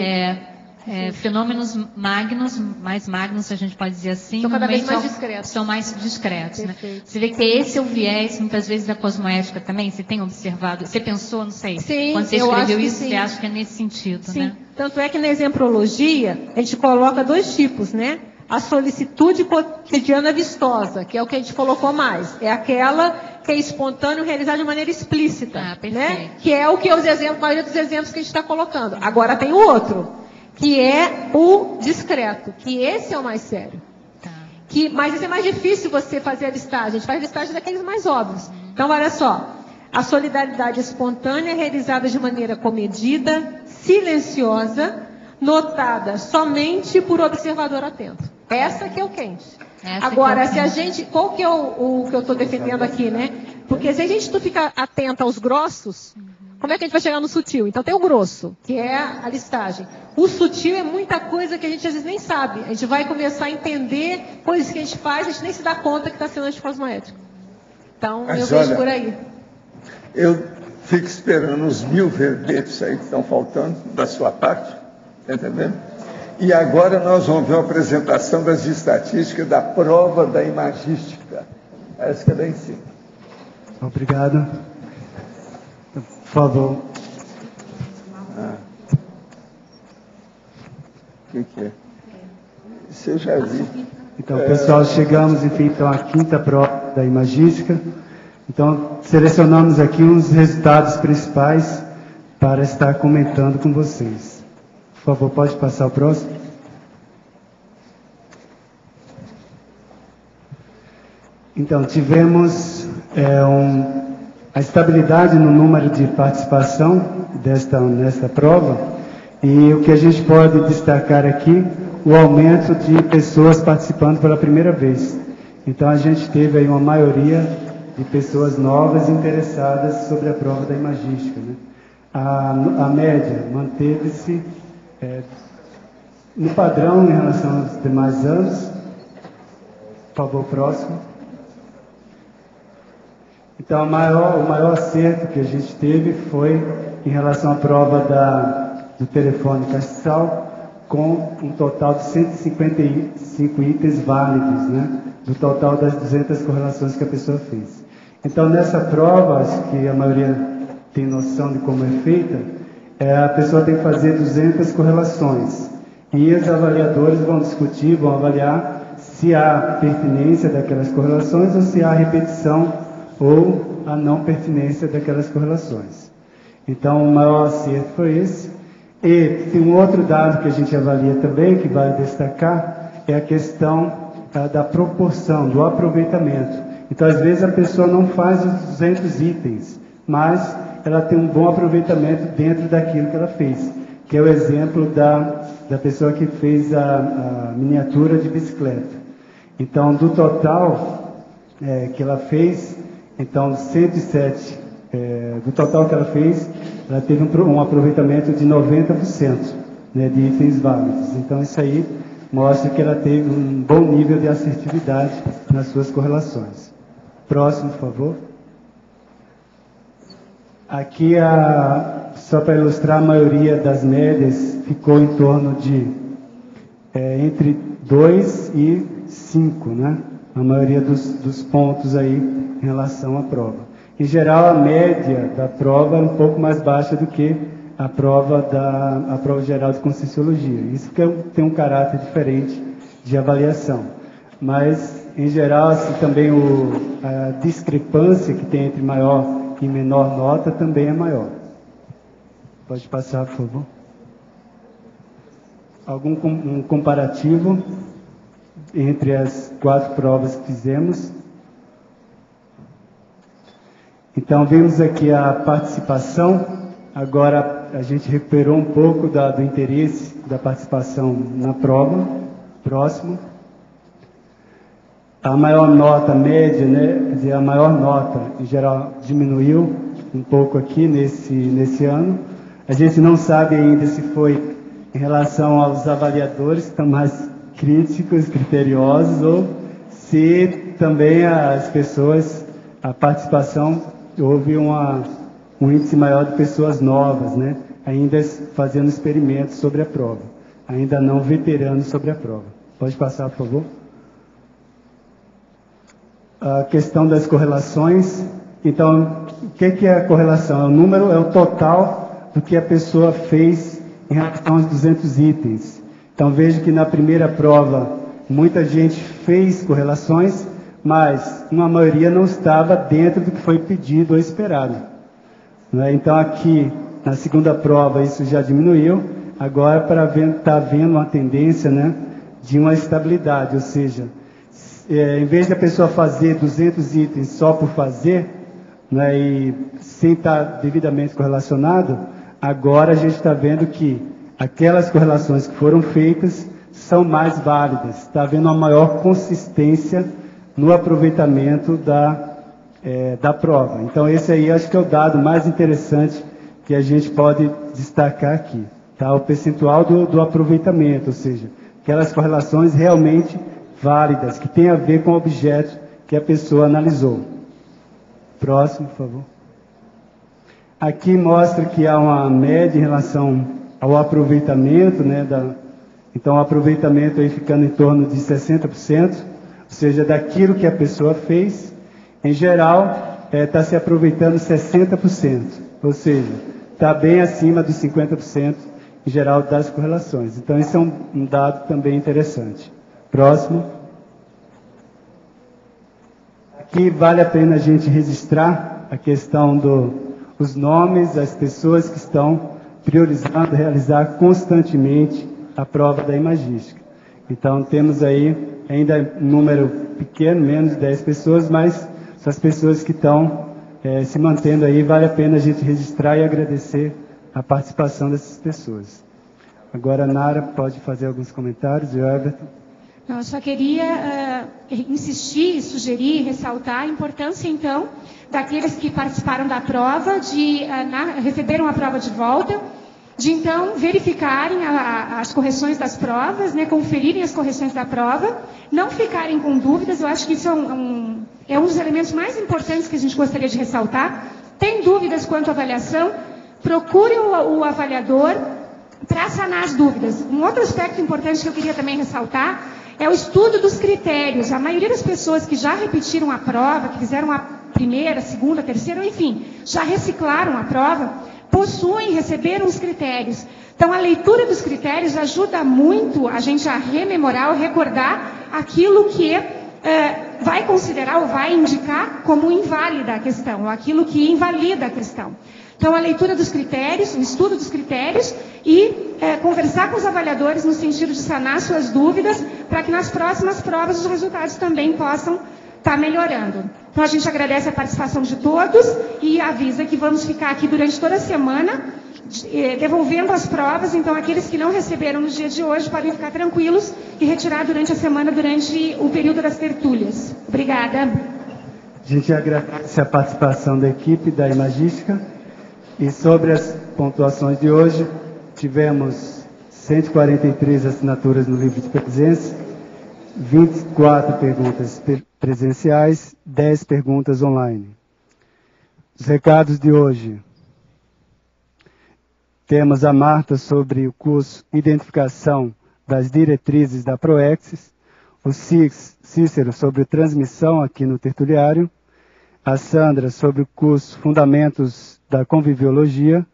Fenômenos mais magnos, a gente pode dizer assim, são cada vez mais discretos. São mais discretos, né? Você vê que esse é o viés, muitas vezes, da cosmoética também. Você tem observado? Você pensou, não sei, sim, quando você escreveu isso, sim. você acha que é nesse sentido, sim. Né? Tanto é que na exemplologia, a gente coloca 2 tipos, né? A solicitude cotidiana vistosa, que é o que a gente colocou mais. É aquela que é espontâneo, realizada de maneira explícita, né? Que é o que a maioria dos exemplos que a gente está colocando. Agora tem o outro, que é o discreto, que esse é o mais sério. Mas isso é mais difícil você fazer a listagem. A gente faz a listagem daqueles mais óbvios. Então, olha só. A solidariedade espontânea é realizada de maneira comedida, silenciosa, notada somente por observador atento. Essa que é o quente. Agora, se a gente... Qual que é o que eu estou defendendo aqui, né? Porque se a gente não ficar atento aos grossos, como é que a gente vai chegar no sutil? Então tem o grosso, que é a listagem. O sutil é muita coisa que a gente às vezes nem sabe. A gente vai começar a entender coisas que a gente faz, a gente nem se dá conta que está sendo anticosmoético. Então, eu vejo por aí. Eu fico esperando os 1000 verbetes aí que estão faltando da sua parte, tá entendendo? E agora nós vamos ver uma apresentação das estatísticas da prova da imagística. Essa que é daí em cima. Obrigado. Por favor. O que é? Isso eu já vi. Então, pessoal, chegamos, enfim, então, à 5ª prova da imagística. Então, selecionamos aqui uns resultados principais para estar comentando com vocês. Por favor, pode passar o próximo. Então, tivemos a estabilidade no número de participação nesta prova, e o que a gente pode destacar aqui, o aumento de pessoas participando pela primeira vez. Então, a gente teve aí uma maioria de pessoas novas interessadas sobre a prova da imagística, né? A média manteve-se no padrão em relação aos demais anos. Por favor, próximo. Então, o maior acerto que a gente teve foi em relação à prova do telefone castiçal, com um total de 155 itens válidos, né? Do total das 200 correlações que a pessoa fez. Então, nessa prova, acho que a maioria tem noção de como é feita, a pessoa tem que fazer 200 correlações. E os avaliadores vão discutir, vão avaliar se há pertinência daquelas correlações ou se há repetição ou a não pertinência daquelas correlações. Então, o maior acerto foi esse. E tem um outro dado que a gente avalia também, que vale destacar, é a questão da proporção, do aproveitamento. Então, às vezes, a pessoa não faz os 200 itens, mas ela tem um bom aproveitamento dentro daquilo que ela fez, que é o exemplo da pessoa que fez a miniatura de bicicleta. Então, do total que ela fez, então, 107, do total que ela fez, ela teve um aproveitamento de 90%, né, de itens válidos. Então, isso aí mostra que ela teve um bom nível de assertividade nas suas correlações. Próximo, por favor. Aqui, só para ilustrar, a maioria das médias ficou em torno de entre 2 e 5, né? A maioria dos pontos aí em relação à prova. Em geral, a média da prova é um pouco mais baixa do que a prova geral de Conscienciologia. Isso que tem um caráter diferente de avaliação. Mas, em geral, assim, também a discrepância que tem entre maior e menor nota também é maior. Pode passar, por favor. Um comparativo entre as 4 provas que fizemos. Então, vimos aqui a participação. Agora, a gente recuperou um pouco do interesse da participação na prova. Próximo. A maior nota média, né, quer dizer, a maior nota, em geral, diminuiu um pouco aqui nesse ano. A gente não sabe ainda se foi em relação aos avaliadores, que estão mais críticos, criteriosos, ou se também as pessoas, a participação, houve um índice maior de pessoas novas, né, ainda fazendo experimentos sobre a prova, ainda não veteranos sobre a prova. Pode passar, por favor. A questão das correlações. Então, o que é a correlação? O número é o total do que a pessoa fez em relação aos 200 itens. Então, veja que na primeira prova, muita gente fez correlações, mas uma maioria não estava dentro do que foi pedido ou esperado. Então, aqui, na segunda prova, isso já diminuiu. Agora, está havendo uma tendência, né, de uma estabilidade, ou seja, em vez da pessoa fazer 200 itens só por fazer, né, e sem estar devidamente correlacionado, agora a gente está vendo que aquelas correlações que foram feitas são mais válidas. Está havendo uma maior consistência no aproveitamento da prova. Então, esse aí acho que é o dado mais interessante que a gente pode destacar aqui. Tá? O percentual do aproveitamento, ou seja, aquelas correlações realmente válidas, que tem a ver com o objeto que a pessoa analisou. Próximo, por favor. Aqui mostra que há uma média em relação ao aproveitamento, né, então o aproveitamento aí ficando em torno de 60%, ou seja, daquilo que a pessoa fez, em geral, está se aproveitando 60%, ou seja, está bem acima dos 50% em geral das correlações. Então, esse é um dado também interessante. Próximo. Aqui vale a pena a gente registrar a questão dos nomes das pessoas que estão priorizando realizar constantemente a prova da imagística. Então, temos aí ainda um número pequeno, menos de 10 pessoas, mas são as pessoas que estão se mantendo aí. Vale a pena a gente registrar e agradecer a participação dessas pessoas. Agora, a Nara pode fazer alguns comentários, e o Everton. Eu só queria insistir, sugerir, ressaltar a importância, então, daqueles que participaram da prova, de receberam a prova de volta, de, então, verificarem as correções das provas, né, conferirem as correções da prova, não ficarem com dúvidas. Eu acho que isso é um dos elementos mais importantes que a gente gostaria de ressaltar. Tem dúvidas quanto à avaliação? Procure o avaliador para sanar as dúvidas. Um outro aspecto importante que eu queria também ressaltar é o estudo dos critérios. A maioria das pessoas que já repetiram a prova, que fizeram a primeira, segunda, terceira, enfim, já reciclaram a prova, receberam os critérios. Então, a leitura dos critérios ajuda muito a gente a rememorar ou recordar aquilo que vai considerar ou vai indicar como inválida a questão, ou aquilo que invalida a questão. Então, a leitura dos critérios, o estudo dos critérios e conversar com os avaliadores no sentido de sanar suas dúvidas, para que nas próximas provas os resultados também possam estar melhorando. Então, a gente agradece a participação de todos e avisa que vamos ficar aqui durante toda a semana devolvendo as provas. Então, aqueles que não receberam no dia de hoje podem ficar tranquilos e retirar durante a semana, durante o período das tertúlias. Obrigada. A gente agradece a participação da equipe da Imagística. E sobre as pontuações de hoje, tivemos 143 assinaturas no livro de presença, 24 perguntas presenciais, 10 perguntas online. Os recados de hoje. Temos a Marta sobre o curso Identificação das Diretrizes da Proexis, o Cícero sobre transmissão aqui no tertuliário, a Sandra sobre o curso Fundamentos da Conviviologia,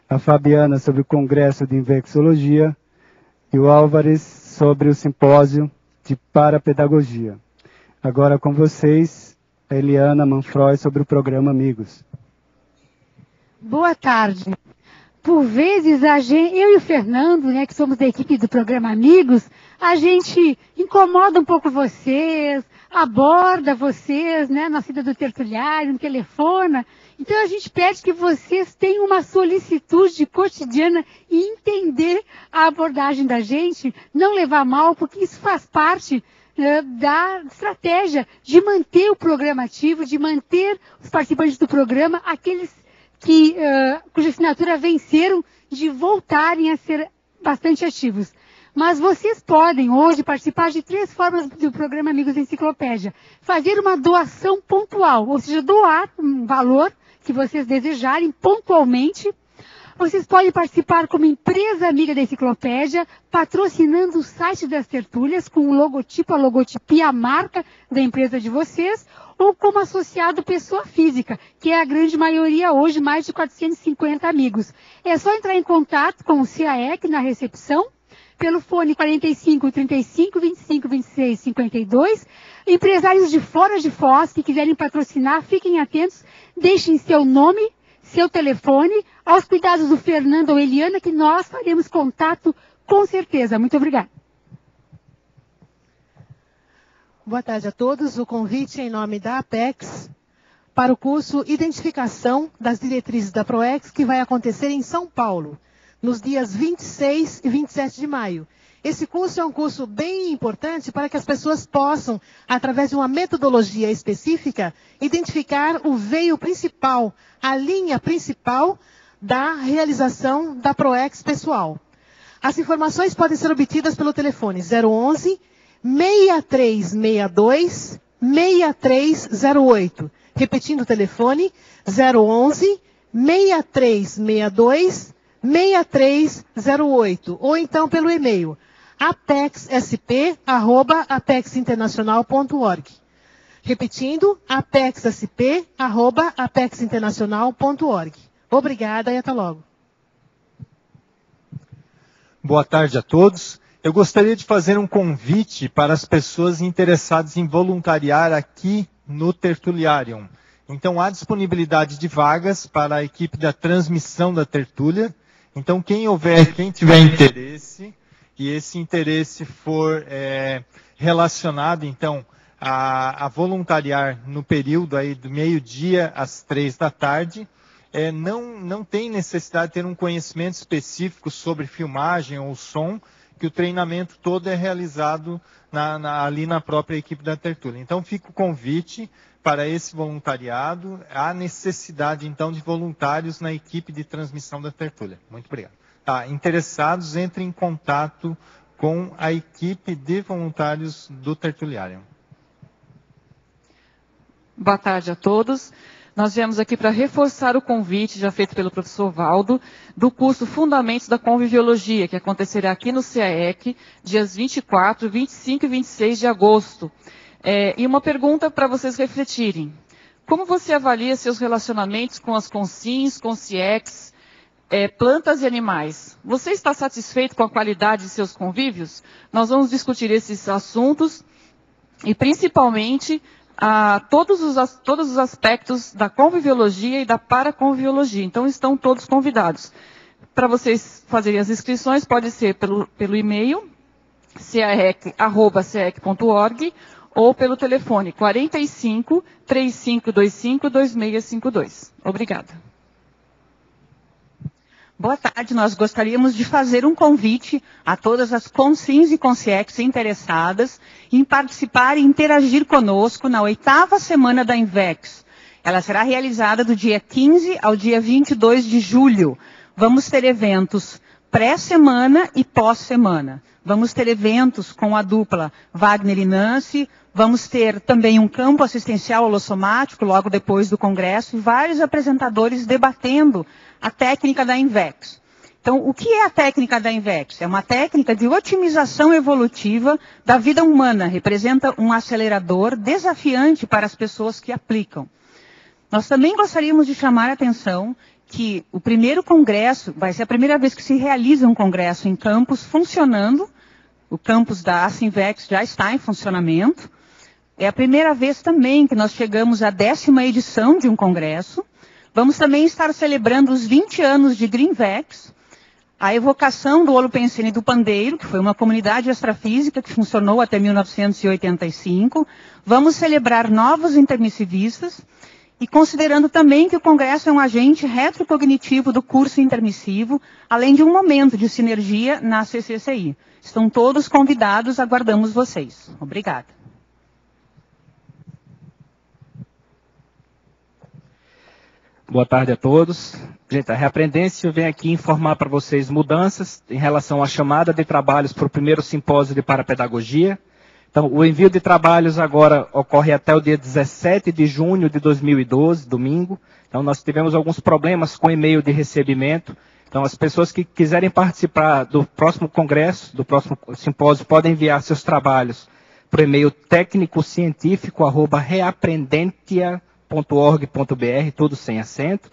a Fabiana sobre o Congresso de Infecciologia e o Álvares sobre o Simpósio de Parapedagogia. Agora com vocês, a Eliana Manfroy sobre o programa Amigos. Boa tarde. Por vezes, eu e o Fernando, né, que somos da equipe do programa Amigos, a gente incomoda um pouco vocês, aborda vocês, né, na saída do tertuliário, no telefone. Então, a gente pede que vocês tenham uma solicitude cotidiana e entender a abordagem da gente, não levar mal, porque isso faz parte da estratégia de manter o programa ativo, de manter os participantes do programa, aqueles cuja assinatura venceram, de voltarem a ser bastante ativos. Mas vocês podem hoje participar de 3 formas do programa Amigos Enciclopédia. Fazer uma doação pontual, ou seja, doar um valor que vocês desejarem pontualmente. Vocês podem participar como empresa amiga da Enciclopédia, patrocinando o site das tertúlias com o logotipo, a logotipia, a marca da empresa de vocês, ou como associado pessoa física, que é a grande maioria hoje, mais de 450 amigos. É só entrar em contato com o CAEC na recepção, pelo fone 45 35 25 26 52. Empresários de fora de Foz que quiserem patrocinar, fiquem atentos, deixem seu nome, seu telefone, aos cuidados do Fernando ou Eliana, que nós faremos contato com certeza. Muito obrigada. Boa tarde a todos. O convite em nome da Apex para o curso Identificação das Diretrizes da PROEX, que vai acontecer em São Paulo, nos dias 26 e 27 de maio. Esse curso é um curso bem importante para que as pessoas possam, através de uma metodologia específica, identificar o veio principal, a linha principal da realização da PROEX pessoal. As informações podem ser obtidas pelo telefone 011 6362 6308. Repetindo o telefone, 011 6362 6308. Ou então pelo e-mail apexsp@apexinternacional.org. Repetindo, apexsp@apexinternacional.org. Obrigada e até logo. Boa tarde a todos. Eu gostaria de fazer um convite para as pessoas interessadas em voluntariar aqui no Tertuliarium. Então, há disponibilidade de vagas para a equipe da transmissão da tertúlia. Então, quem tiver interesse, e esse interesse for relacionado, então, a voluntariar no período aí do meio-dia às 3 da tarde, não tem necessidade de ter um conhecimento específico sobre filmagem ou som, que o treinamento todo é realizado ali na própria equipe da tertúlia. Então, fica o convite para esse voluntariado. Há necessidade, então, de voluntários na equipe de transmissão da tertúlia. Muito obrigado. Interessados, entrem em contato com a equipe de voluntários do Tertuliário. Boa tarde a todos. Nós viemos aqui para reforçar o convite já feito pelo professor Valdo do curso Fundamentos da Conviviologia, que acontecerá aqui no CAEC, dias 24, 25 e 26 de agosto. E uma pergunta para vocês refletirem. Como você avalia seus relacionamentos com as consins, consciex, plantas e animais? Você está satisfeito com a qualidade de seus convívios? Nós vamos discutir esses assuntos e principalmente todos os aspectos da conviviologia e da paraconviviologia. Então, estão todos convidados. Para vocês fazerem as inscrições, pode ser pelo e-mail, caec@caec.org, ou pelo telefone 45 3525 2652. Obrigada. Boa tarde, nós gostaríamos de fazer um convite a todas as consins e consciex interessadas em participar e interagir conosco na 8ª semana da INVEX. Ela será realizada do dia 15 ao dia 22 de julho. Vamos ter eventos pré-semana e pós-semana. Vamos ter eventos com a dupla Wagner e Nancy, vamos ter também um campo assistencial holossomático logo depois do congresso e vários apresentadores debatendo a técnica da INVEX. Então, o que é a técnica da INVEX? É uma técnica de otimização evolutiva da vida humana, representa um acelerador desafiante para as pessoas que aplicam. Nós também gostaríamos de chamar a atenção que o primeiro congresso, vai ser a primeira vez que se realiza um congresso em campus funcionando, o campus da ACINVEX já está em funcionamento, é a primeira vez também que nós chegamos à 10ª edição de um congresso. Vamos também estar celebrando os 20 anos de Greenvex, a evocação do Holopensene do Pandeiro, que foi uma comunidade astrafísica que funcionou até 1985. Vamos celebrar novos intermissivistas e considerando também que o congresso é um agente retrocognitivo do curso intermissivo, além de um momento de sinergia na CCCI. Estão todos convidados, aguardamos vocês. Obrigada. Boa tarde a todos. Gente, a Reaprendência vem aqui informar para vocês mudanças em relação à chamada de trabalhos para o primeiro simpósio de parapedagogia. Então, o envio de trabalhos agora ocorre até o dia 17 de junho de 2012, domingo. Então, nós tivemos alguns problemas com e-mail de recebimento. Então, as pessoas que quiserem participar do próximo congresso, do próximo simpósio, podem enviar seus trabalhos para o e-mail técnicocientifico@reaprendentia.org.br, tudo sem acento,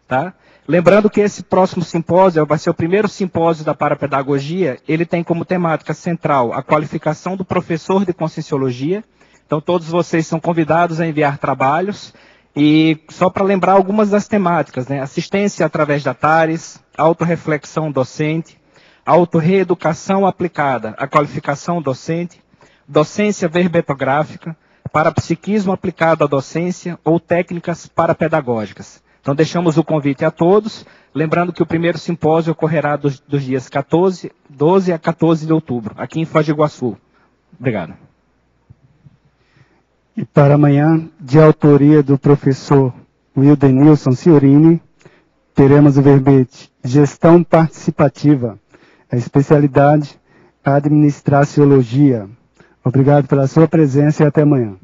tá? Lembrando que esse próximo simpósio vai ser o primeiro simpósio da parapedagogia. Ele tem como temática central a qualificação do professor de conscienciologia. Então, todos vocês são convidados a enviar trabalhos. E só para lembrar algumas das temáticas, né? Assistência através da TARES, autorreflexão docente, autorreeducação aplicada à qualificação docente, docência verbetográfica, parapsiquismo aplicado à docência ou técnicas parapedagógicas. Então, deixamos o convite a todos, lembrando que o primeiro simpósio ocorrerá dos dias 12 a 14 de outubro, aqui em Foz do Iguaçu. Obrigado. E para amanhã, de autoria do professor Wildenilson Ciorini, teremos o verbete Gestão Participativa, a especialidade Administraciologia. Obrigado pela sua presença e até amanhã.